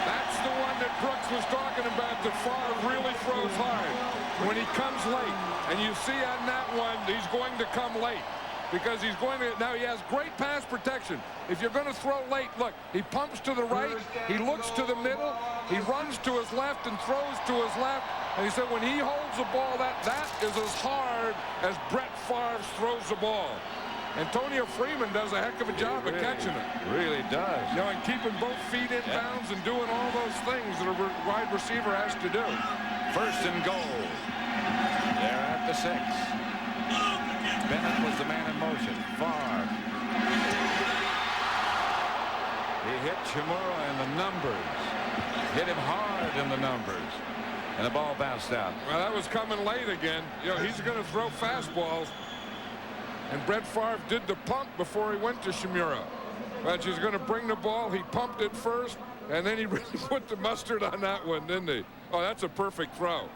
That's the one that Brooks was talking about. The Favre really throws hard when he comes late. And you see on that one, he's going to come late. Because he's going to, now he has great pass protection. If you're going to throw late, look, he pumps to the right, he looks to the middle, he runs to his left and throws to his left. And he said when he holds the ball, that is as hard as Brett Favre throws the ball. Antonio Freeman does a heck of a job of catching it. Really does. You know, and keeping both feet in bounds and doing all those things that a wide receiver has to do. First and goal. They're at the 6. Bennett was the man in motion. Favre. He hit Chimura in the numbers. Hit him hard in the numbers. And the ball bounced out. Well, that was coming late again. You know, he's going to throw fastballs. And Brett Favre did the pump before he went to Chimura. But he's going to bring the ball. He pumped it first, and then he really put the mustard on that one, didn't he? Oh, that's a perfect throw.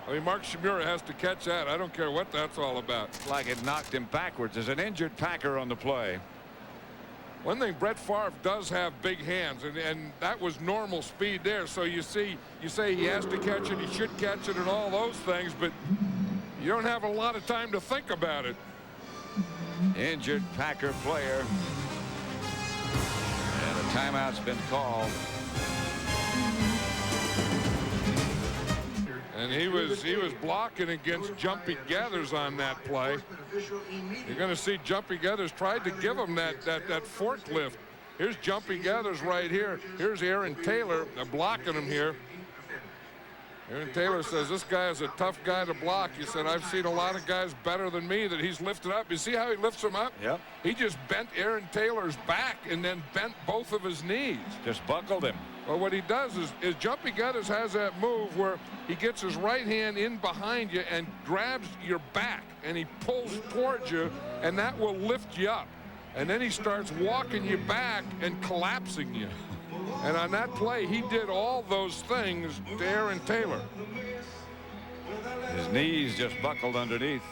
I mean, Mark Chimura has to catch that. I don't care what that's all about. Like it knocked him backwards. There's an injured Packer on the play. One thing, Brett Favre does have big hands, and that was normal speed there. So you say he has to catch it, he should catch it, and all those things, but you don't have a lot of time to think about it. Injured Packer player. And a timeout's been called. And he was blocking against Jumpy Gathers on that play. You're going to see Jumpy Gathers tried to give him that forklift. Here's Jumpy Gathers right here. Here's Aaron Taylor blocking him here. Aaron Taylor says this guy is a tough guy to block. He said, I've seen a lot of guys better than me that he's lifted up. You see how he lifts him up? Yep. He just bent Aaron Taylor's back and then bent both of his knees. Just buckled him. Well, what he does is Jumpy Gathers has that move where he gets his right hand in behind you and grabs your back and he pulls towards you, and that will lift you up. And then he starts walking you back and collapsing you. And on that play, he did all those things to Aaron Taylor. His knees just buckled underneath.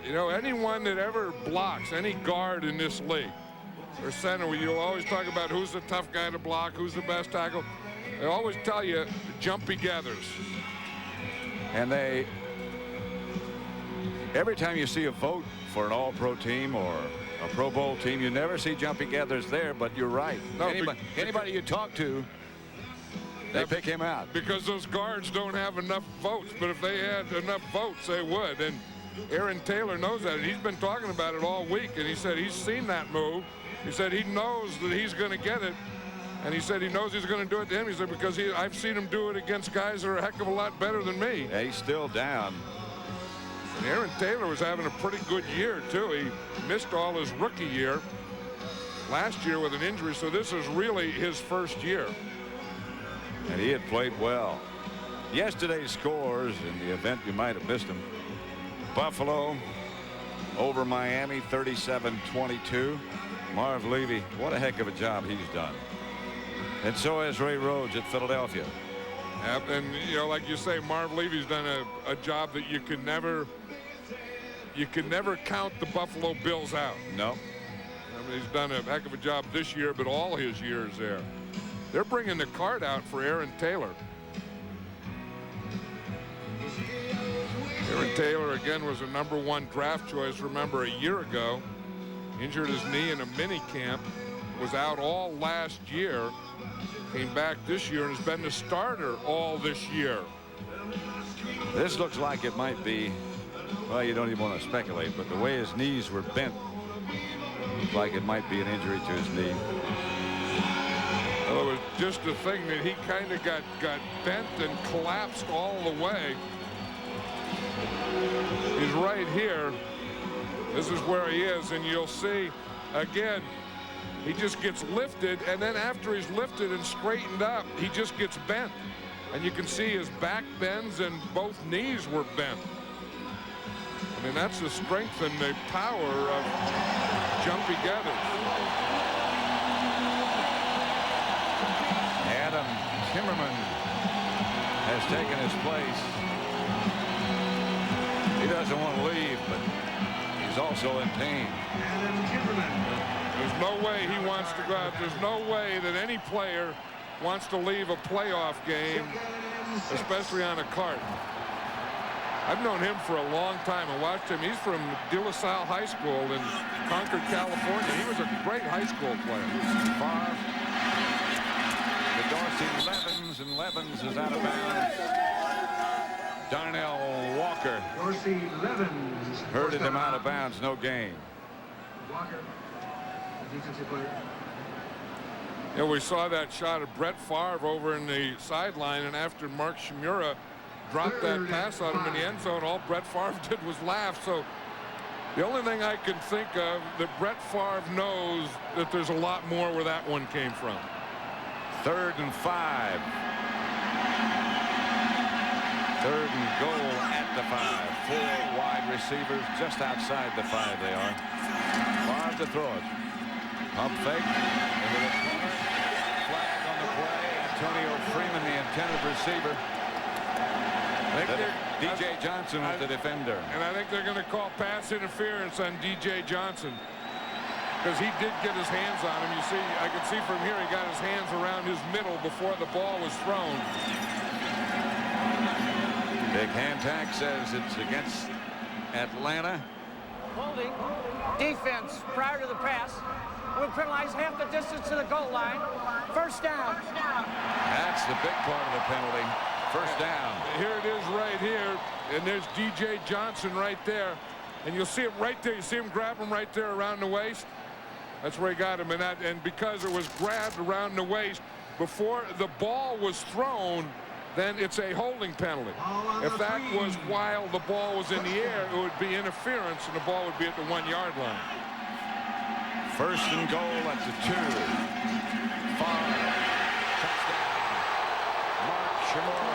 You know, anyone that ever blocks, any guard in this league, or center, where you'll always talk about who's the tough guy to block, who's the best tackle, they always tell you Jumpy Gathers. And every time you see a vote for an all-pro team or a Pro Bowl team, you never see Jumpy Gathers there, but you're right. No, anybody you talk to, they pick him out. Because those guards don't have enough votes, but if they had enough votes, they would. And Aaron Taylor knows that. He's been talking about it all week, and he said he's seen that move. He said he knows that he's going to get it. And he said he knows he's going to do it to him. He said, because I've seen him do it against guys that are a heck of a lot better than me. Yeah, he's still down. And Aaron Taylor was having a pretty good year, too. He missed all his rookie year last year with an injury, so this is really his first year. And he had played well. Yesterday's scores in the event you might have missed them. Buffalo over Miami 37-22. Marv Levy, what a heck of a job he's done. And so has Ray Rhodes at Philadelphia. Yep, and you know, like you say, Marv Levy's done a job that you can never count the Buffalo Bills out. No. I mean, he's done a heck of a job this year, but all his years there. They're bringing the card out for Aaron Taylor. Aaron Taylor, again, was a #1 draft choice, remember, a year ago. Injured his knee in a mini camp, was out all last year, came back this year, and has been the starter all this year. This looks like it might be, well, you don't even want to speculate, but the way his knees were bent, looks like it might be an injury to his knee. Well, it was just the thing that he kind of got bent and collapsed all the way. He's right here. This is where he is, and you'll see, again, he just gets lifted, and then after he's lifted and straightened up, he just gets bent. And you can see his back bends and both knees were bent. I mean, that's the strength and the power of Jumpy Gathers. Adam Timmerman has taken his place. He doesn't want to leave, but he's also in pain. There's no way he wants to go out. There's no way that any player wants to leave a playoff game, especially on a cart. I've known him for a long time and watched him. He's from De La Salle High School in Concord, California. He was a great high school player. Favre. The Dorsey Levens, and Levens is out of bounds. Darnell Walker Dorsey Levens herded him out of bounds, no gain. Walker, the defensive player. Yeah, we saw that shot of Brett Favre over in the sideline, and after Mark Shimura dropped that pass on him in the end zone, all Brett Favre did was laugh. So the only thing I can think of that Brett Favre knows that there's a lot more where that one came from. 3rd and 5. 3rd and goal at the 5. 4 wide receivers just outside the 5 they are. Favre to throw it. Pump fake into the corner. Flag on the play. Antonio Freeman, the intended receiver. DJ Johnson was the defender. And I think they're going to call pass interference on DJ Johnson, because he did get his hands on him. You see, I can see from here he got his hands around his middle before the ball was thrown. Big Hantak says it's against Atlanta. Holding defense prior to the pass would penalize half the distance to the goal line. First down. That's the big part of the penalty. First down. Here it is right here, and there's DJ Johnson right there, and you'll see it right there. You see him grab him right there around the waist. That's where he got him, and because it was grabbed around the waist before the ball was thrown, then it's a holding penalty. If that was while the ball was in the air, it would be interference, and the ball would be at the 1-yard line. First and goal at the 2. Favre. Touchdown. Mark Shimura.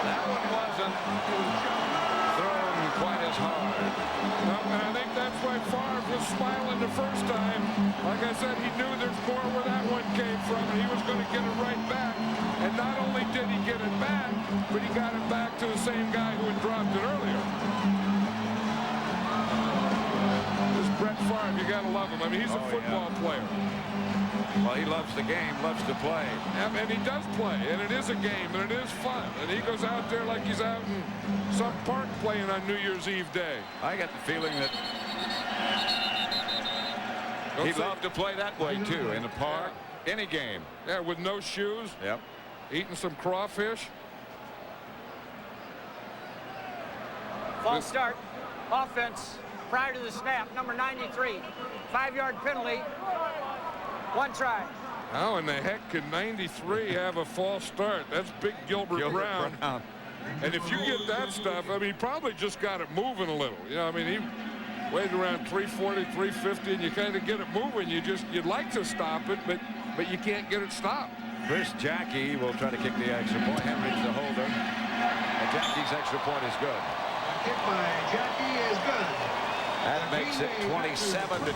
That one wasn't thrown quite as hard. And I think that's why Favre was smiling the first time. Like I said, he knew there's more where that one came from, and he was going to get it right back. And not only did he get it back, but he got it back to the same guy who had dropped it earlier. This Brett Favre, you got to love him. I mean, he's a football player. Well, he loves the game, loves to play. And he does play, and it is a game, and it is fun. And he goes out there like he's out in some park playing on New Year's Eve day. I get the feeling that he'd love to play that way, too, in the park, any game. Yeah, with no shoes. Yep. Eating some crawfish. False start. Offense prior to the snap. Number 93. 5-yard penalty. 1 try. How in the heck can 93 have a false start? That's big Gilbert Brown. And if you get that stuff, I mean, he probably just got it moving a little. You know, I mean, he weighed around 340, 350, and you kind of get it moving. You'd like to stop it, but you can't get it stopped. Chris Jackie will try to kick the extra point. Henry's the holder. And Jackie's extra point is good. Kick by Jackie is good. That makes it 27-10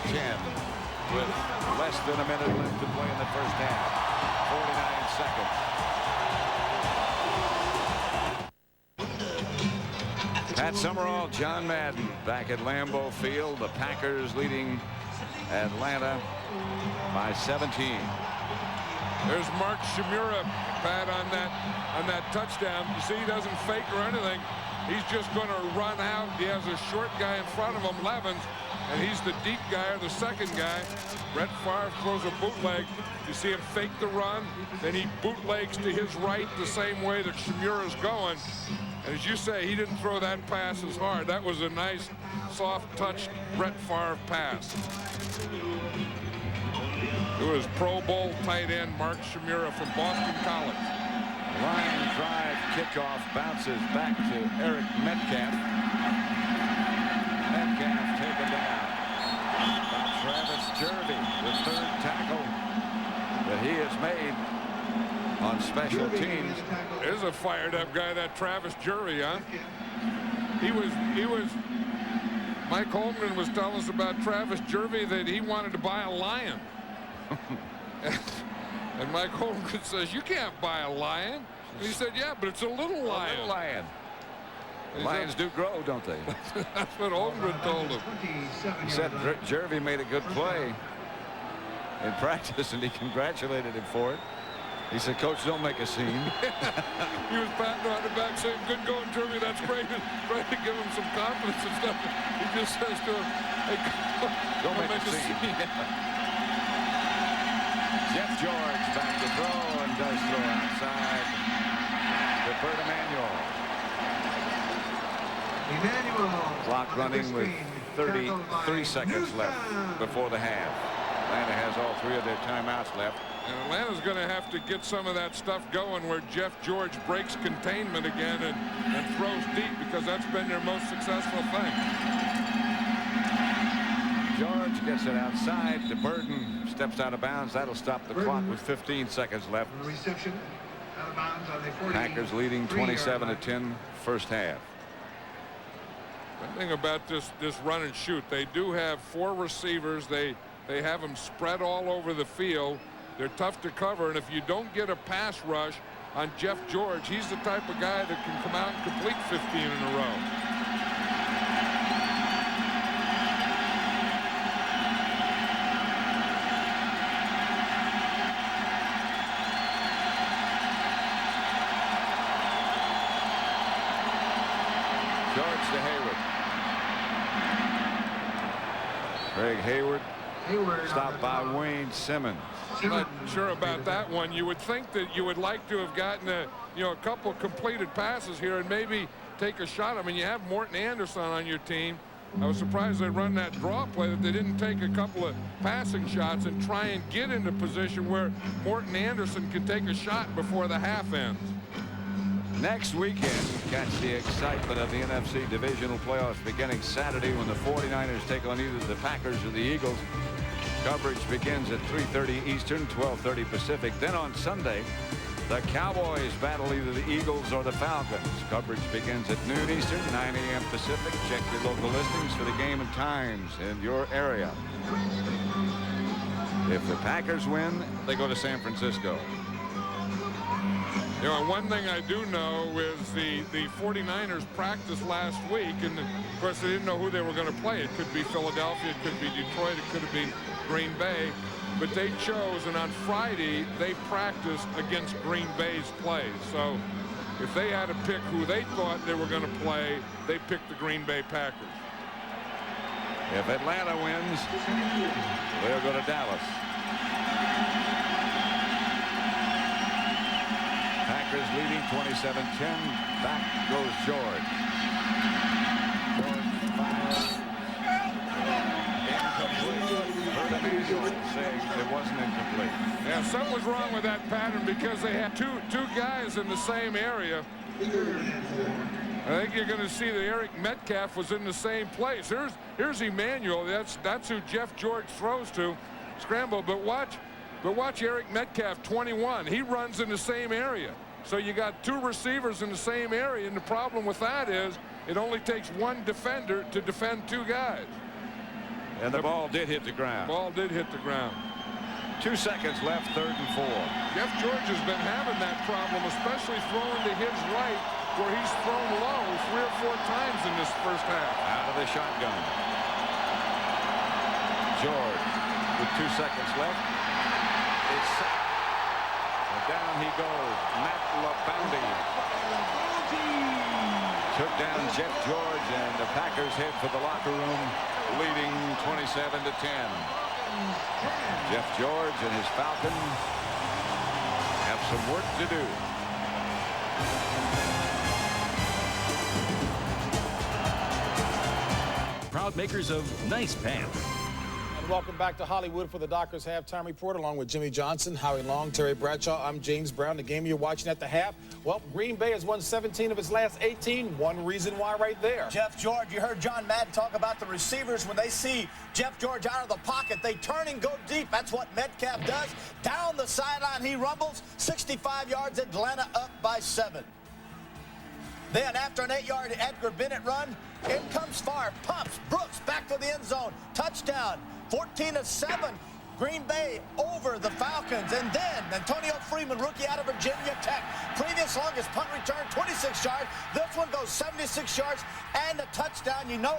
with less than a minute left to play in the first half. 49 seconds. Pat Summerall, John Madden back at Lambeau Field. The Packers leading Atlanta by 17. There's Mark Shimura, Pat, on that touchdown. You see, he doesn't fake or anything. He's just going to run out. He has a short guy in front of him, Levens, and he's the deep guy or the second guy. Brett Favre throws a bootleg. You see him fake the run, then he bootlegs to his right the same way that Shimura's going. And as you say, he didn't throw that pass as hard. That was a nice, soft-touch Brett Favre pass. It was Pro Bowl tight end Mark Shimura from Boston College. Line drive kickoff bounces back to Eric Metcalf. Metcalf taken down by Travis Jervey, the third tackle that he has made on special teams. There's a fired up guy, that Travis Jervey, huh? He was Mike Holmgren was telling us about Travis Jervey that he wanted to buy a lion. And Mike Holmgren says, you can't buy a lion. And he said, yeah, but it's a little lion. A little lion. Lions do grow, don't they? That's what Holmgren told him. He said Jervey made a good play in practice, and he congratulated him for it. He said, Coach, don't make a scene. He was patting on the back saying, good going, Jervey, that's great. Trying to give him some confidence and stuff. He just says to him, hey, don't make a scene. Jeff George back to throw and does throw outside to Bert Emanuel. Clock running with 33 seconds left before the half. Atlanta has all three of their timeouts left. And Atlanta's going to have to get some of that stuff going where Jeff George breaks containment again and throws deep, because that's been their most successful thing. George gets it outside. The Burden steps out of bounds. That'll stop the clock with 15 seconds left. Reception out of bounds on the 40. Packers leading 27-10 first half. The thing about this run and shoot, they do have 4 receivers. They have them spread all over the field. They're tough to cover, and if you don't get a pass rush on Jeff George, he's the type of guy that can come out and complete 15 in a row. George to Hayward. Greg Hayward stopped by Wayne Simmons. I'm not sure about that one. You would think that you would like to have gotten a couple completed passes here and maybe take a shot. I mean, you have Morton Anderson on your team. I was surprised they run that draw play, that they didn't take a couple of passing shots and try and get into position where Morton Anderson can take a shot before the half ends. Next weekend, catch the excitement of the NFC divisional playoffs beginning Saturday when the 49ers take on either the Packers or the Eagles. Coverage begins at 3:30 Eastern, 12:30 Pacific. Then on Sunday, the Cowboys battle either the Eagles or the Falcons. Coverage begins at noon Eastern, 9 a.m. Pacific. Check your local listings for the game and times in your area. If the Packers win, they go to San Francisco. You know, one thing I do know is the 49ers practiced last week, and of course they didn't know who they were going to play. It could be Philadelphia, it could be Detroit, it could have been Green Bay, but they chose, and on Friday they practiced against Green Bay's play. So if they had to pick who they thought they were going to play, they picked the Green Bay Packers. If Atlanta wins, they'll go to Dallas. Packers leading 27-10. Back goes George. George fires. Incomplete. Bert Emanuel saying it wasn't incomplete. Yeah, something was wrong with that pattern because they had two guys in the same area. I think you're going to see that Eric Metcalf was in the same place. Here's Emmanuel. That's who Jeff George throws to. Scramble, but watch Eric Metcalf, 21. He runs in the same area. So you got two receivers in the same area, and the problem with that is it only takes one defender to defend two guys. And the ball did hit the ground. Ball did hit the ground. 2 seconds left, 3rd and 4. Jeff George has been having that problem, especially throwing to his right, where he's thrown low 3 or 4 times in this first half. Out of the shotgun. George with 2 seconds left. It's set. And down he goes. Matt LaBounty took down Jeff George, and the Packers head for the locker room, leading 27-10. Jeff George and his Falcons have some work to do. Proud makers of nice pants. And welcome back to Hollywood for the Dockers Halftime Report, along with Jimmy Johnson, Howie Long, Terry Bradshaw. I'm James Brown. The game you're watching at the half, well, Green Bay has won 17 of its last 18. One reason why right there. Jeff George, you heard John Madden talk about the receivers. When they see Jeff George out of the pocket, they turn and go deep. That's what Metcalf does. Down the sideline, he rumbles. 65 yards, Atlanta up by 7. Then, after an 8-yard Edgar Bennett run, in comes Favre, pumps, Brooks back to the end zone. Touchdown, 14-7. Green Bay over the Falcons. And then Antonio Freeman, rookie out of Virginia Tech. Previous longest punt return, 26 yards. This one goes 76 yards and a touchdown. You know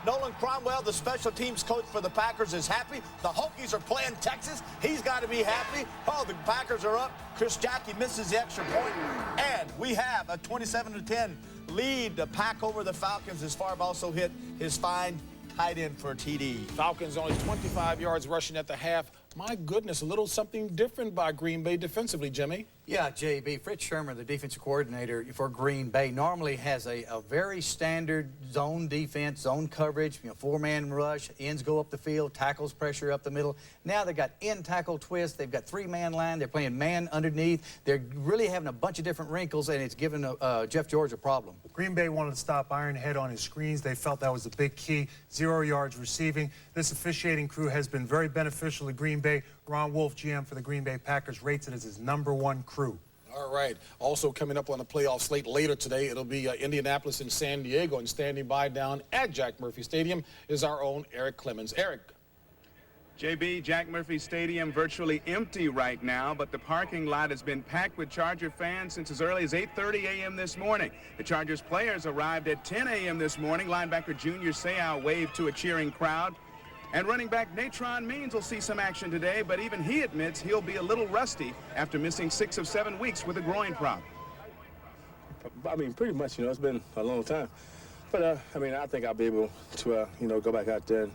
Nolan Cromwell, the special teams coach for the Packers, is happy. The Hokies are playing Texas. He's got to be happy. Oh, the Packers are up. Chris Jackie misses the extra point. And we have a 27-10 lead to Pack over the Falcons, as Favre also hit his fine tight end for a TD. Falcons only 25 yards rushing at the half. My goodness, a little something different by Green Bay defensively, Jimmy. Yeah, JB. Fritz Shermer, the defensive coordinator for Green Bay, normally has a very standard zone defense, zone coverage, 4-man rush, ends go up the field, tackles pressure up the middle. Now they've got end tackle twist, they've got 3-man line, they're playing man underneath. They're really having a bunch of different wrinkles, and it's giving Jeff George a problem. Green Bay wanted to stop Ironhead on his screens. They felt that was the big key. 0 yards receiving. This officiating crew has been very beneficial to Green Bay. Ron Wolf, GM for the Green Bay Packers, rates it as his #1 crew. All right. Also coming up on the playoff slate later today, it'll be Indianapolis and San Diego. And standing by down at Jack Murphy Stadium is our own Eric Clemens. Eric. JB, Jack Murphy Stadium virtually empty right now, but the parking lot has been packed with Charger fans since as early as 8:30 a.m. this morning. The Chargers players arrived at 10 a.m. this morning. Linebacker Junior Seau waved to a cheering crowd. And running back Natron Means will see some action today, but even he admits he'll be a little rusty after missing 6 of 7 weeks with a groin problem. I mean, pretty much, it's been a long time. But, I mean, I think I'll be able to, go back out there and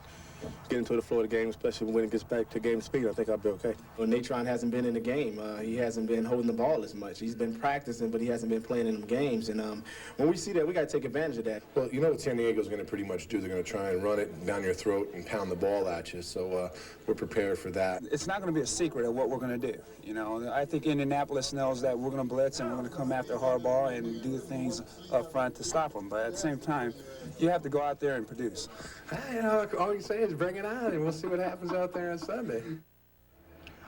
get into the flow of the game, especially when it gets back to game speed. I think I'll be okay. Well, Natron hasn't been in the game. He hasn't been holding the ball as much. He's been practicing, but he hasn't been playing in them games. And when we see that, we got to take advantage of that. Well, you know what San Diego's going to pretty much do. They're going to try and run it down your throat and pound the ball at you. So we're prepared for that. It's not going to be a secret of what we're going to do. I think Indianapolis knows that we're going to blitz and we're going to come after Harbaugh and do things up front to stop them. But at the same time, you have to go out there and produce. All you can say is bring it on, and we'll see what happens out there on Sunday.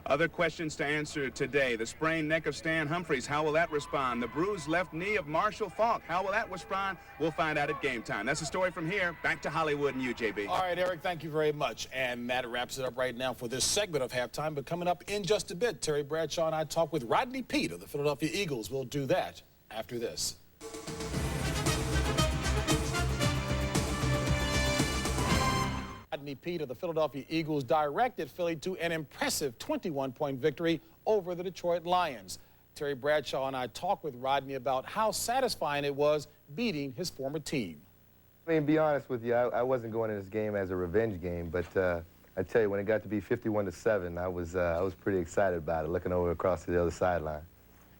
Other questions to answer today. The sprained neck of Stan Humphries, how will that respond? The bruised left knee of Marshall Faulk, how will that respond? We'll find out at game time. That's the story from here. Back to Hollywood and you, JB. All right, Eric, thank you very much. And that wraps it up right now for this segment of halftime. But coming up in just a bit, Terry Bradshaw and I talk with Rodney Peete of the Philadelphia Eagles. We'll do that after this. Rodney Peete of the Philadelphia Eagles directed Philly to an impressive 21-point victory over the Detroit Lions. Terry Bradshaw and I talked with Rodney about how satisfying it was beating his former team. I mean, to be honest with you, I wasn't going in this game as a revenge game, but I tell you, when it got to be 51-7, I was pretty excited about it, looking over across to the other sideline.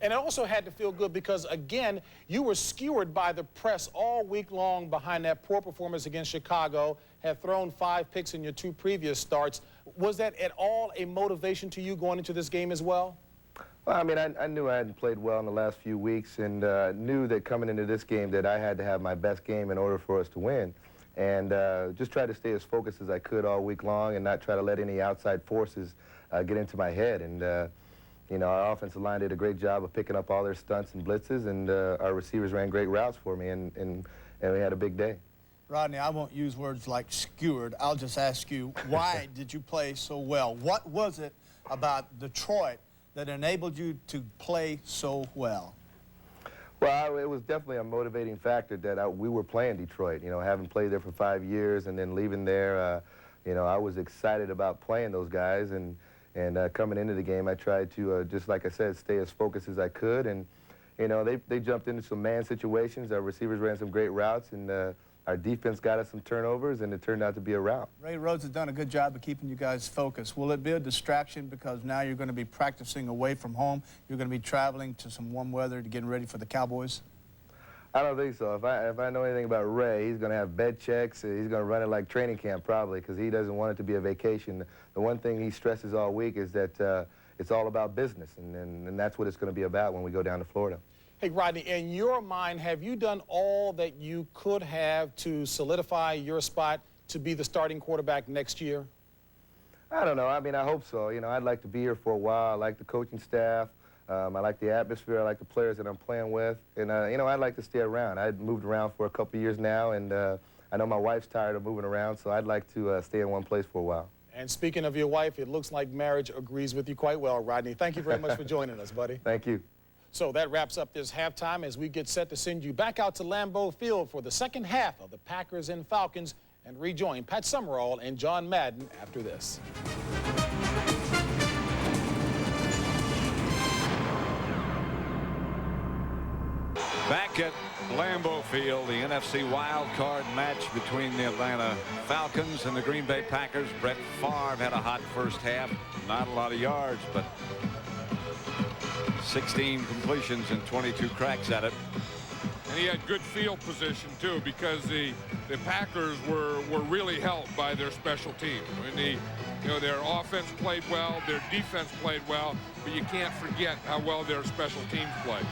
And it also had to feel good because, again, you were skewered by the press all week long behind that poor performance against Chicago, had thrown 5 picks in your 2 previous starts. Was that at all a motivation to you going into this game as well? Well, I mean, I knew I hadn't played well in the last few weeks, and knew that coming into this game that I had to have my best game in order for us to win. And just try to stay as focused as I could all week long and not try to let any outside forces get into my head. And, you know, our offensive line did a great job of picking up all their stunts and blitzes, and our receivers ran great routes for me, and we had a big day. Rodney, I won't use words like skewered. I'll just ask you, why did you play so well? What was it about Detroit that enabled you to play so well? Well, it was definitely a motivating factor that we were playing Detroit. You know, having played there for 5 years and then leaving there, you know, I was excited about playing those guys. And coming into the game, I tried to, just like I said, stay as focused as I could. And, you know, they jumped into some man situations. Our receivers ran some great routes, and our defense got us some turnovers, and it turned out to be a rout. Ray Rhodes has done a good job of keeping you guys focused. Will it be a distraction because now you're going to be practicing away from home? You're going to be traveling to some warm weather to get ready for the Cowboys? I don't think so. If I know anything about Ray, he's going to have bed checks. He's going to run it like training camp probably, because he doesn't want it to be a vacation. The one thing he stresses all week is that it's all about business, and that's what it's going to be about when we go down to Florida. Hey, Rodney, in your mind, have you done all that you could have to solidify your spot to be the starting quarterback next year? I don't know. I mean, I hope so. You know, I'd like to be here for a while. I like the coaching staff. I like the atmosphere. I like the players that I'm playing with. And, you know, I'd like to stay around. I've moved around for a couple years now, and I know my wife's tired of moving around, so I'd like to stay in one place for a while. And speaking of your wife, it looks like marriage agrees with you quite well, Rodney. Thank you very much for joining us, buddy. Thank you. So that wraps up this halftime as we get set to send you back out to Lambeau Field for the second half of the Packers and Falcons, and rejoin Pat Summerall and John Madden after this. Back at Lambeau Field, the NFC wild card match between the Atlanta Falcons and the Green Bay Packers. Brett Favre had a hot first half. Not a lot of yards, but 16 completions and 22 cracks at it. And he had good field position, too, because the Packers were really helped by their special teams. I mean, their offense played well, their defense played well, but you can't forget how well their special teams played.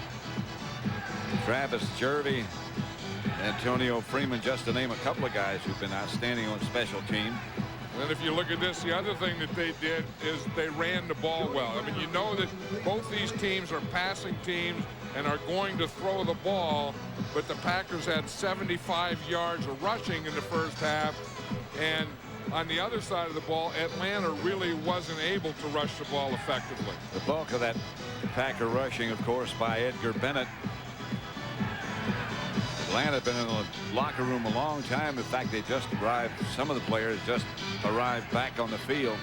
Travis Jervey, Antonio Freeman, just to name a couple of guys who've been outstanding on special teams. And if you look at this, the other thing that they did is they ran the ball well. I mean, you know that both these teams are passing teams and are going to throw the ball, but the Packers had 75 yards of rushing in the first half, and on the other side of the ball, Atlanta really wasn't able to rush the ball effectively. The bulk of that Packer rushing, of course, by Edgar Bennett. Atlanta had been in the locker room a long time. In fact, they just arrived. Some of the players just arrived back on the field.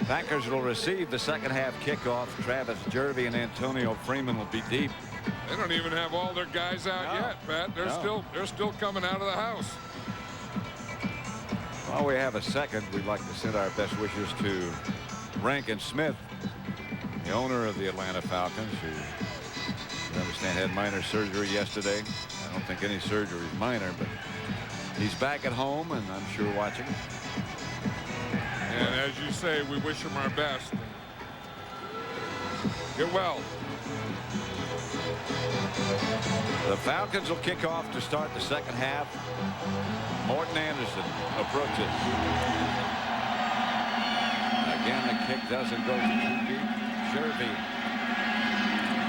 Packers will receive the second half kickoff. Travis Jervey and Antonio Freeman will be deep. They don't even have all their guys out yet, Pat. They're still coming out of the house. While we have a second, we'd like to send our best wishes to Rankin Smith, the owner of the Atlanta Falcons, who I understand had minor surgery yesterday. I don't think any surgery is minor, but he's back at home and I'm sure watching. And as you say, we wish him our best. Get well. The Falcons will kick off to start the second half. Morton Anderson approaches. Again, the kick doesn't go too deep. Jervey.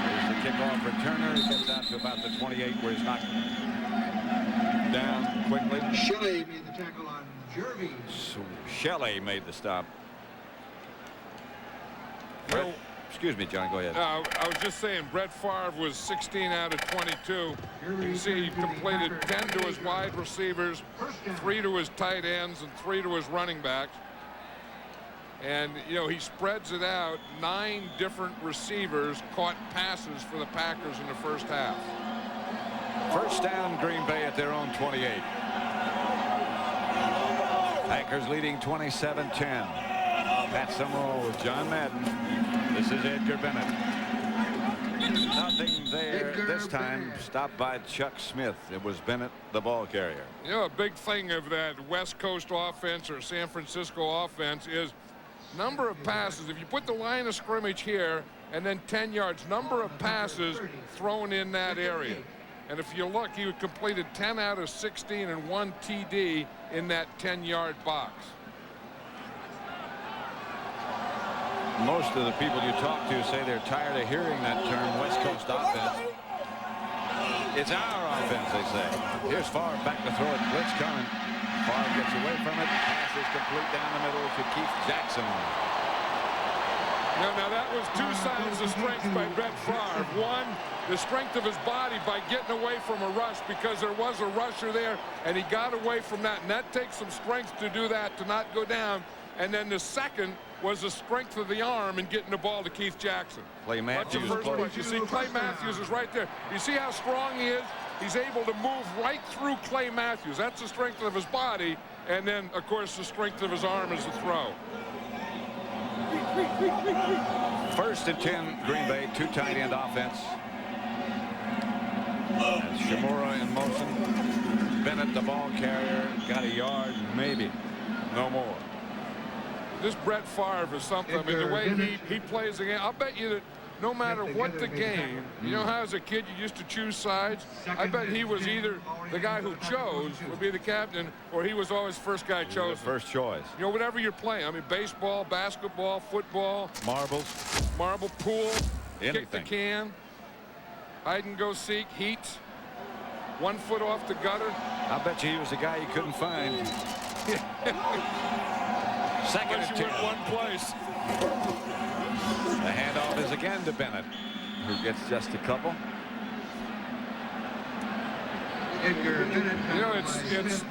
There's the kickoff returner. He gets out to about the 28 where he's knocked down quickly. Shelley made the tackle on Jervey. So Shelley made the stop. Well, excuse me, John, go ahead. I was just saying, Brett Favre was 16 out of 22. You can see he completed 10 to his wide receivers, 3 to his tight ends, and 3 to his running backs. And, you know, he spreads it out. 9 different receivers caught passes for the Packers in the first half. First down, Green Bay at their own 28. Packers leading 27-10. Pat Summerall with John Madden. This is Edgar Bennett. Nothing there this time, stopped by Chuck Smith. It was Bennett, the ball carrier. You know, a big thing of that West Coast offense or San Francisco offense is number of passes. If you put the line of scrimmage here and then 10 yards, number of passes thrown in that area. And if you look, he completed 10 out of 16 and 1 TD in that 10-yard box. Most of the people you talk to say they're tired of hearing that term, West Coast offense. It's our offense, they say. Here's Favre back to throw it. Blitz coming. Favre gets away from it. Pass is complete down the middle to Keith Jackson. Now that was two signs of strength by Brett Favre. One, the strength of his body by getting away from a rush, because there was a rusher there, and he got away from that. And that takes some strength to do that, to not go down. And then the second was the strength of the arm and getting the ball to Keith Jackson. Clay Matthews. You see Clay Matthews is right there. You see how strong he is? He's able to move right through Clay Matthews. That's the strength of his body. And then, of course, the strength of his arm is the throw. 1st and 10, Green Bay, 2 tight end offense. And Shimura in motion. Bennett, the ball carrier, got a yard, maybe. No more. This Brett Favre is something. I mean, the way he plays the game, I'll bet you that no matter what the game, you know how as a kid you used to choose sides? I bet he was either the guy who chose would be the captain, or he was always first guy chosen. First choice. You know, whatever you're playing. I mean, baseball, basketball, football. Marbles. Marble, pool. Anything. Kick the can. Hide and go seek. Heat. 1 foot off the gutter. I bet you he was the guy you couldn't find. Second and 10. One place. The handoff is again to Bennett, who gets just a couple. You know,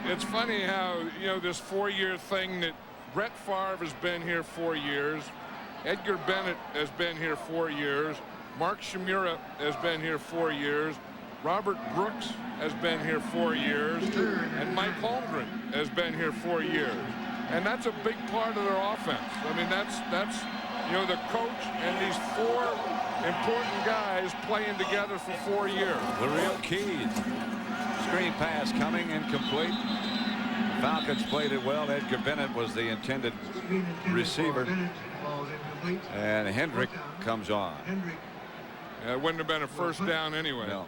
it's funny how, you know, this 4-year thing that Brett Favre has been here 4 years. Edgar Bennett has been here 4 years. Mark Shimura has been here 4 years. Robert Brooks has been here 4 years. And Mike Holmgren has been here 4 years. And that's a big part of their offense. I mean, that's you know, the coach and these 4 important guys playing together for 4 years. The real keys. Screen pass coming incomplete. Falcons played it well. Edgar Bennett was the intended receiver. And Hendrick comes on. Yeah, it wouldn't have been a first down anyway. No.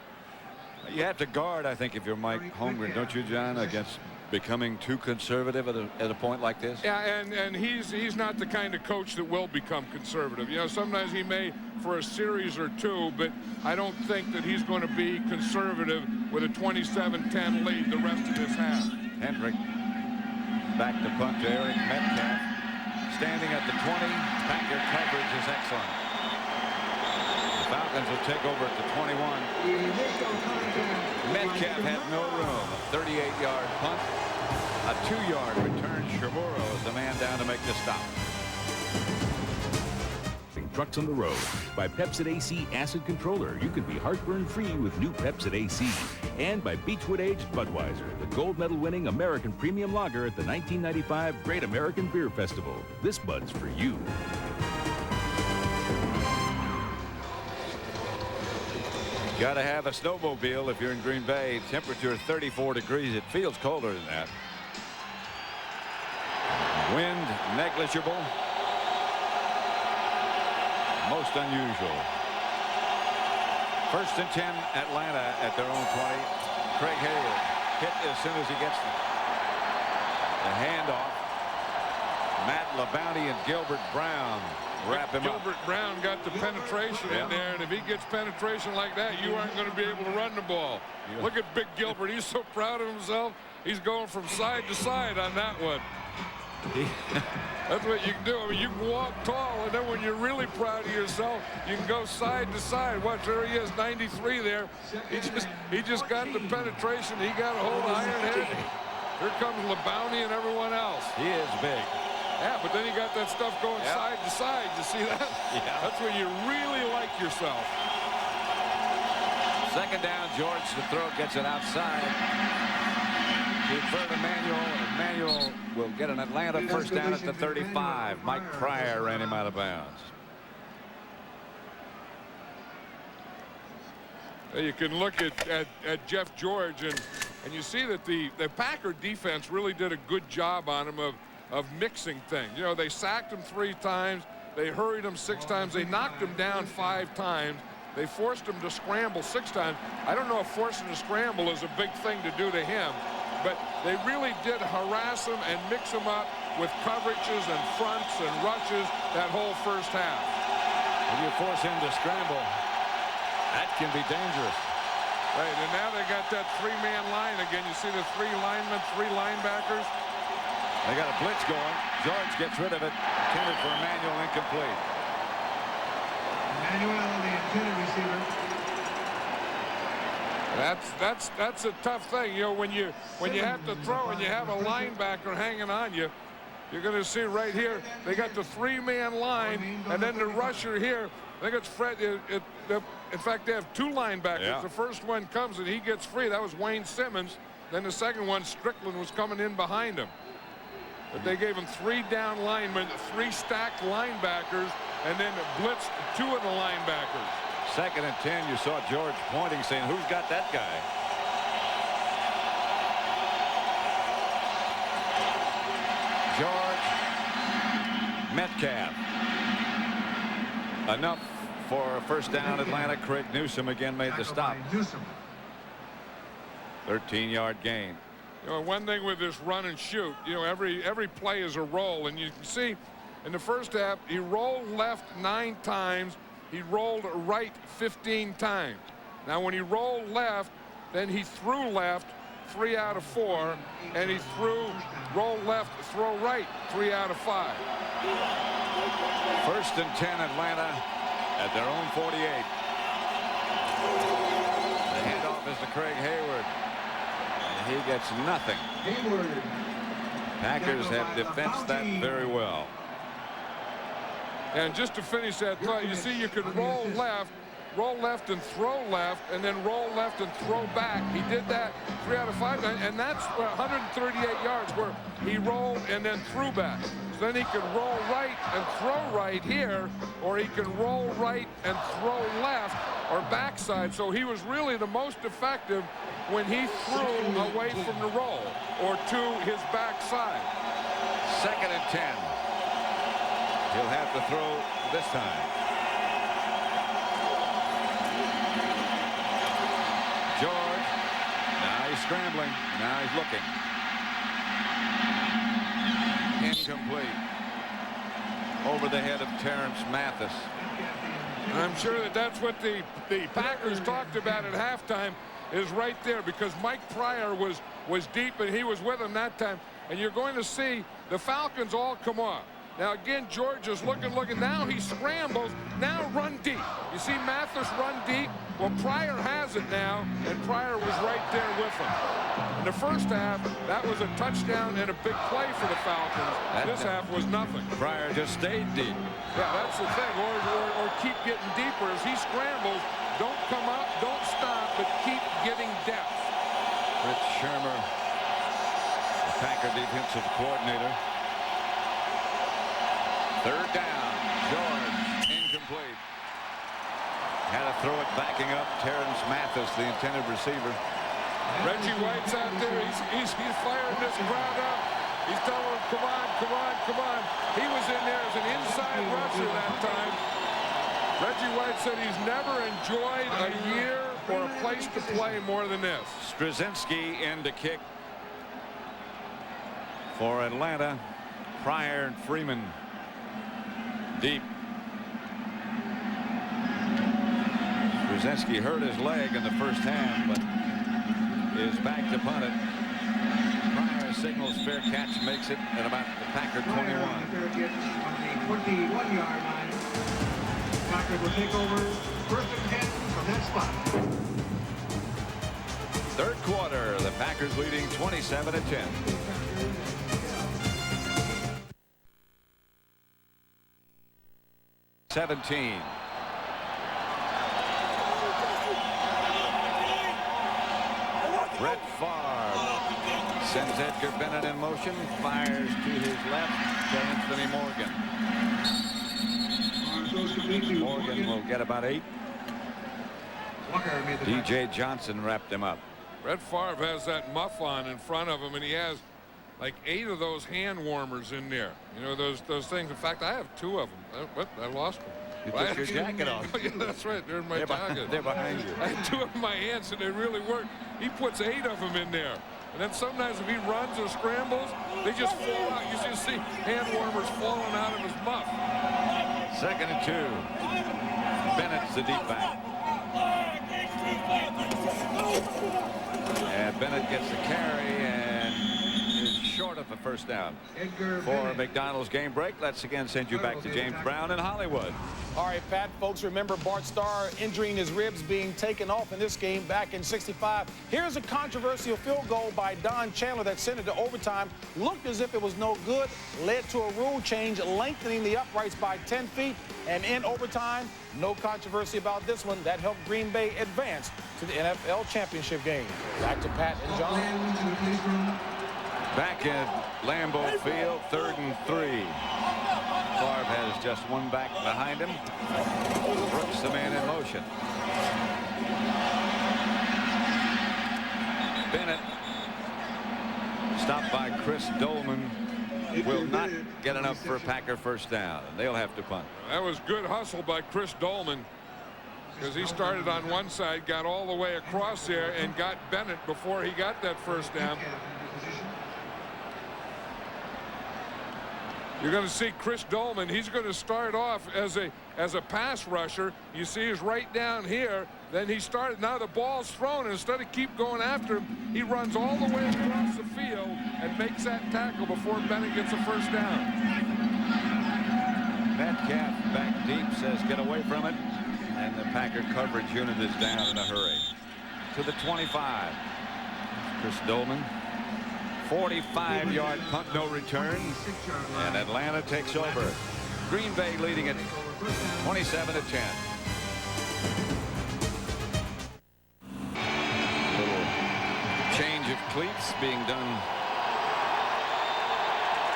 You have to guard, I think, if you're Mike Holmgren, don't you, John, against becoming too conservative at a point like this? Yeah, and he's not the kind of coach that will become conservative. You know, sometimes he may for a series or two, but I don't think that he's going to be conservative with a 27-10 lead the rest of this half. Hendrick back to punt to Eric Metcalf. Standing at the 20. Packer coverage is excellent. The Falcons will take over at the 21. Metcalf had no room. A 38-yard punt. A 2-yard return. Shimura is the man down to make the stop. Trucks on the road. By Pepsid AC Acid Controller, you can be heartburn-free with new Pepsid AC. And by Beechwood Aged Budweiser, the gold medal-winning American premium lager at the 1995 Great American Beer Festival. This Bud's for you. Got to have a snowmobile if you're in Green Bay. Temperature 34 degrees. It feels colder than that. Wind negligible. Most unusual. 1st and 10, Atlanta at their own 20. Craig Hale hit as soon as he gets the handoff. Matt LaBounty and Gilbert Brown wrap him up. Gilbert Brown got the penetration in there, and if he gets penetration like that, you aren't going to be able to run the ball. Yeah. Look at Big Gilbert. He's so proud of himself. He's going from side to side on that one. That's what you can do. I mean, you can walk tall, and then when you're really proud of yourself, you can go side to side. Watch, there he is, 93 there. He just got the penetration. He got a hold of Ironhead. Here comes LaBounty and everyone else. He is big. Yeah, but then he got that stuff going side to side. You see that? Yeah. That's when you really like yourself. 2nd down, George. The throw gets it outside. To Emmanuel. Emmanuel will get an Atlanta 1st down at the 35. Mike Pryor ran him out of bounds. You can look at Jeff George, and you see that the Packer defense really did a good job on him of mixing things. You know, they sacked him 3 times. They hurried him 6 times. They knocked him down 5 times. They forced him to scramble 6 times. I don't know if forcing to scramble is a big thing to do to him, but they really did harass him and mix him up with coverages and fronts and rushes that whole first half. When you force him to scramble, that can be dangerous. Right, and now they got that 3-man line again. You see the 3 linemen, 3 linebackers. They got a blitz going. George gets rid of it. Intended for Emmanuel, incomplete. Emmanuel, the intended receiver. That's a tough thing. You know, when you have to throw and you have a linebacker hanging on you, you're going to see right here, they got the 3-man line, and then the rusher here. I think it's Fred. In fact, they have 2 linebackers. Yeah. The first one comes and he gets free. That was Wayne Simmons. Then the second one, Strickland, was coming in behind him. But they gave him 3 down linemen, 3 stacked linebackers, and then blitzed 2 of the linebackers. 2nd and 10. You saw George pointing, saying, "Who's got that guy?" George Metcalf. Enough for a first down. Atlanta. Craig Newsome again made the stop. 13-yard gain. You know, one thing with this run and shoot, you know, every play is a roll, and you can see in the first half he rolled left 9 times, he rolled right 15 times. Now when he rolled left, then he threw left 3 out of 4, and he roll left, throw right 3 out of 5. 1st and 10, Atlanta at their own 48. The handoff is to Craig Hayward. He gets nothing. Packers have defensed that very well. And just to finish that thought, you see you could roll left and throw left, and then roll left and throw back. He did that 3 out of 5, and that's 138 yards where he rolled and then threw back. So then he could roll right and throw right here, or he can roll right and throw left or backside. So he was really the most effective when he threw away from the roll or to his backside. 2nd and 10. He'll have to throw this time. George. Now he's scrambling. Now he's looking. Incomplete. Over the head of Terrence Mathis. I'm sure that's what the Packers talked about at halftime, is right there, because Mike Pryor was deep and he was with him that time. And you're going to see the Falcons all come off. Now again, George is looking. Now he scrambles. Now run deep. You see Mathis run deep. Well, Pryor has it now, and Pryor was right there with him. In the first half, that was a touchdown and a big play for the Falcons. This half was nothing. Pryor just stayed deep. Yeah, that's the thing. Or keep getting deeper as he scrambles. Don't come up, don't stop, but keep getting depth. Rich Shermer, the Packer defensive coordinator. 3rd down. George, incomplete. Had to throw it backing up. Terrence Mathis, the intended receiver. Reggie White's out there. He's firing this crowd up. He's telling them, come on, come on, come on. He was in there as an inside rusher that time. Reggie White said he's never enjoyed a year or a place to play more than this. Straczynski in to kick for Atlanta. Pryor and Freeman deep. Straczynski hurt his leg in the first half, but is back to punt it. Pryor signals fair catch, makes it at about the Packer 21. Fair catch on the 21-yard line. Packers will take over 1st and 10 from that spot. 3rd quarter, the Packers leading 27-10. Brett Favre sends Edgar Bennett in motion, fires to his left to Anthony Morgan. Morgan will get about 8. D.J. Johnson wrapped him up. Brett Favre has that muff on in front of him, and he has like 8 of those hand warmers in there. You know, those things. In fact, I have 2 of them. What? I lost them. You took your jacket off. Yeah, that's right. They're in my jacket. They're behind you. I had 2 of them in my hands, and they really work. He puts 8 of them in there. And then sometimes if he runs or scrambles, they just fall out. You just see hand warmers falling out of his muff. 2nd and 2. Bennett's the deep back. And Bennett gets the carry and is short of the first down. For McDonald's game break, let's again send you back to James Brown in Hollywood. All right, Pat, folks, remember Bart Starr injuring his ribs, being taken off in this game back in '65. Here's a controversial field goal by Don Chandler that sent it to overtime. Looked as if it was no good, led to a rule change, lengthening the uprights by 10 feet. And in overtime, no controversy about this one. That helped Green Bay advance to the NFL championship game. Back to Pat and John. Back at Lambeau Field, 3rd and 3. Favre has just one back behind him. Brooks, the man in motion. Bennett, stopped by Chris Dolman, will not get enough for a Packer first down. They'll have to punt. That was good hustle by Chris Dolman, because he started on one side, got all the way across there, and got Bennett before he got that first down. You're going to see Chris Dolman. He's going to start off as a pass rusher. You see he's right down here. Then he started. Now the ball's thrown, and instead of keep going after him, he runs all the way across the field and makes that tackle before Bennett gets a first down. Metcalf back deep, says get away from it. And the Packer coverage unit is down in a hurry. To the 25. Chris Dolman. 45-yard punt, no return, and Atlanta takes over. Green Bay leading it 27-10. Little change of cleats being done.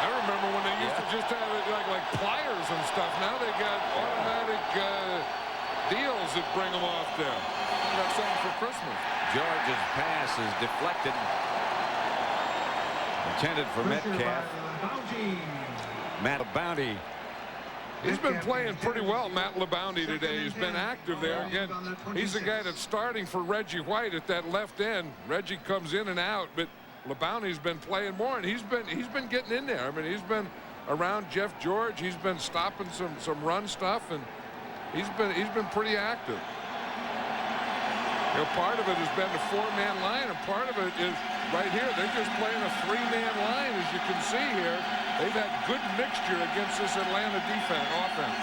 I remember when they used to just have it like pliers and stuff. Now they got automatic deals that bring them off there. I got something for Christmas. George's pass is deflected. Intended for Metcalf. Matt LeBounty. He's been playing pretty well, Matt LeBounty, today. He's been active there. Again, he's the guy that's starting for Reggie White at that left end. Reggie comes in and out, but LeBounty's been playing more, and he's been getting in there. I mean, he's been around Jeff George. He's been stopping some run stuff, and he's been pretty active. You know, part of it has been the 4-man line, and part of it is right here. They're just playing a 3-man line, as you can see here. They've had good mixture against this Atlanta offense.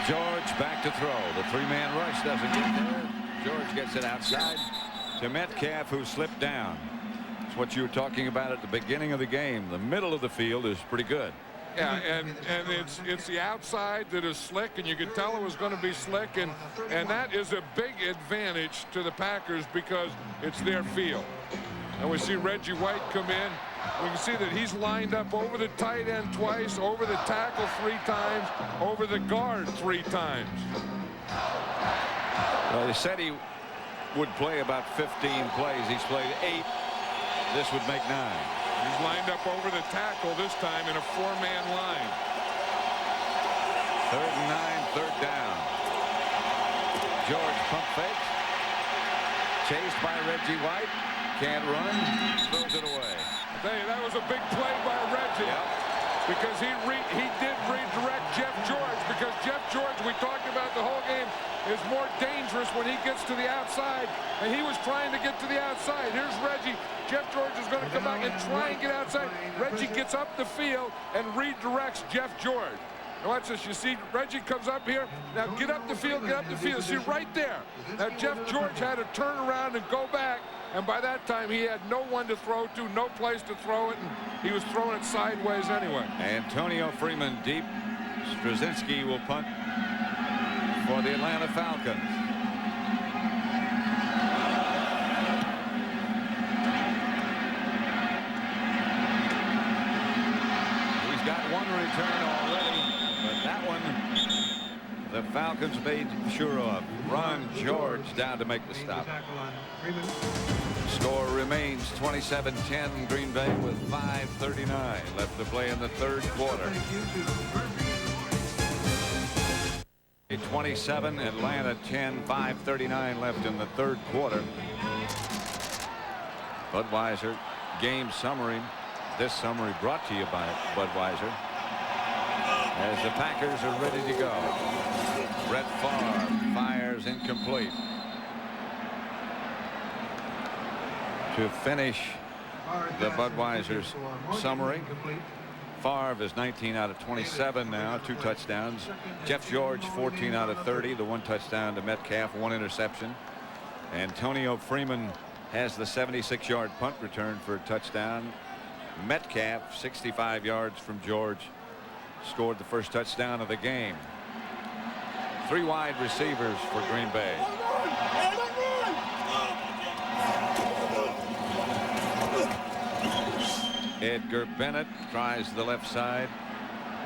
George back to throw. The 3-man rush doesn't get there. George gets it outside to Metcalf, who slipped down. It's what you were talking about at the beginning of the game. The middle of the field is pretty good. Yeah, and it's the outside that is slick, and you could tell it was going to be slick, and that is a big advantage to the Packers because it's their field. And we see Reggie White come in. We can see that he's lined up over the tight end twice, over the tackle 3 times, over the guard 3 times. Well, they said he would play about 15 plays. He's played 8. This would make 9. He's lined up over the tackle this time in a 4-man line. 3rd and 9, 3rd down. George pump fakes. Chased by Reggie White. Can't run. Throws it away. I tell you, that was a big play by Reggie. Yep. Because he did redirect Jeff George, because Jeff George, we talked about the whole game, is more dangerous when he gets to the outside, and he was trying to get to the outside. Here's Reggie. Jeff George is going to come out and try and get outside. Reggie gets up the field and redirects Jeff George. Now watch this. You see Reggie comes up here. Now get up the field, get up the field. See right there. Now Jeff George had to turn around and go back, and by that time he had no one to throw to, no place to throw it, and he was throwing it sideways anyway. Antonio Freeman deep. Straczynski will punt for the Atlanta Falcons. He's got 1 return already, but that one the Falcons made sure of. Ron George down to make the stop. Score remains 27-10. Green Bay with 5:39 left to play in the third quarter. 27, Atlanta 10, 5:39 left in the third quarter. Budweiser game summary. This summary brought to you by Budweiser. As the Packers are ready to go. Brett Favre fires incomplete. To finish the Budweiser's summary, Favre is 19 out of 27 now, 2 touchdowns. Jeff George 14 out of 30, the 1 touchdown to Metcalf, 1 interception. Antonio Freeman has the 76-yard punt return for a touchdown. Metcalf, 65 yards from George, scored the first touchdown of the game. 3 wide receivers for Green Bay. Edgar Bennett tries the left side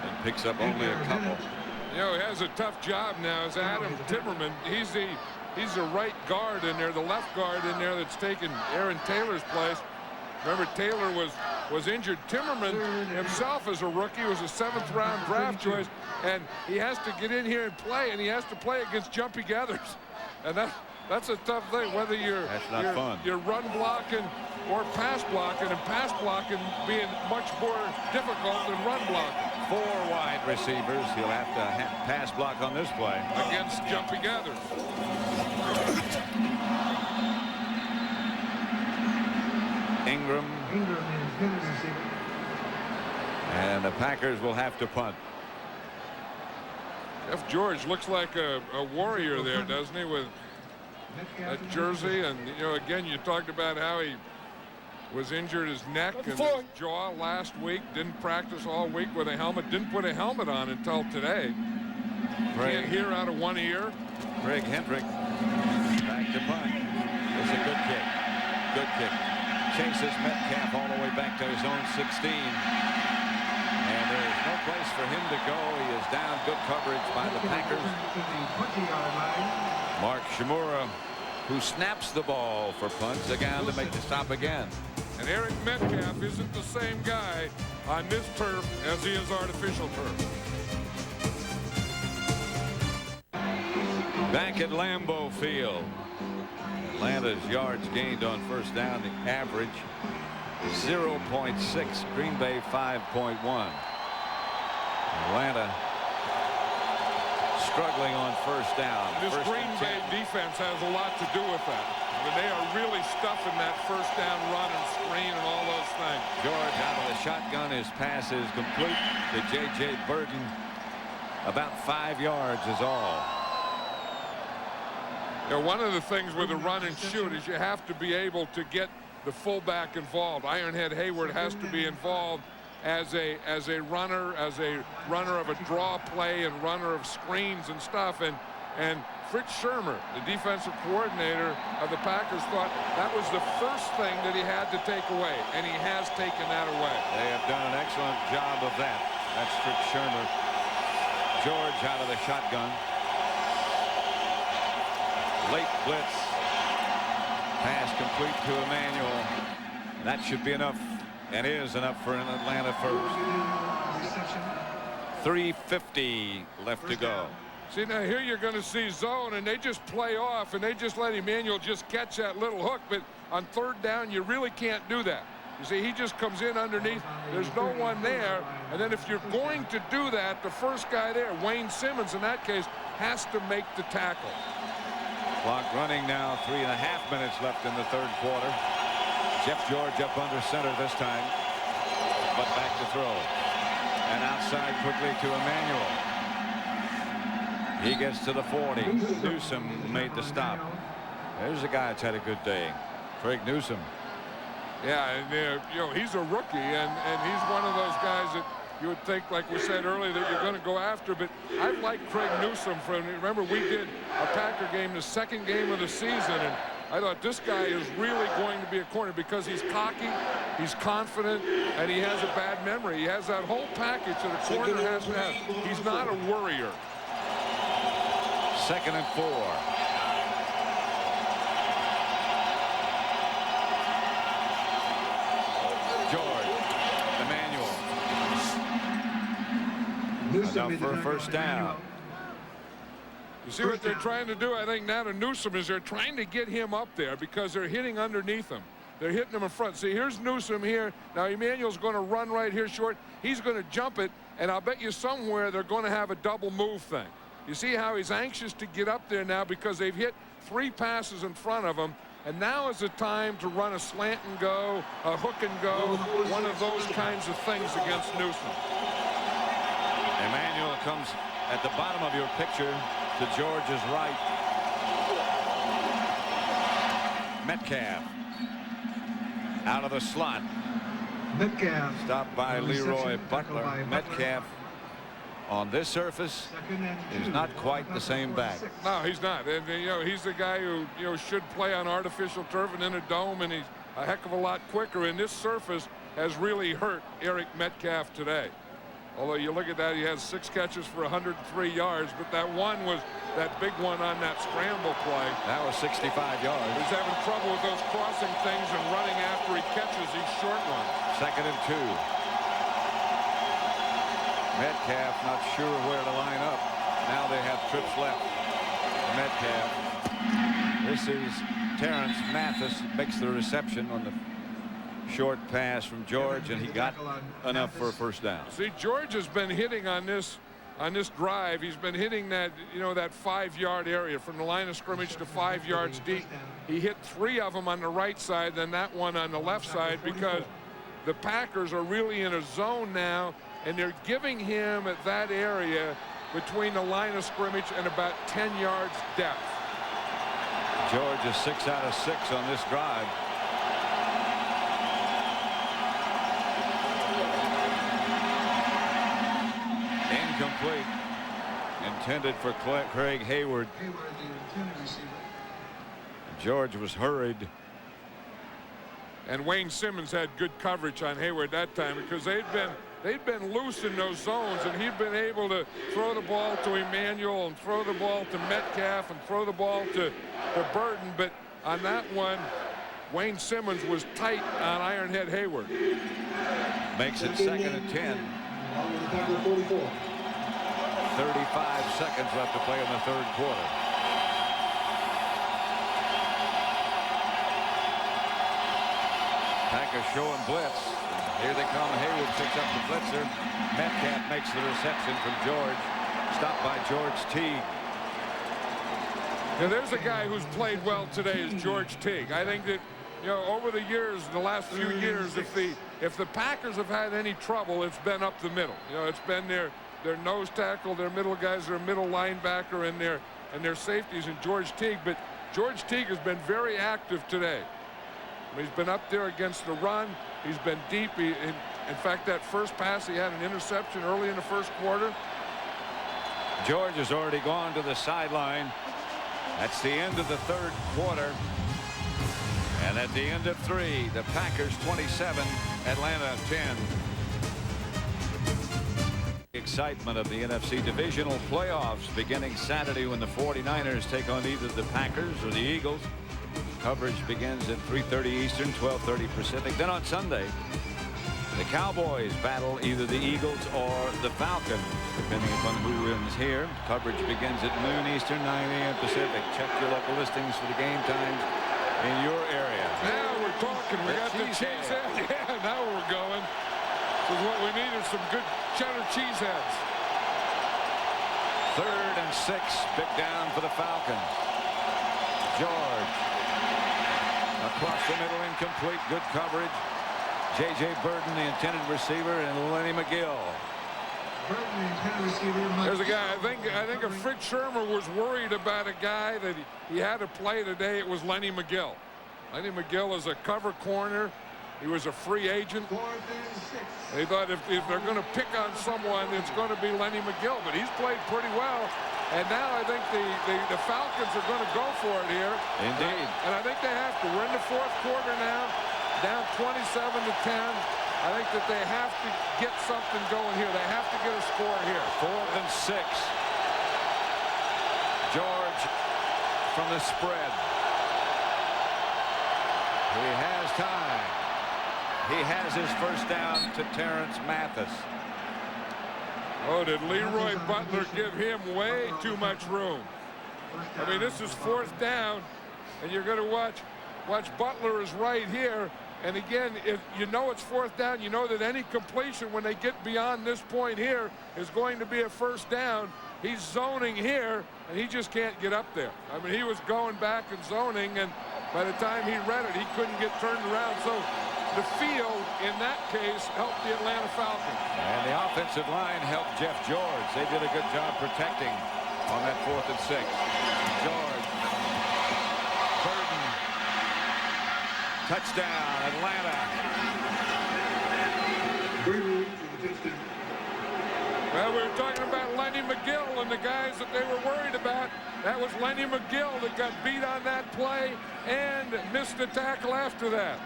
and picks up only a couple. You know, he has a tough job now as Adam Timmerman. He's the right guard in there, the left guard in there that's taken Aaron Taylor's place. Remember, Taylor was injured. Timmerman himself as a rookie was a 7th round draft choice, and he has to get in here and play, and he has to play against jumpy gathers. And that's a tough thing, whether you're run blocking or pass blocking, and pass blocking being much more difficult than run blocking. 4 wide receivers. He'll have to pass block on this play against jumpy gathers. Ingram. And the Packers will have to punt. Jeff George looks like a warrior there, doesn't he, with that jersey? And, you know, again, you talked about how he was injured his neck and his jaw last week. Didn't practice all week with a helmet. Didn't put a helmet on until today. Can't hear out of one ear. Greg Hendrick back to punt. It's a good kick. Good kick. Chases Metcalf all the way back to his own 16. And there's no place for him to go. He is down. Good coverage by the Packers. Mark Shimura, who snaps the ball for punts, again to make the stop again. And Eric Metcalf isn't the same guy on this turf as he is artificial turf. Back at Lambeau Field. Atlanta's yards gained on first down, the average 0.6. Green Bay 5.1. Atlanta struggling on first down. This Green Bay defense has a lot to do with that. I mean, they are really stuffing that first down run and screen and all those things. George out of the shotgun. His pass is complete to J.J. Burton. About 5 yards is all. You know, one of the things with a run and shoot is you have to be able to get the fullback involved. Ironhead Hayward has to be involved as a runner of a draw play and runner of screens and stuff. And Fritz Shurmur, the defensive coordinator of the Packers, thought that was the first thing that he had to take away, and he has taken that away. They have done an excellent job of that. That's Fritz Shurmur. George out of the shotgun. Late blitz. Pass complete to Emmanuel. That should be enough, and is enough for an Atlanta first. 3:50 left to go. See, now here you're going to see zone, and they just play off, and they just let Emmanuel just catch that little hook. But on third down, you really can't do that. You see, he just comes in underneath. There's no one there. And then if you're going to do that, the first guy there, Wayne Simmons in that case, has to make the tackle. Clock running now, 3.5 minutes left in the third quarter. Jeff George up under center this time, but back to throw. And outside quickly to Emmanuel. He gets to the 40. Newsome made the stop. There's a guy that's had a good day. Craig Newsome. Yeah, and you know, he's a rookie, and he's one of those guys that you would think, like we said earlier, that you're going to go after. But I like Craig Newsome. Remember, we did a Packer game, the second game of the season, and I thought this guy is really going to be a corner because he's cocky, he's confident, and he has a bad memory. He has that whole package that a corner has to have. He's not a worrier. 2nd and 4. George, Emmanuel. Enough for a first down. You see what they're trying to do, I think, now to Newsome is they're trying to get him up there because they're hitting underneath him. They're hitting him in front. See, here's Newsome here. Now, Emmanuel's going to run right here short. He's going to jump it, and I'll bet you somewhere they're going to have a double move thing. You see how he's anxious to get up there now because they've hit 3 passes in front of him, and now is the time to run a slant and go, a hook and go, one of those kinds of things against Newsome. Emmanuel comes at the bottom of your picture to George's right. Metcalf out of the slot. Metcalf. Stopped by Leroy Butler. Metcalf on this surface is not quite the same back. No, he's not. And, you know, he's the guy who, you know, should play on artificial turf and in a dome, and he's a heck of a lot quicker. And this surface has really hurt Eric Metcalf today. Although you look at that, he has 6 catches for 103 yards, but that one was that big one on that scramble play. That was 65 yards. He's having trouble with those crossing things and running after he catches these short ones. 2nd and 2. Metcalf not sure where to line up. Now they have trips left. Metcalf. This is Terrence Mathis makes the reception on the short pass from George, and he got enough for a first down. See, George has been hitting on this drive. He's been hitting that, you know, that 5-yard area from the line of scrimmage to 5 yards deep. He hit 3 of them on the right side, then that one on the left side, because the Packers are really in a zone now, and they're giving him at that area between the line of scrimmage and about 10 yards depth. George is 6 out of 6 on this drive. Incomplete. Intended for Craig Hayward. George was hurried. And Wayne Simmons had good coverage on Hayward that time because they'd been loose in those zones, and he'd been able to throw the ball to Emmanuel and throw the ball to Metcalf and throw the ball to Burton. But on that one, Wayne Simmons was tight on Ironhead Hayward. Makes it 2nd and 10. 35 seconds left to play in the 3rd quarter. Packers showing blitz. Here they come. Hayward picks up the blitzer. Metcalf makes the reception from George. Stopped by George Teague. Now, there's a guy who's played well today is George Teague. I think that, you know, over the years, the last few years, if the Packers have had any trouble, it's been up the middle. You know, it's been their nose tackle, their middle guys, their middle linebacker, and their safeties, and George Teague. But George Teague has been very active today. He's been up there against the run. He's been deep. In fact, that first pass, he had an interception early in the 1st quarter. George has already gone to the sideline. That's the end of the 3rd quarter. And at the end of 3, the Packers 27, Atlanta 10. Excitement of the NFC divisional playoffs beginning Saturday when the 49ers take on either the Packers or the Eagles. Coverage begins at 3:30 Eastern, 12:30 Pacific. Then on Sunday, the Cowboys battle either the Eagles or the Falcons, depending upon who wins here. Coverage begins at noon Eastern, 9 a.m. Pacific. Check your local listings for the game times in your area. Now we're talking. We got the cheese head. Yeah, now we're going. Because what we need is some good cheddar cheese heads. 3rd and 6. Big down for the Falcons. George. Across the middle, incomplete. Good coverage. J.J. Burton, the intended receiver, and Lenny McGill. There's a guy. I think if Fritz Shermer was worried about a guy that he had to play today, it was Lenny McGill. Lenny McGill is a cover corner. He was a free agent. They thought if they're going to pick on someone, it's going to be Lenny McGill. But he's played pretty well. And now I think the Falcons are going to go for it here. Indeed. And I think they have to. We're in the 4th quarter now, down 27-10. I think that they have to get something going here. They have to get a score here. 4th and 6. George from the spread. He has time. He has his first down to Terrence Mathis. Oh, did Leroy Butler give him way too much room? I mean, this is 4th down, and you're going to watch Butler is right here. And again, if you know it's 4th down, you know that any completion when they get beyond this point here is going to be a first down. He's zoning here, and he just can't get up there. I mean, he was going back and zoning, and by the time he read it, he couldn't get turned around. So the field, in that case, helped the Atlanta Falcons. And the offensive line helped Jeff George. They did a good job protecting on that 4th and 6. George. Burden. Touchdown, Atlanta. Well, we were talking about Lenny McGill and the guys that they were worried about. That was Lenny McGill that got beat on that play and missed the tackle after that.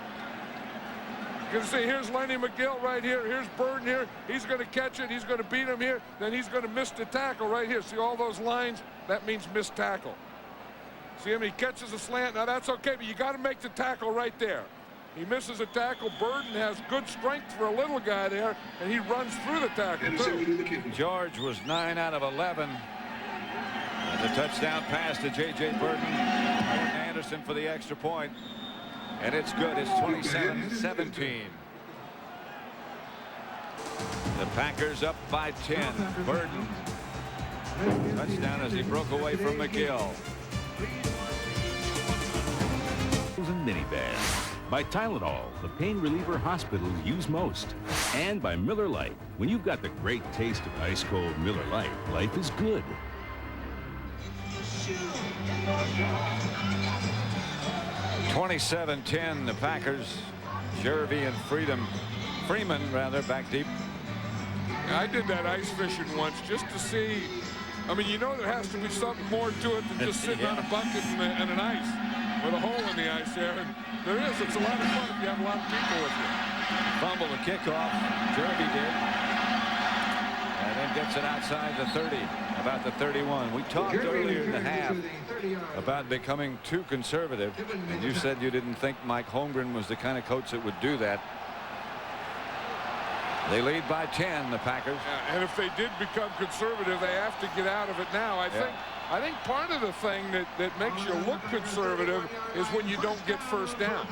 You can see here's Lenny McGill right here. Here's Burden here. He's going to catch it. He's going to beat him here. Then he's going to miss the tackle right here. See all those lines? That means missed tackle. See him? He catches a slant. Now that's okay, but you got to make the tackle right there. He misses a tackle. Burden has good strength for a little guy there, and he runs through the tackle too. George was 9 out of 11. And the touchdown pass to J.J. Burden. Gordon Anderson for the extra point. And it's good. It's 27-17. The Packers up by 10. Burden. Touchdown as he broke away from McGill. And minivans. By Tylenol, the pain reliever hospitals use most. And by Miller Lite. When you've got the great taste of ice-cold Miller Lite, life is good. 27-10, the Packers. Jervy and Freeman back deep. I did that ice fishing once just to see. I mean, you know there has to be something more to it than just sitting on a bucket and an ice with a hole in the ice there. And there is. It's a lot of fun if you have a lot of people with you. Fumble the kickoff. Jervy did. And then gets it outside the 30, about the 31. We talked earlier in the half about becoming too conservative. And you said you didn't think Mike Holmgren was the kind of coach that would do that. They lead by 10, the Packers. Yeah, and if they did become conservative, they have to get out of it now. I think part of the thing that makes you look conservative is when you don't get first down.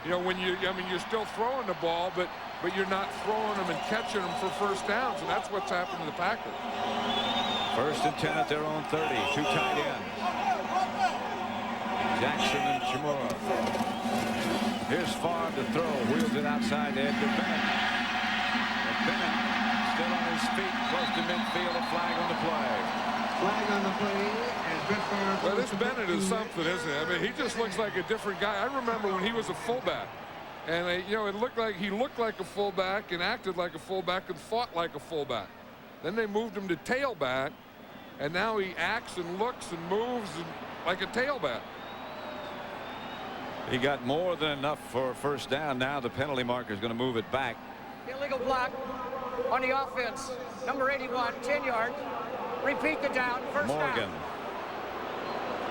You know, when you're still throwing the ball, but you're not throwing them and catching them for first downs, and that's what's happened to the Packers. 1st and 10 at their own 30. 2 tight ends. Jackson and Chimura. Here's Favre to throw. Wheels it outside to Edgar Bennett. Bennett still on his feet, close to midfield. A flag on the play. Flag on the play, and Brett Favre. Well, this Bennett is something, isn't it? I mean, he just looks like a different guy. I remember when he was a fullback, and you know, it looked like he looked like a fullback and acted like a fullback and fought like a fullback. Then they moved him to tailback, and now he acts and looks and moves like a tailback. He got more than enough for a first down. Now the penalty marker is going to move it back. Illegal block on the offense. Number 81, 10 yards. Repeat the down. First Morgan. down.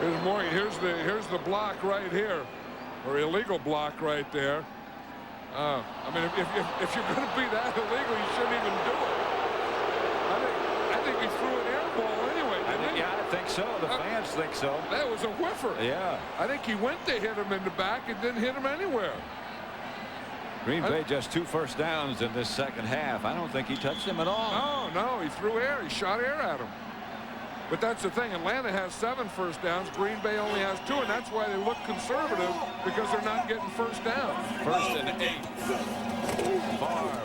Here's Morgan. Here's the block right here, or illegal block right there. I mean, if you're going to be that illegal, you shouldn't even do it. I think he threw an air ball anyway. Yeah, I think so. The fans think so. That was a whiffer. Yeah. I think he went to hit him in the back and didn't hit him anywhere. Green Bay just 2 first downs in this second half. I don't think he touched him at all. No, he threw air. He shot air at him. But that's the thing. Atlanta has 7 first downs. Green Bay only has 2, and that's why they look conservative, because they're not getting first down. 1st and 8. Favre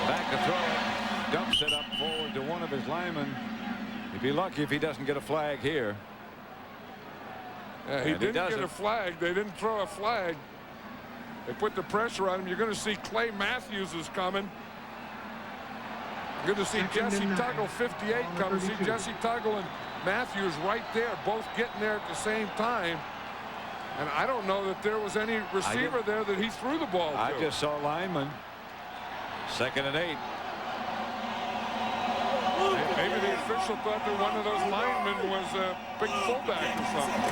back to throw it. Dumps it up forward to one of his linemen. He'd be lucky if he doesn't get a flag here. Yeah, he didn't get a flag. They didn't throw a flag. They put the pressure on him. You're going to see Clay Matthews is coming. You're going to see Jesse Tuggle, 58, coming. See Jesse Tuggle and Matthews right there, both getting there at the same time. And I don't know that there was any receiver there that he threw the ball to. I just saw lineman. 2nd and 8. Maybe the official thought that one of those linemen was a big fullback or something.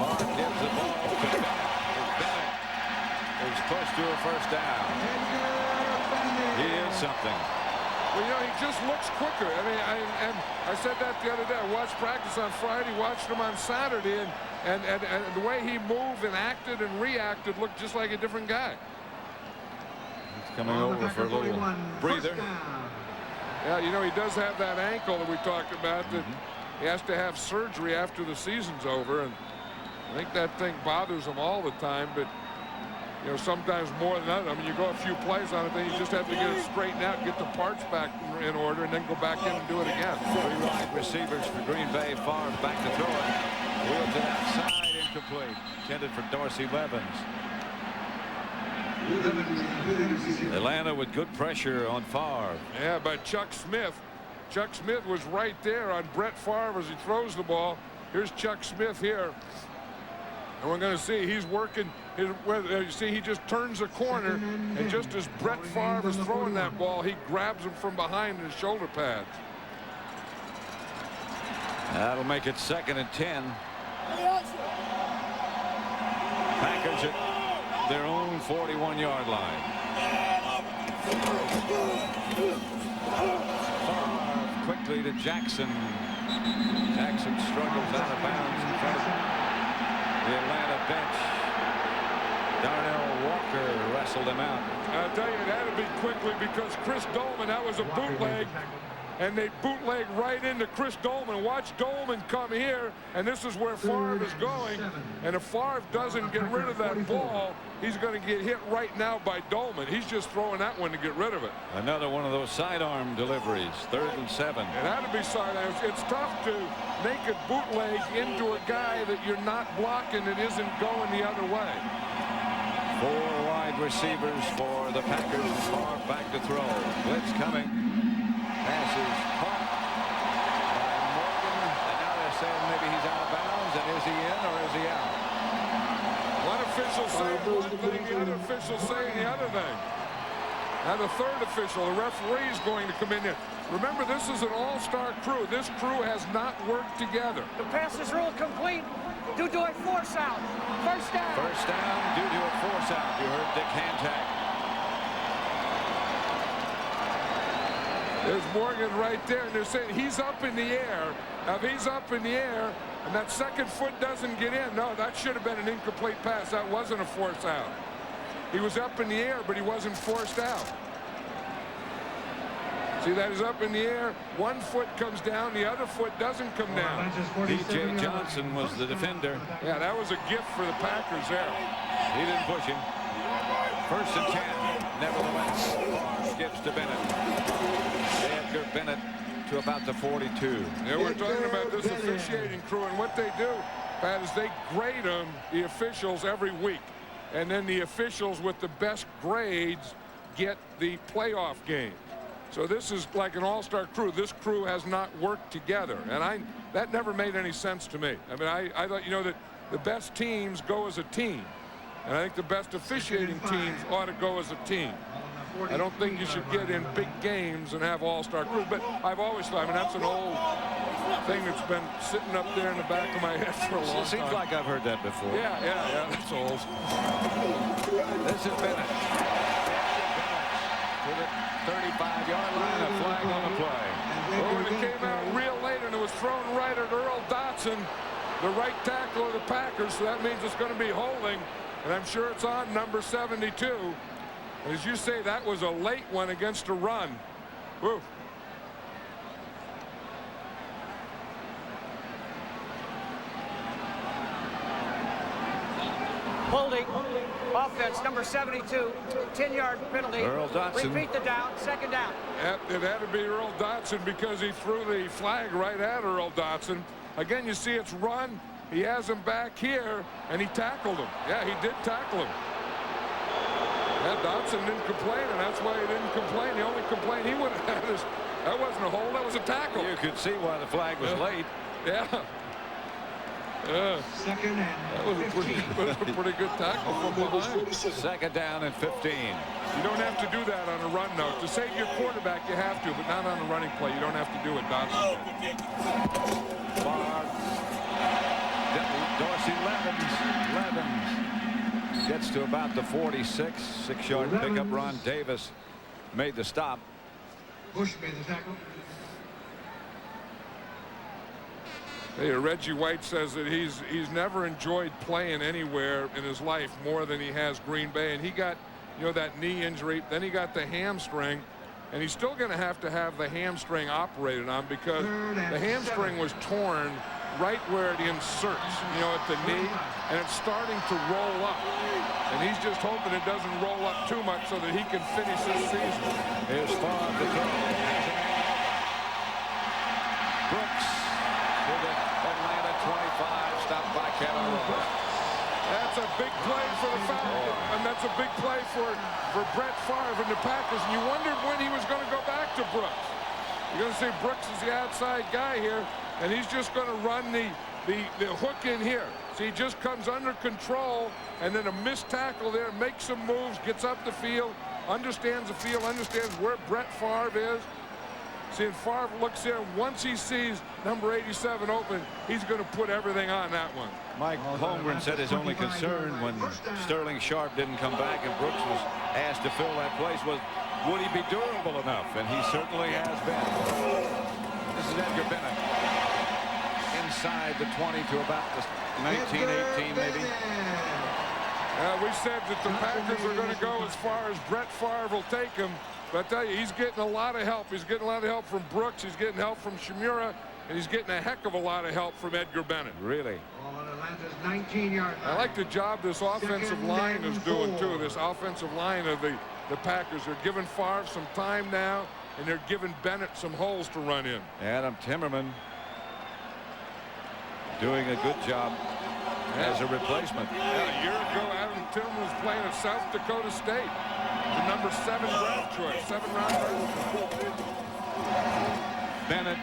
Farr gives the ball to Bennett. Bennett is close to a first down. He is something. Well, you know, he just looks quicker. I mean, I said that the other day. I watched practice on Friday, watched him on Saturday, and the way he moved and acted and reacted looked just like a different guy. He's coming over for a little breather. Yeah, you know, he does have that ankle that we talked about that he has to have surgery after the season's over, and I think that thing bothers him all the time, but you know, sometimes more than that. I mean, you go a few plays on it, then you just have to get it straightened out, get the parts back in order, and then go back in and do it again. 3 wide receivers for Green Bay. Favre back to throw it. Wheels it outside, incomplete. Intended for Dorsey Levens. Atlanta with good pressure on Favre. Yeah, but Chuck Smith. Chuck Smith was right there on Brett Favre as he throws the ball. Here's Chuck Smith here. And we're going to see he's working. You see, he just turns a corner, and just as Brett Favre is throwing that ball, he grabs him from behind his shoulder pads. That'll make it 2nd and 10. Packers at their own 41-yard line. Favre quickly to Jackson. Jackson struggles out of bounds in front of the Atlanta bench. Darnell Walker wrestled him out. I'll tell you, that had to be quickly because Chris Dolman, that was a bootleg, and they bootleg right into Chris Dolman. Watch Dolman come here, and this is where Favre is going. And if Favre doesn't get rid of that ball, he's going to get hit right now by Dolman. He's just throwing that one to get rid of it. Another one of those sidearm deliveries. 3rd and 7. It had to be sidearms. It's tough to make it bootleg into a guy that you're not blocking that isn't going the other way. 4 wide receivers for the Packers. Favre back to throw. Blitz coming. Pass is caught by Morgan. And now they're saying maybe he's out of bounds. And is he in or is he out? One official saying one thing, the other official saying the other thing. Now the third official, the referee, is going to come in here. Remember, this is an all-star crew. This crew has not worked together. The pass is ruled complete due to a force out. First down. First down due to a force out. You heard Dick Hantak. There's Morgan right there, and they're saying he's up in the air. Now, if he's up in the air and that second foot doesn't get in, no, that should have been an incomplete pass. That wasn't a force out. He was up in the air, but he wasn't forced out. See, that is up in the air. One foot comes down, the other foot doesn't come down. D.J. Johnson was the defender. Yeah, that was a gift for the Packers there. He didn't push him. 1st and 10. Nevertheless, gives to Bennett. Edgar Bennett to about the 42. Yeah, we're talking about this officiating crew, and what they do, Pat, is they grade them, the officials, every week. And then the officials with the best grades get the playoff game. So this is like an all-star crew. This crew has not worked together, and that never made any sense to me. I mean, I thought, you know, that the best teams go as a team, and I think the best officiating teams ought to go as a team. I don't think you should get in big games and have all-star crews, but I've always thought, I mean, that's an old thing that's been sitting up there in the back of my head for a long time. It seems like I've heard that before. Yeah, that's old. This is Bennett. To the 35-yard line, a flag on the play. Oh, and it came out real late, and it was thrown right at Earl Dotson, the right tackle of the Packers, so that means it's going to be holding, and I'm sure it's on number 72. As you say, that was a late one against a run. Woo. Holding. Offense, number 72, 10-yard penalty. Earl Dotson. Repeat the down, 2nd down. It had to be Earl Dotson because he threw the flag right at Earl Dotson. Again, you see it's run. He has him back here, and he tackled him. Yeah, he did tackle him. Yeah, Dotson didn't complain, and that's why he didn't complain. The only complaint he would have had is that wasn't a hold, that was a tackle. You could see why the flag was late. Yeah. Second and that was a pretty good tackle from behind. Second down and 15. You don't have to do that on a run, though. To save your quarterback, you have to, but not on a running play. You don't have to do it, Dodson. Dorsey Levens gets to about the 46. 6-yard pickup. Ron Davis made the stop. Bush made the tackle. Hey, Reggie White says that he's never enjoyed playing anywhere in his life more than he has Green Bay, and he got, you know, that knee injury, then he got the hamstring, and he's still going to have the hamstring operated on because the hamstring was torn right where it inserts, you know, at the knee, and it's starting to roll up, and he's just hoping it doesn't roll up too much so that he can finish this season. Here's Favre to throw. Brooks to the Atlanta 25, stopped by Kevin Rowe. That's a big play for the Falcons, and that's a big play for Brett Favre and the Packers, and you wondered when he was going to go back to Brooks. You're going to see Brooks is the outside guy here, and he's just going to run the hook in here. So he just comes under control, and then a missed tackle there, makes some moves, gets up the field, understands the field, understands where Brett Favre is. See, and Favre looks there. Once he sees number 87 open, he's going to put everything on that one. Mike Holmgren said his only concern when Sterling Sharp didn't come back and Brooks was asked to fill that place was, would he be durable enough? And he certainly has been. This is Edgar Bennett. Inside the 20 to about the 19, 18 maybe. We said that the Packers are going to go as far as Brett Favre will take him. But I tell you, he's getting a lot of help. He's getting a lot of help from Brooks. He's getting help from Shimura. And he's getting a heck of a lot of help from Edgar Bennett. Really? On Atlanta's 19-yard line. I like the job this offensive line is doing, too. This offensive line of the Packers. They're giving Favre some time now, and they're giving Bennett some holes to run in. Adam Timmerman doing a good job as a replacement. Yeah, a year ago, Adam Timmerman was playing at South Dakota State. The number 7 draft choice, 7th-round draft. Bennett.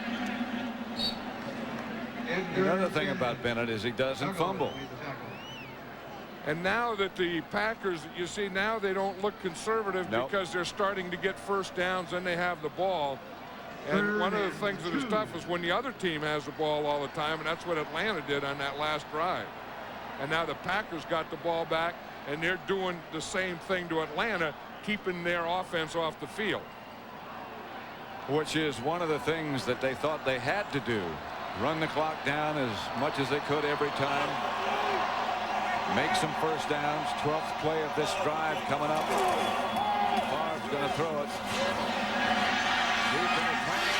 Another thing about Bennett is he doesn't fumble. And now that the Packers, you see, now they don't look conservative because they're starting to get first downs and they have the ball. And one of the things that is tough is when the other team has the ball all the time, and that's what Atlanta did on that last drive. And now the Packers got the ball back, and they're doing the same thing to Atlanta, keeping their offense off the field. Which is one of the things that they thought they had to do. Run the clock down as much as they could every time. Make some first downs. 12th play of this drive coming up. Favre's going to throw it. Deep in the corner.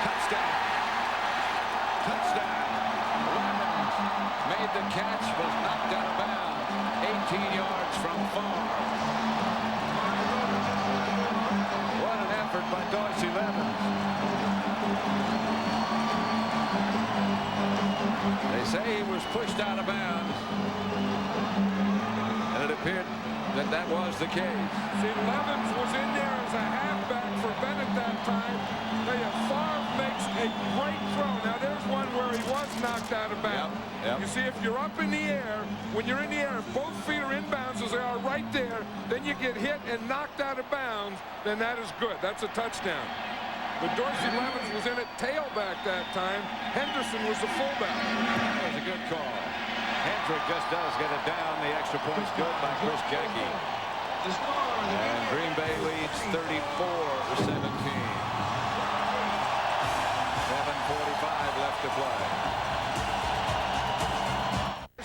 Touchdown. Touchdown. Levens made the catch, was knocked out of bounds. 18 yards from Favre. What an effort by Dorsey Levens. They say he was pushed out of bounds, and it appeared that that was the case. See, Levens was in there as a halfback for Bennett that time. Favre makes a great throw. Now, there's one where he was knocked out of bounds. Yep. You see, if you're up in the air, when you're in the air, if both feet are inbounds as they are right there, then you get hit and knocked out of bounds, then that is good. That's a touchdown. But Dorsey Levens was in it tailback that time. Henderson was the fullback. That was a good call. Hendrick just does get it down. The extra point's good by Chris Kecke. And Green Bay leads 34-17. 7:45 left to play.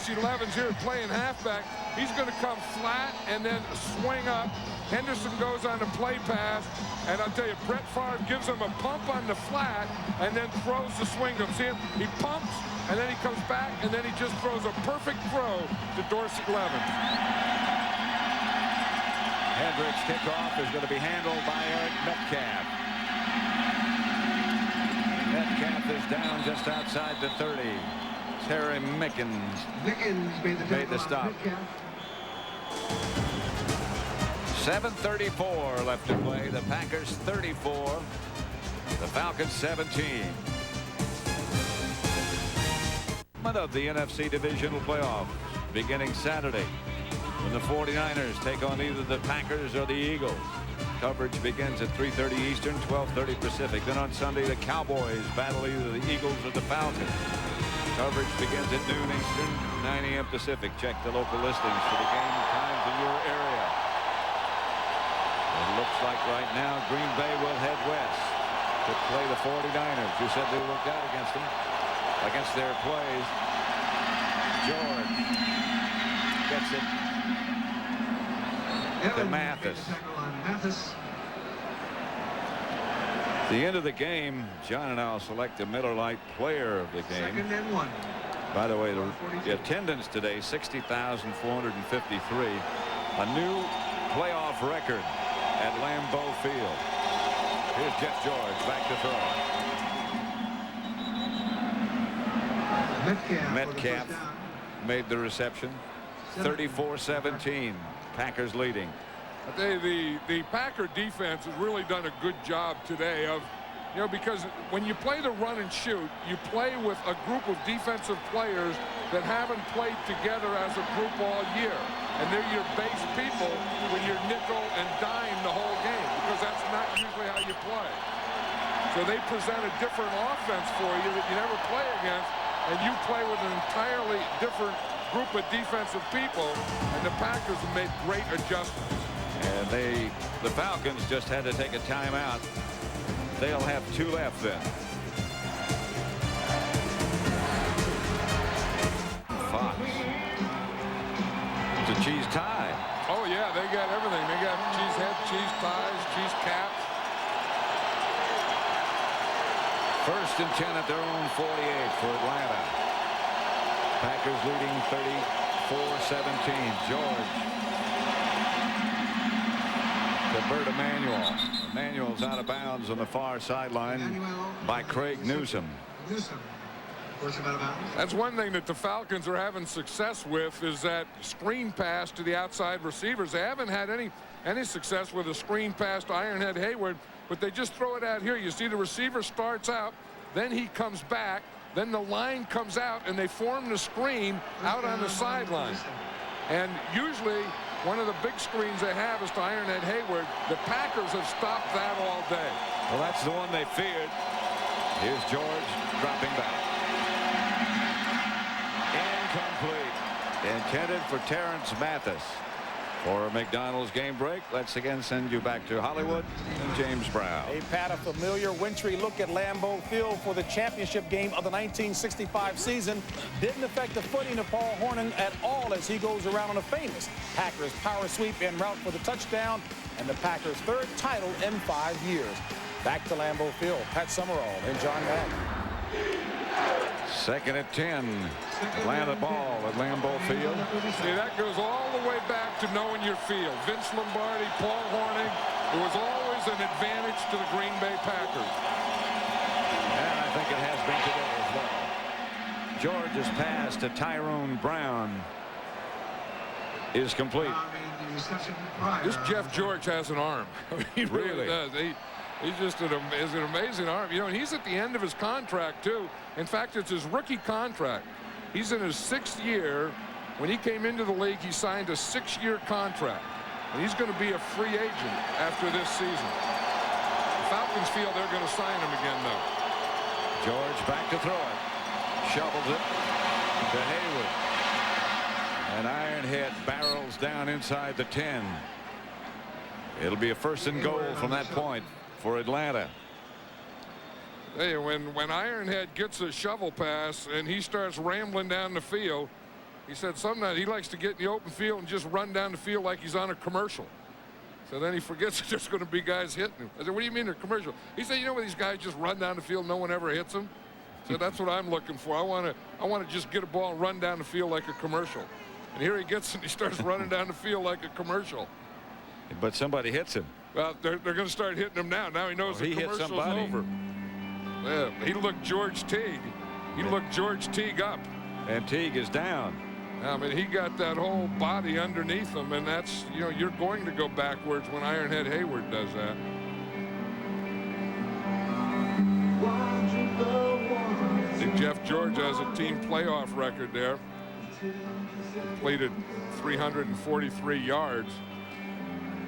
Levens here playing halfback. He's going to come flat and then swing up. Henderson goes on a play pass, and I'll tell you, Brett Favre gives him a pump on the flat and then throws the swing to him. See him? He pumps, and then he comes back, and then he just throws a perfect throw to Dorsey Levens. Hendrick's kickoff is going to be handled by Eric Metcalf. Metcalf is down just outside the 30. Terry Mickens made the stop. 7:34 left to play. The Packers 34. The Falcons 17. Of the NFC divisional playoff beginning Saturday when the 49ers take on either the Packers or the Eagles. Coverage begins at 3:30 Eastern, 12:30 Pacific. Then on Sunday, the Cowboys battle either the Eagles or the Falcons. Coverage begins at noon Eastern, 9 a.m. Pacific. Check the local listings for the game times in your area. It looks like right now Green Bay will head west to play the 49ers, who said they worked out against them, against their plays. George gets it to Mathis. At the end of the game, John and I'll select the Miller Lite player of the game. 2nd and 1. By the way, the attendance today, 60,453. A new playoff record at Lambeau Field. Here's Jeff George back to throw. Metcalf made the reception. 34-17. Packers leading. The Packer defense has really done a good job today of, you know, because when you play the run and shoot, you play with a group of defensive players that haven't played together as a group all year. And they're your base people when you're nickel and dime the whole game, because that's not usually how you play. So they present a different offense for you that you never play against, and you play with an entirely different group of defensive people, and the Packers have made great adjustments. And the Falcons just had to take a timeout. They'll have 2 left then. Fox. It's a cheese tie. Oh yeah, they got everything. They got cheese head, cheese ties, cheese caps. 1st and 10 at their own 48 for Atlanta. Packers leading 34-17. George to Bert Emanuel. Emanuel's out of bounds on the far sideline by Craig Newsome. That's one thing that the Falcons are having success with, is that screen pass to the outside receivers. They haven't had any success with a screen pass to Ironhead Hayward, but they just throw it out here. You see the receiver starts out, then he comes back, then the line comes out, and they form the screen out on the sideline. And usually one of the big screens they have is to Ironhead Hayward. The Packers have stopped that all day. Well, that's the one they feared. Here's George dropping back. Incomplete. Intended for Terrence Mathis. For a McDonald's game break, let's again send you back to Hollywood and James Brown. They've had a familiar wintry look at Lambeau Field for the championship game of the 1965 season. Didn't affect the footing of Paul Hornung at all as he goes around on a famous Packers power sweep en route for the touchdown and the Packers' 3rd title in 5 years. Back to Lambeau Field. Pat Summerall and John Madden. 2nd and 10. Atlanta ball at Lambeau Field. See, that goes all the way back to knowing your field. Vince Lombardi, Paul Hornung. It was always an advantage to the Green Bay Packers. And I think it has been today as well. George's pass to Tyrone Brown is complete. This Jeff George has an arm. I mean, he really does. He's just an amazing arm. You know, and he's at the end of his contract, too. In fact, it's his rookie contract. He's in his 6th year. When he came into the league, he signed a 6-year contract. And he's going to be a free agent after this season. The Falcons feel they're going to sign him again, though. George back to throw it. Shovels it to Hayward. And Ironhead barrels down inside the 10. It'll be a 1st and goal from that point for Atlanta. Hey, when Ironhead gets a shovel pass and he starts rambling down the field, he said sometimes he likes to get in the open field and just run down the field like he's on a commercial. So then he forgets there's going to be guys hitting him. I said, what do you mean a commercial? He said, you know, when these guys just run down the field, no one ever hits them. So that's what I'm looking for. I want to just get a ball and run down the field like a commercial. And here he gets and he starts running down the field like a commercial. But somebody hits him. Well, they're going to start hitting him now. Now he knows the commercial's over. Yeah, he looked George Teague. He looked George Teague up. And Teague is down. I mean, he got that whole body underneath him, and that's, you know, you're going to go backwards when Ironhead Hayward does that. Jeff George has a team playoff record there. Completed 343 yards.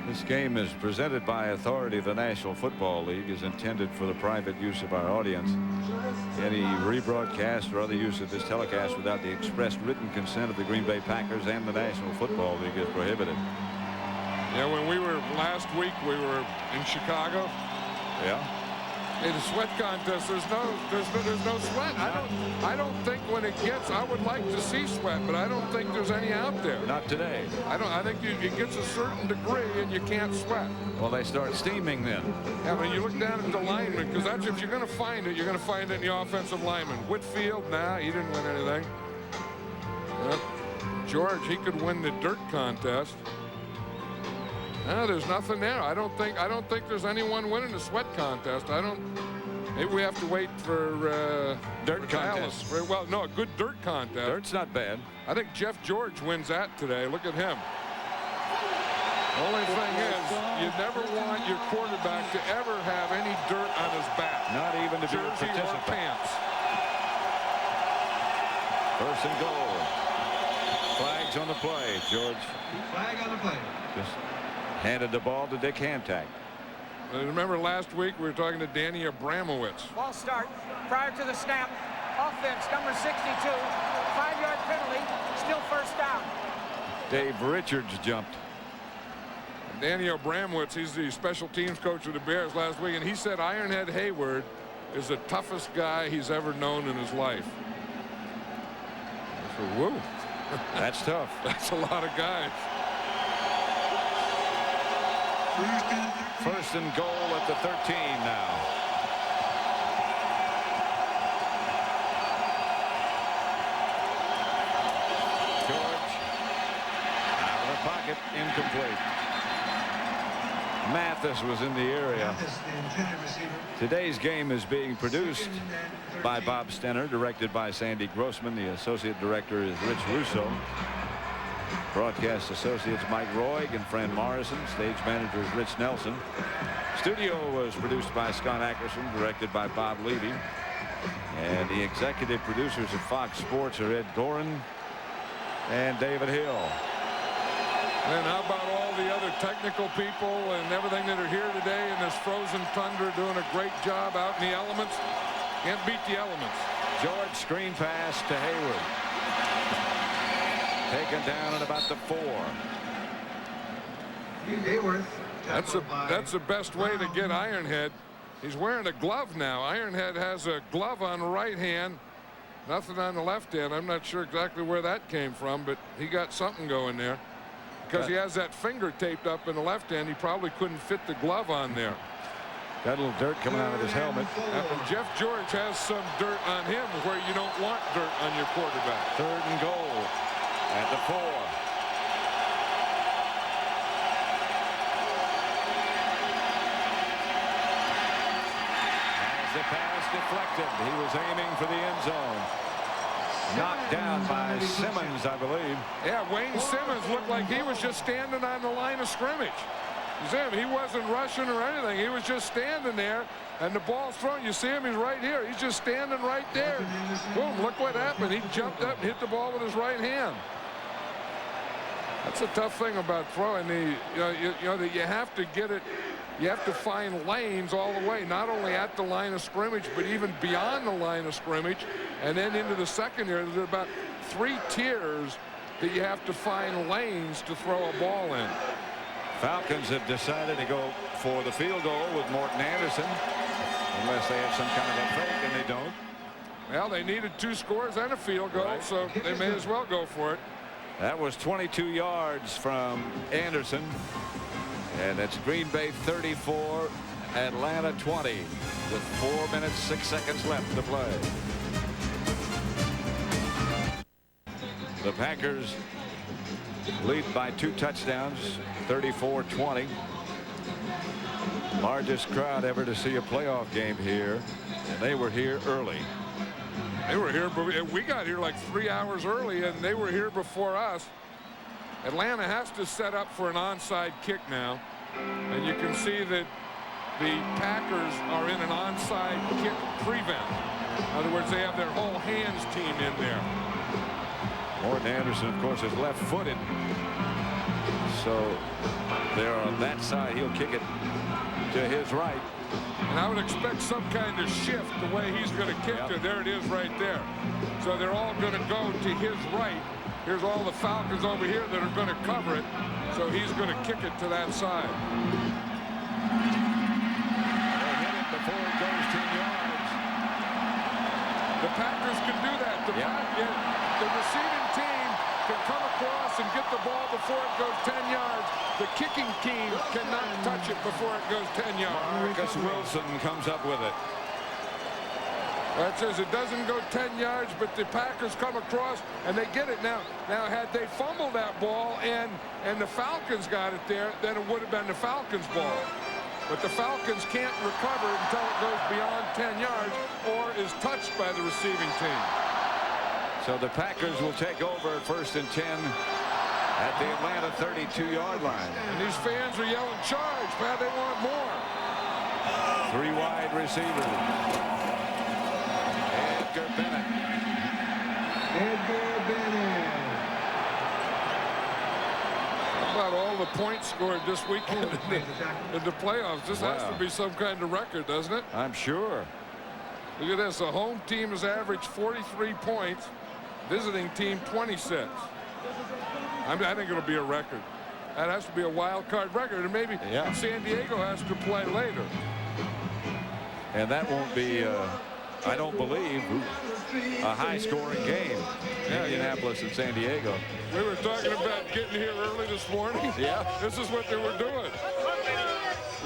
This game is presented by authority of the National Football League, is intended for the private use of our audience. Any rebroadcast or other use of this telecast without the express written consent of the Green Bay Packers and the National Football League is prohibited. Yeah, when we were last week, we were in Chicago. Yeah. In the sweat contest, there's no sweat. I don't think when it gets, I would like to see sweat, but I don't think there's any out there. Not today. I think it gets a certain degree and you can't sweat. Well, they start steaming then. Yeah, when you look down at the lineman, because that's if you're going to find it, you're going to find it in the offensive lineman. Whitfield, nah, he didn't win anything. Yep. George, he could win the dirt contest. No, there's nothing there. I don't think there's anyone winning the sweat contest. Maybe we have to wait for dirt contest. Well, no, a good dirt contest. Dirt's not bad. I think Jeff George wins that today. Look at him. The only thing is, you never want your quarterback to ever have any dirt on his back. Not even to be a jersey or participant. pants. First and goal. Flags on the play. George. Flag on the play. Just handed the ball to Dick Hantak. Remember last week we were talking to Danny Abramowitz. Ball start prior to the snap. Offense number 62. 5-yard penalty. Still first down. Dave Richards jumped. Danny Abramowitz, he's the special teams coach of the Bears last week, and he said Ironhead Hayward is the toughest guy he's ever known in his life. I said, whoa. That's tough. That's a lot of guys. First and goal at the 13 now. George out of the pocket, incomplete. Mathis was in the area. Today's game is being produced by Bob Stenner, directed by Sandy Grossman. The associate director is Rich Russo. Broadcast associates Mike Roig and Fran Morrison. Stage manager is Rich Nelson. Studio was produced by Scott Ackerson, directed by Bob Levy. And the executive producers of Fox Sports are Ed Gorin and David Hill. And how about all the other technical people and everything that are here today in this frozen tundra doing a great job out in the elements? Can't beat the elements. George screen pass to Hayward. Taken down at about the 4. That's the best way to get Ironhead. He's wearing a glove now. Ironhead has a glove on the right hand, nothing on the left hand. I'm not sure exactly where that came from, but he got something going there. Because he has that finger taped up in the left hand, he probably couldn't fit the glove on there. Got a little dirt coming out of his helmet. And Jeff George has some dirt on him where you don't want dirt on your quarterback. Third and goal at the 4. As the pass deflected, he was aiming for the end zone. Knocked down by Simmons, I believe. Yeah, Wayne Simmons looked like he was just standing on the line of scrimmage. He wasn't rushing or anything. He was just standing there, and the ball's thrown. You see him, he's right here. He's just standing right there. Boom, look what happened. He jumped up and hit the ball with his right hand. That's a tough thing about throwing. That you have to get it. You have to find lanes all the way, not only at the line of scrimmage, but even beyond the line of scrimmage, and then into the secondary. There's about 3 tiers that you have to find lanes to throw a ball in. Falcons have decided to go for the field goal with Morton Anderson, unless they have some kind of a fake, and they don't. Well, they needed 2 scores and a field goal, right, so they may as well go for it. That was 22 yards from Anderson. And it's Green Bay 34, Atlanta 20, with 4 minutes, 6 seconds left to play. The Packers lead by 2 touchdowns, 34-20. Largest crowd ever to see a playoff game here, and they were here early. They were here, but we got here like 3 hours early, and they were here before us. Atlanta has to set up for an onside kick now, and you can see that the Packers are in an onside kick prevent. In other words, they have their whole hands team in there. Morton Anderson, of course, is left-footed. So there on that side, he'll kick it to his right. And I would expect some kind of shift the way he's going to kick it. There it is right there. So they're all going to go to his right. Here's all the Falcons over here that are going to cover it. So he's going to kick it to that side. They hit it before it goes 10 yards. The Packers can do that. The receiving team can come across and get the ball before it goes 10 yards. The kicking team cannot touch it before it goes 10 yards. Marcus Wilson comes up with it. That says it doesn't go 10 yards, but the Packers come across and they get it. Now had they fumbled that ball and the Falcons got it there, then it would have been the Falcons' ball. But the Falcons can't recover until it goes beyond 10 yards or is touched by the receiving team. So the Packers will take over at 1st and 10 at the Atlanta 32-yard line. And these fans are yelling, charge, man, they want more. 3 wide receivers. Edgar Bennett. Edgar Bennett. How about all the points scored this weekend in the playoffs? This has to be some kind of record, doesn't it? I'm sure. Look at this. The home team has averaged 43 points. Visiting team 26. I think it'll be a record. That has to be a wild card record, and maybe San Diego has to play later. And that won't be, I don't believe, a high-scoring game. Indianapolis and San Diego. We were talking about getting here early this morning. Yeah. This is what they were doing.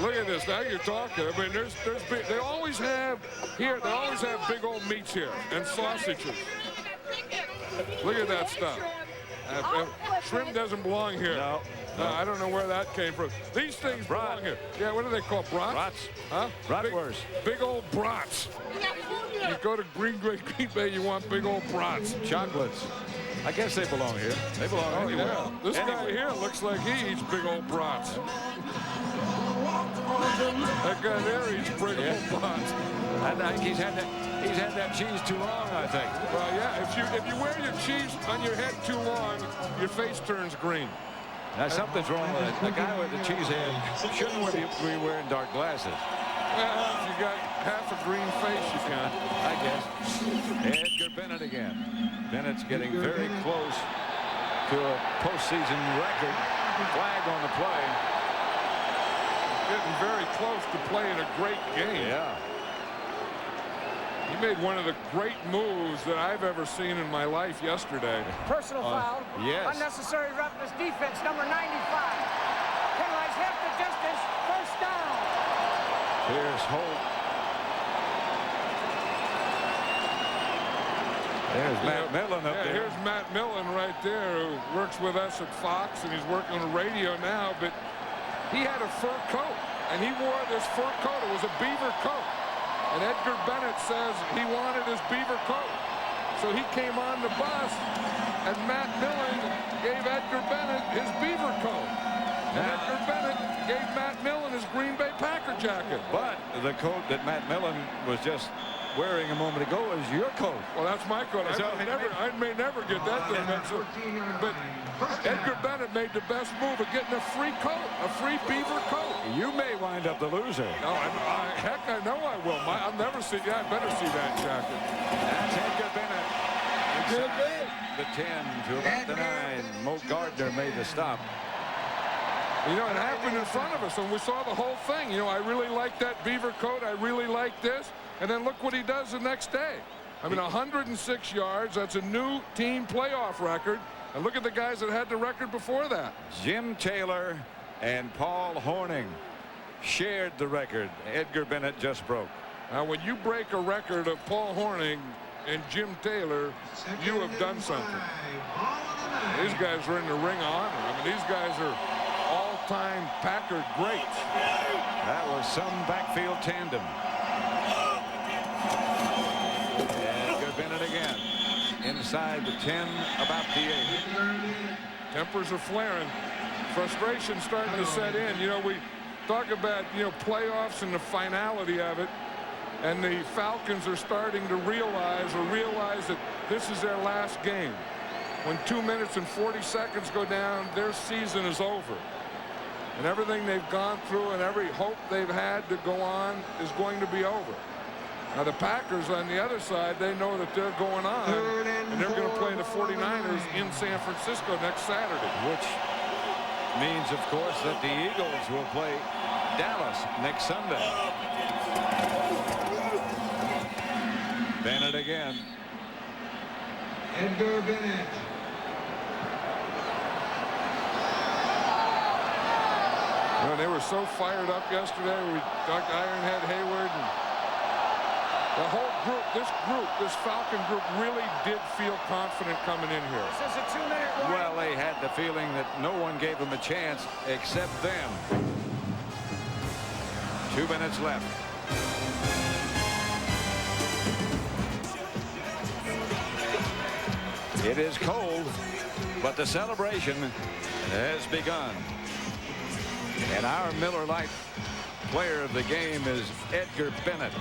Look at this. Now you're talking. I mean, they always have here. They always have big old meats here and sausages. Look at that stuff. Shrimp doesn't belong here. No. I don't know where that came from. These things belong here. Yeah, what do they call brats? Brats. Huh? Bratwurst. Big old brats. You go to Green Bay, you want big old brats. Chocolates. I guess they belong here. They belong anywhere. Yeah. This guy here looks like he eats big old brats. That guy there eats big old brats. I think he's had that cheese too long, I think. Well, yeah, if you wear your cheese on your head too long, your face turns green. Now, something's wrong with it. The guy with the cheese head shouldn't be wearing dark glasses. Well, if you got half a green face, you can. I guess. Edgar Bennett again. Bennett's getting very close to a postseason record. Flag on the play. Getting very close to playing a great game. Yeah. He made one of the great moves that I've ever seen in my life yesterday. Personal foul. Yes. Unnecessary roughness defense, number 95. Penalize half the distance, first down. Here's Holt. There's Matt Millen up there. Here's Matt Millen right there, who works with us at Fox, and he's working on the radio now, but he had a fur coat, and he wore this fur coat. It was a beaver coat. And Edgar Bennett says he wanted his beaver coat. So he came on the bus, and Matt Millen gave Edgar Bennett his beaver coat. And Edgar Bennett gave Matt Millen his Green Bay Packer jacket. But the coat that Matt Millen was just wearing a moment ago is your coat. Well, that's my coat. I may never get that dimension. But Edgar Bennett made the best move of getting a free coat, a free beaver coat. You may wind up the loser. No, heck, I know I will. I'll never see. Yeah, I better see that jacket. That's Edgar Bennett. Inside the 10 to about the 9. Mo Gardner made the stop. You know, it happened in front of us, and we saw the whole thing. You know, I really like that beaver coat. I really like this. And then look what he does the next day. I mean, 106 yards. That's a new team playoff record. And look at the guys that had the record before that. Jim Taylor and Paul Hornung shared the record. Edgar Bennett just broke. Now, when you break a record of Paul Hornung and Jim Taylor, you have done something. These guys are in the Ring of Honor. I mean, these guys are all-time Packer greats. That was some backfield tandem. Edgar Bennett again. Inside the 10, about the 8. Tempers are flaring. Frustration starting to set in. You know, we talk about, you know, playoffs and the finality of it. And the Falcons are starting to realize that this is their last game. When 2 minutes and 40 seconds go down, their season is over. And everything they've gone through and every hope they've had to go on is going to be over. Now the Packers on the other side, they know that they're going on, and they're going to play the 49ers in San Francisco next Saturday. Which means, of course, that the Eagles will play Dallas next Sunday. Bennett again. Edgar Bennett. Well, they were so fired up yesterday. We talked to Ironhead Hayward. And the whole group, this Falcon group really did feel confident coming in here. This is a 2-minute warning. Well, they had the feeling that no one gave them a chance except them. 2 minutes left. It is cold, but the celebration has begun. And our Miller Lite player of the game is Edgar Bennett.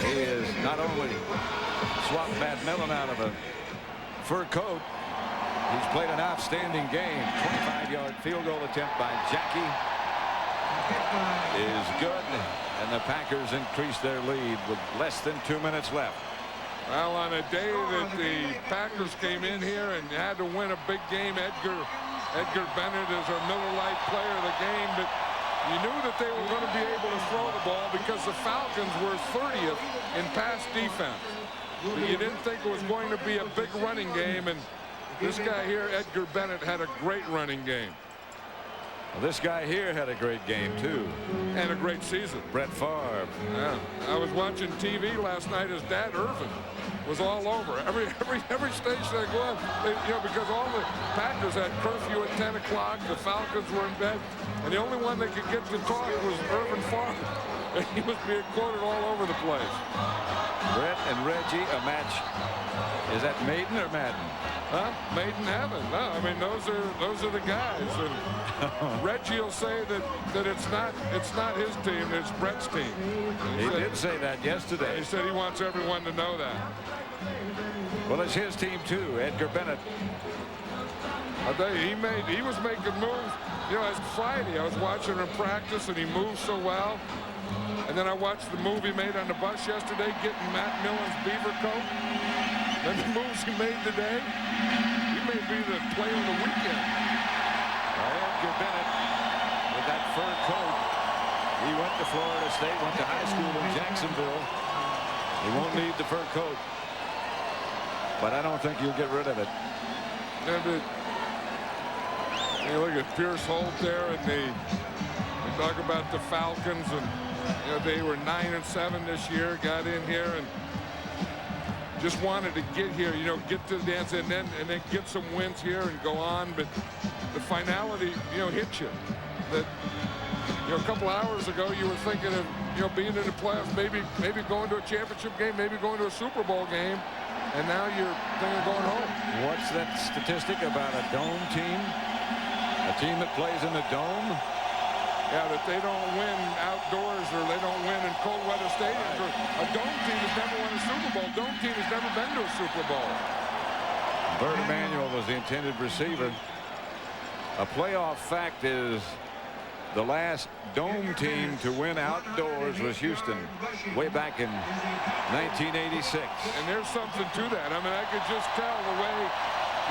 He is not only swapped Matt Millen out of a fur coat, he's played an outstanding game. 25-yard field goal attempt by Jackie is good, and the Packers increase their lead with less than 2 minutes left. Well, on a day that the Packers came in here and had to win a big game, Edgar Bennett is our Miller Lite player of the game, but you knew that they were going to be able to throw the ball because the Falcons were 30th in pass defense. But you didn't think it was going to be a big running game, and this guy here, Edgar Bennett, had a great running game. Well, this guy here had a great game, too. And a great season. Brett Favre. Yeah. I was watching TV last night. His dad, Irvin, was all over. Every station they go on, because all the Packers had curfew at 10 o'clock. The Falcons were in bed. And the only one that could get to talk was Irvin Favre. He was being quoted all over the place. Brett and Reggie, a match. Is that Maiden or Madden? Huh? Maiden heaven. No, I mean those are the guys. And Reggie will say that it's not his team, it's Brett's team. He did say that yesterday. He said he wants everyone to know that. Well, it's his team too, Edgar Bennett. I tell you, he was making moves. As Friday I was watching him practice and he moved so well. And then I watched the move he made on the bus yesterday, getting Matt Millen's beaver coat. Then the moves he made today, he may be the player of the weekend. Edgar Bennett with that fur coat. He went to Florida State, went to high school in Jacksonville. He won't need the fur coat. But I don't think you'll get rid of it. You look at Pierce Holt there, and they talk about the Falcons, and they were 9-7 this year, got in here and just wanted to get here, get to the dance and then get some wins here and go on. But the finality, hit you. That a couple hours ago you were thinking of being in the playoffs, maybe going to a championship game, maybe going to a Super Bowl game, and now you're thinking of going home. What's that statistic about a dome team? A team that plays in the dome? Yeah, that they don't win outdoors or they don't win in cold weather stadiums. Or a dome team has never won a Super Bowl. Dome team has never been to a Super Bowl. Bert Emanuel was the intended receiver. A playoff fact is the last dome team to win outdoors was Houston way back in 1986. And there's something to that. I mean, I could just tell the way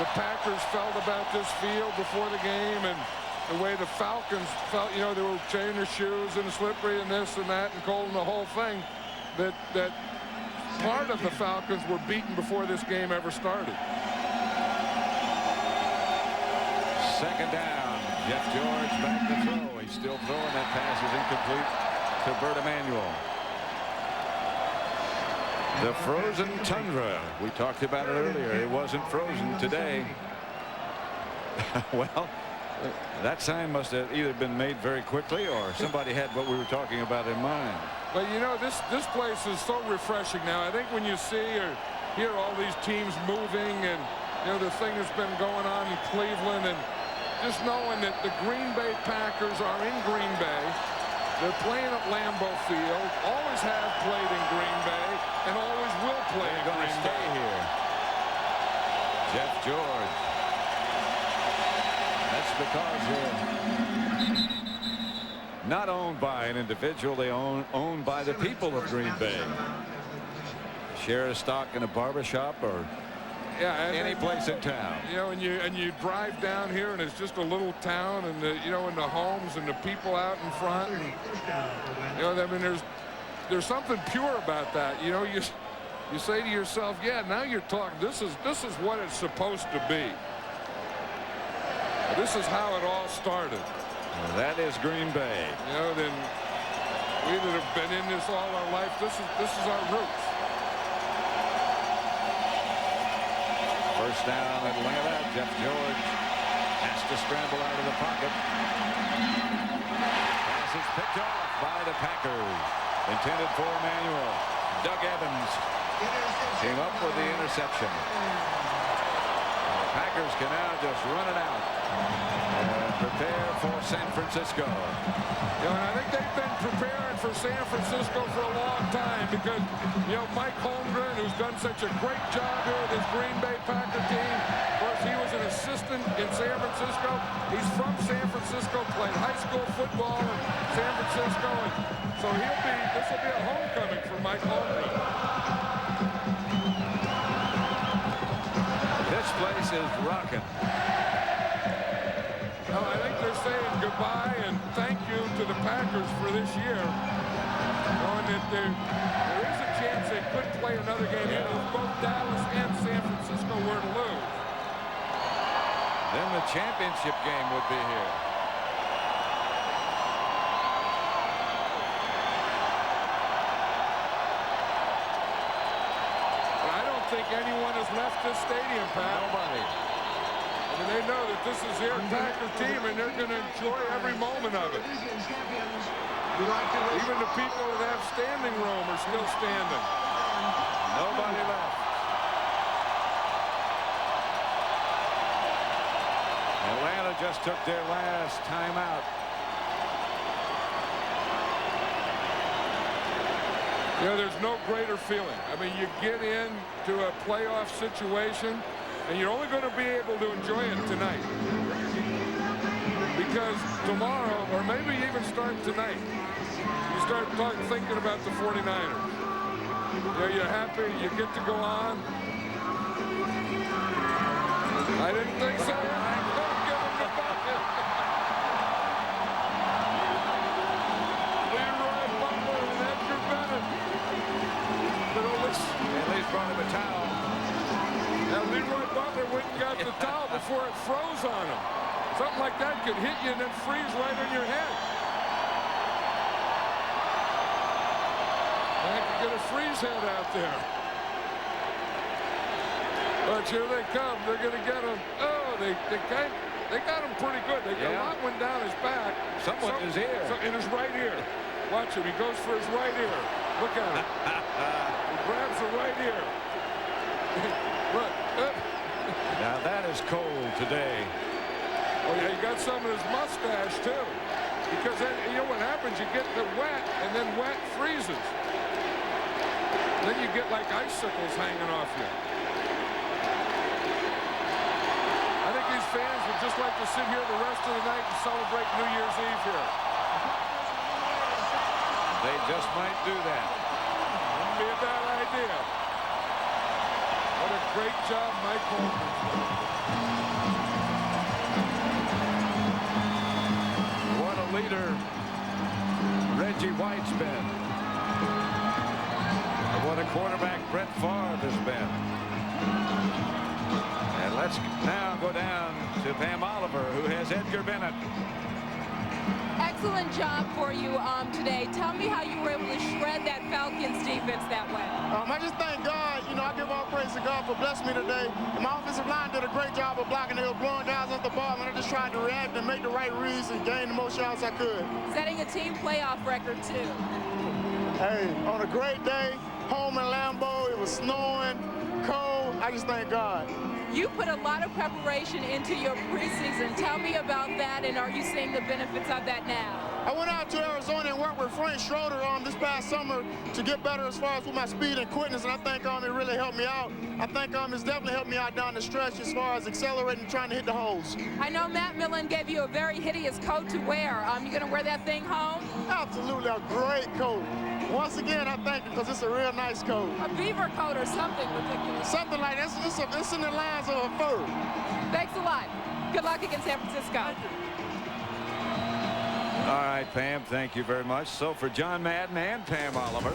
the Packers felt about this field before the game and the way the Falcons felt, they were changing their shoes and slippery and this and that and cold and the whole thing, that part of the Falcons were beaten before this game ever started. Second down. Jeff George back to throw. He's still throwing. That pass is incomplete to Bert Emanuel. The frozen tundra. We talked about it earlier. It wasn't frozen today. Well, that sign must have either been made very quickly or somebody had what we were talking about in mind. But this place is so refreshing now. I think when you see or hear all these teams moving and the thing that's been going on in Cleveland, and just knowing that the Green Bay Packers are in Green Bay They're playing at Lambeau Field, always have played in Green Bay, and always will play in Green Bay. Here. Jeff George. That's because they're not owned by an individual. They owned by the people of Green Bay. Share a stock in a barbershop or any place in town. You know, and you drive down here, and it's just a little town, and you know, and the homes and the people out in front. And, you know, I mean, there's something pure about that. You know, you say to yourself, yeah, now you're talking. This is what it's supposed to be. This is how it all started. Well, that is Green Bay. You know, then we that have been in this all our life. This is our roots. First down, Atlanta. Jeff George has to scramble out of the pocket. Pass is picked off by the Packers. Intended for Emmanuel. Doug Evans came up with the interception. The Packers can now just run it out and prepare for San Francisco. You know, and I think they've been preparing for San Francisco for a long time because, you know, Mike Holmgren, who's done such a great job here with his Green Bay Packer team. Of course, he was an assistant in San Francisco. He's from San Francisco, played high school football in San Francisco, and so this will be a homecoming for Mike Holmgren. This place is rocking. Well, I think they're saying goodbye and thank you to the Packers for this year. Knowing that there is a chance they could play another game if both Dallas and San Francisco were to lose. Then the championship game would be here. But I don't think anyone has left this stadium, Pat. Nobody. I mean, they know that this is their Packer team, and they're going to enjoy every moment of it. Even the people that have standing room are still standing. Nobody left. Atlanta just took their last timeout. You know, there's no greater feeling. I mean, you get into a playoff situation, and you're only going to be able to enjoy it tonight. Because tomorrow, or maybe even starting tonight, you start thinking about the 49ers. You know, you're happy, you get to go on. I didn't think so. Don't give him the bucket. Leroy Butler and Edgar Bennett. At least brought him a towel. Now, Leroy Butler went and got the towel before it froze on him. Something like that could hit you and then freeze right on your head. I could get a freeze head out there. But here they come. They're going to get him. Oh, they got him pretty good. A lot went down his back. Someone is here. In his right ear. Watch him. He goes for his right ear. Look at him. He grabs the right ear. Look. Now that is cold today. Oh, yeah, he got some in his mustache, too. Because then, you know what happens? You get the wet, and then wet freezes. Then you get like icicles hanging off you. I think these fans would just like to sit here the rest of the night and celebrate New Year's Eve here. They just might do that. Wouldn't be a bad idea. What a great job Mike Holmgren's done. What a leader Reggie White's been. And what a quarterback Brett Favre has been. And let's now go down to Pam Oliver, who has Edgar Bennett. Excellent job for you today. Tell me how you were able to shred that Falcons defense that way. I just thank God. You know, I give all praise to God for blessing me today. And my offensive line did a great job of blocking. They were blowing guys off the ball, and I just tried to react and make the right reads and gain the most yards I could. Setting a team playoff record, too. Hey, on a great day, home in Lambeau, it was snowing, cold. I just thank God. You put a lot of preparation into your preseason. Tell me about that, and are you seeing the benefits of that now? I went out to Arizona and worked with Frank Schroeder this past summer to get better as far as with my speed and quickness, and I think it really helped me out. I think it's definitely helped me out down the stretch as far as accelerating and trying to hit the holes. I know Matt Millen gave you a very hideous coat to wear. You going to wear that thing home? Absolutely, a great coat. Once again, I thank you because it's a real nice coat. A beaver coat or something ridiculous. Something like that. It's in the lines of a fur. Thanks a lot. Good luck against San Francisco. All right, Pam, thank you very much. So for John Madden and Pam Oliver,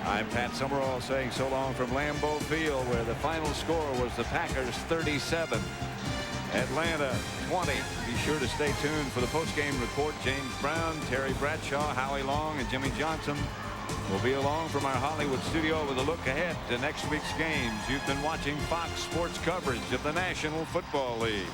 I'm Pat Summerall saying so long from Lambeau Field, where the final score was the Packers 37, Atlanta 20. Be sure to stay tuned for the postgame report. James Brown, Terry Bradshaw, Howie Long, and Jimmy Johnson will be along from our Hollywood studio with a look ahead to next week's games. You've been watching Fox Sports coverage of the National Football League.